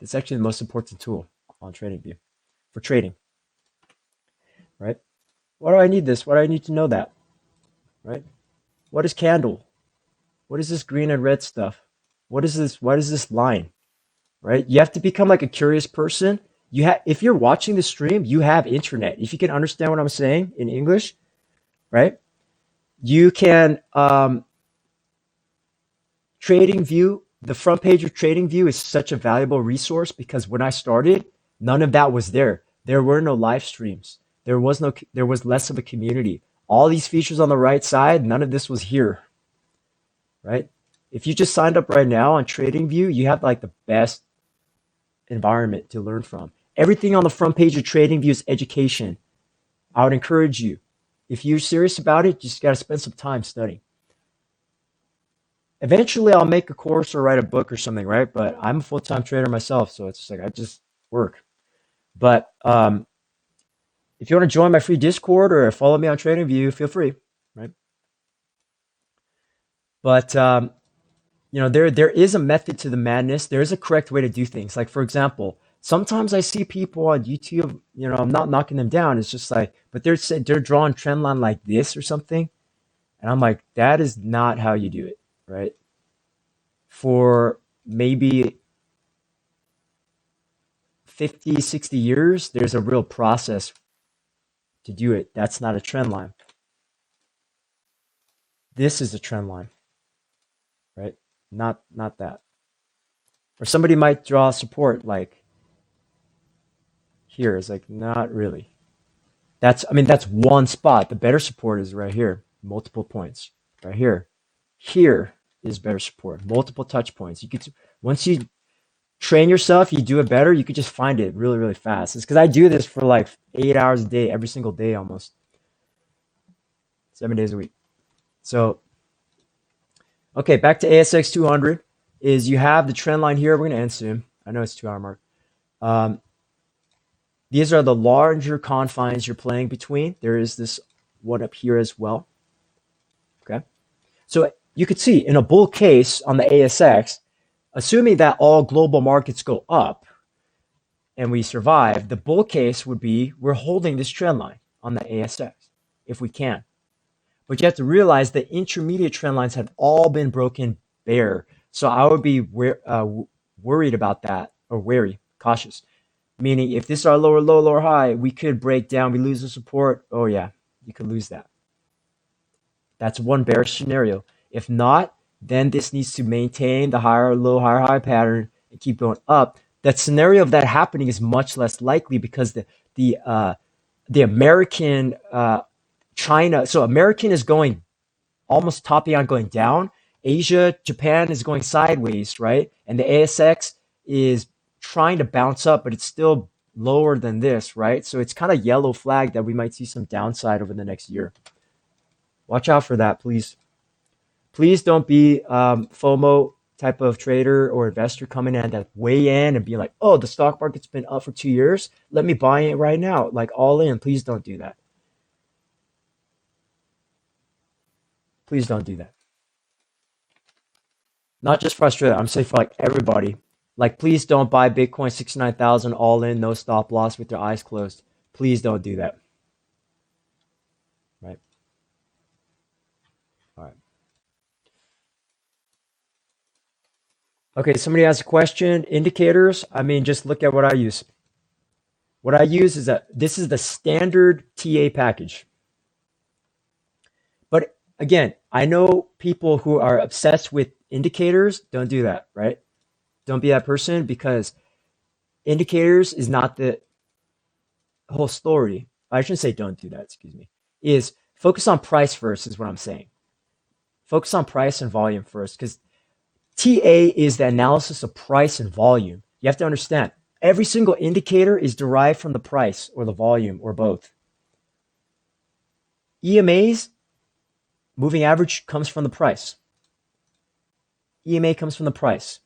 It's actually the most important tool on TradingView for trading. Right? Why do I need this? Why do I need to know that? Right? What is candle? What is this green and red stuff? What is this? What is this line? Right? You have to become like a curious person. If you're watching the stream, you have internet. If you can understand what I'm saying in English, right? You can TradingView. The front page of TradingView is such a valuable resource because when I started, none of that was there. There were no live streams. There was less of a community. All these features on the right side, none of this was here. Right? If you just signed up right now on TradingView, you have like the best environment to learn from. Everything on the front page of TradingView is education. I would encourage you. If you're serious about it, you just got to spend some time studying. Eventually, I'll make a course or write a book or something, right? But I'm a full-time trader myself, so it's just like I just work. But if you want to join my free Discord or follow me on TradingView, feel free, right? But there is a method to the madness. There is a correct way to do things. Like, for example, sometimes I see people on YouTube, I'm not knocking them down. It's just like, but they're drawing trend line like this or something. And I'm like, that is not how you do it, right? For maybe 50, 60 years, there's a real process to do it. That's not a trend line. This is a trend line, right? Not that. Or somebody might draw support like here. It's like, not really. That's one spot. The better support is right here. Multiple points right here. Here is better support. Multiple touch points. Once you train yourself, you do it better. You could just find it really, really fast. It's because I do this for like 8 hours a day, every single day, almost 7 days a week. So, okay, back to ASX 200 is you have the trend line here. We're going to end soon. I know it's 2 hour mark. These are the larger confines you're playing between. There is this one up here as well. Okay. So you could see in a bull case on the ASX, assuming that all global markets go up and we survive, the bull case would be we're holding this trend line on the ASX if we can. But you have to realize that intermediate trend lines have all been broken bare. So I would be worried about that, or wary, cautious. Meaning if this is our lower low, lower high, we could break down, we lose the support. Oh yeah, you could lose that. That's one bearish scenario. If not, then this needs to maintain the higher low, higher high pattern and keep going up. That scenario of that happening is much less likely because the American China, so American is going almost topping out, going down. Asia, Japan is going sideways, right? And the ASX is trying to bounce up, but it's still lower than this, right? So it's kind of yellow flag that we might see some downside over the next year. Watch out for that, please. Please don't be FOMO type of trader or investor coming in that way in and be like, oh, the stock market's been up for 2 years. Let me buy it right now, like all in. Please don't do that. Please don't do that. Not just for Australia, I'm saying for like everybody. Like, please don't buy Bitcoin 69,000 all in, no stop loss with your eyes closed. Please don't do that. Right? All right. Okay, somebody has a question. Indicators. I mean, just look at what I use. What I use is this is the standard TA package. But again, I know people who are obsessed with indicators. Don't do that, right? Don't be that person, because indicators is not the whole story. I shouldn't say don't do that, excuse me. Is focus on price first, is what I'm saying. Focus on price and volume first, because TA is the analysis of price and volume. You have to understand, every single indicator is derived from the price or the volume or both. EMAs, moving average, comes from the price. EMA comes from the price.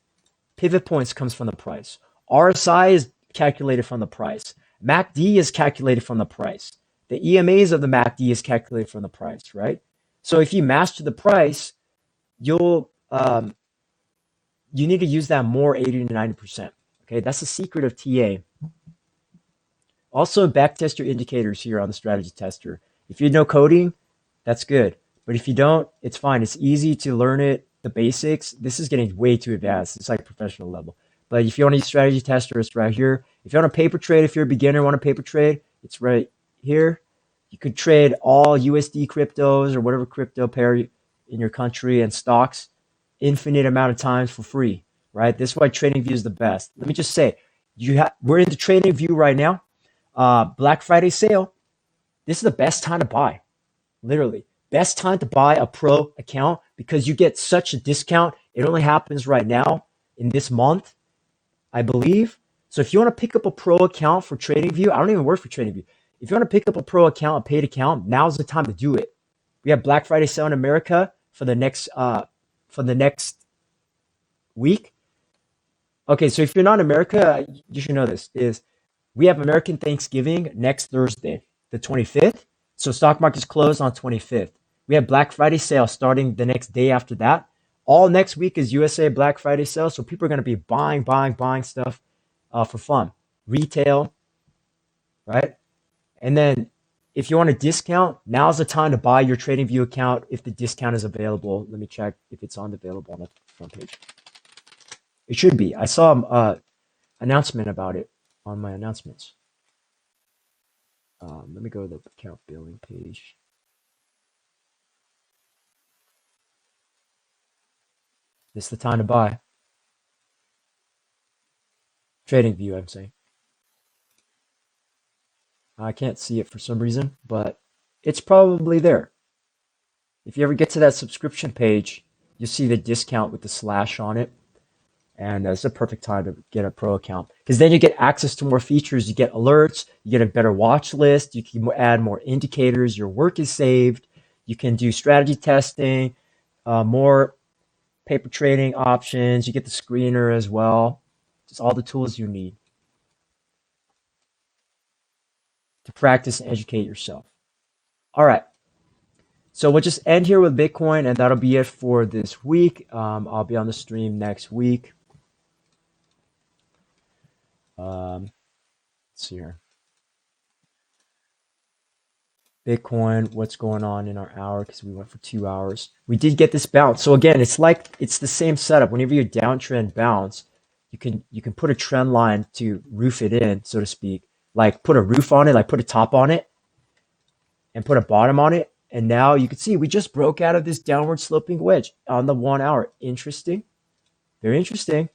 Pivot points comes from the price. RSI is calculated from the price. MACD is calculated from the price. The EMAs of the MACD is calculated from the price, right? So if you master the price, you'll you need to use that more, 80 to 90%. Okay, that's the secret of TA. Also, backtest your indicators here on the strategy tester. If you know coding, that's good. But if you don't, it's fine. It's easy to learn it, the basics. This is getting way too advanced. It's like professional level. But if you want to use strategy tester, it's right here. If you want a paper trade, if you're a beginner, want a paper trade, it's right here. You could trade all USD cryptos or whatever crypto pair in your country and stocks infinite amount of times for free, right? This is why TradingView is the best. Let me just say, we're in the TradingView right now. Black Friday sale. This is the best time to buy. Literally, best time to buy a pro account, because you get such a discount. It only happens right now in this month, I believe. So if you want to pick up a pro account for TradingView, I don't even work for TradingView. If you want to pick up a pro account, a paid account, now's the time to do it. We have Black Friday sale in America for the next week. Okay, so if you're not in America, you should know this, is we have American Thanksgiving next Thursday, the 25th. So stock market's closed on 25th. We have Black Friday sale starting the next day after that. All next week is USA Black Friday sale. So people are going to be buying stuff for fun. Retail, right? And then if you want a discount, now's the time to buy your TradingView account if the discount is available. Let me check if it's available on the front page. It should be. I saw an announcement about it on my announcements. Let me go to the account billing page. This is the time to buy. TradingView, I'm saying. I can't see it for some reason, but it's probably there. If you ever get to that subscription page, you'll see the discount with the slash on it. And it's a perfect time to get a pro account, because then you get access to more features. You get alerts, you get a better watch list, you can add more indicators, your work is saved, you can do strategy testing, more paper trading options, you get the screener as well. Just all the tools you need to practice and educate yourself. All right. So we'll just end here with Bitcoin, and that'll be it for this week. I'll be on the stream next week. Let's see here. Bitcoin, what's going on in our hour, because we went for 2 hours. We did get this bounce. So again, it's the same setup. Whenever you downtrend bounce, you can put a trend line to roof it in, so to speak. Like put a roof on it, like put a top on it, and put a bottom on it. And now you can see we just broke out of this downward sloping wedge on the 1 hour. Interesting. Very interesting.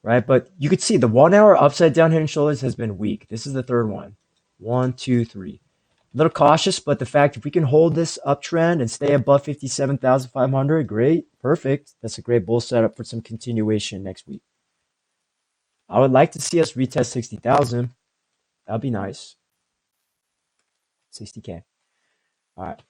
Right? But you could see the 1 hour upside down head and shoulders has been weak. This is the third one. 1, 2, 3. A little cautious, but the fact if we can hold this uptrend and stay above 57,500, great. Perfect. That's a great bull setup for some continuation next week. I would like to see us retest 60,000. That'd be nice. 60K. All right.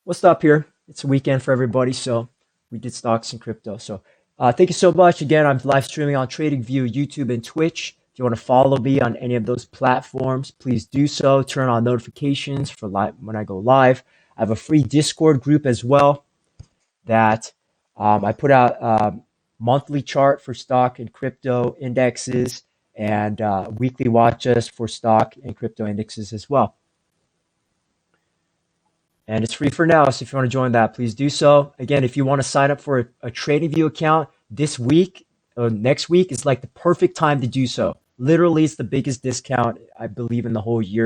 We'll stop here. It's a weekend for everybody, so we did stocks and crypto. So thank you so much. Again, I'm live streaming on TradingView, YouTube, and Twitch. If you want to follow me on any of those platforms, please do so. Turn on notifications for when I go live. I have a free Discord group as well that I put out a monthly chart for stock and crypto indexes and weekly watches for stock and crypto indexes as well. And it's free for now, so if you want to join that, please do so. Again, if you want to sign up for a TradingView account this week or next week is like the perfect time to do so. Literally, it's the biggest discount, I believe, in the whole year.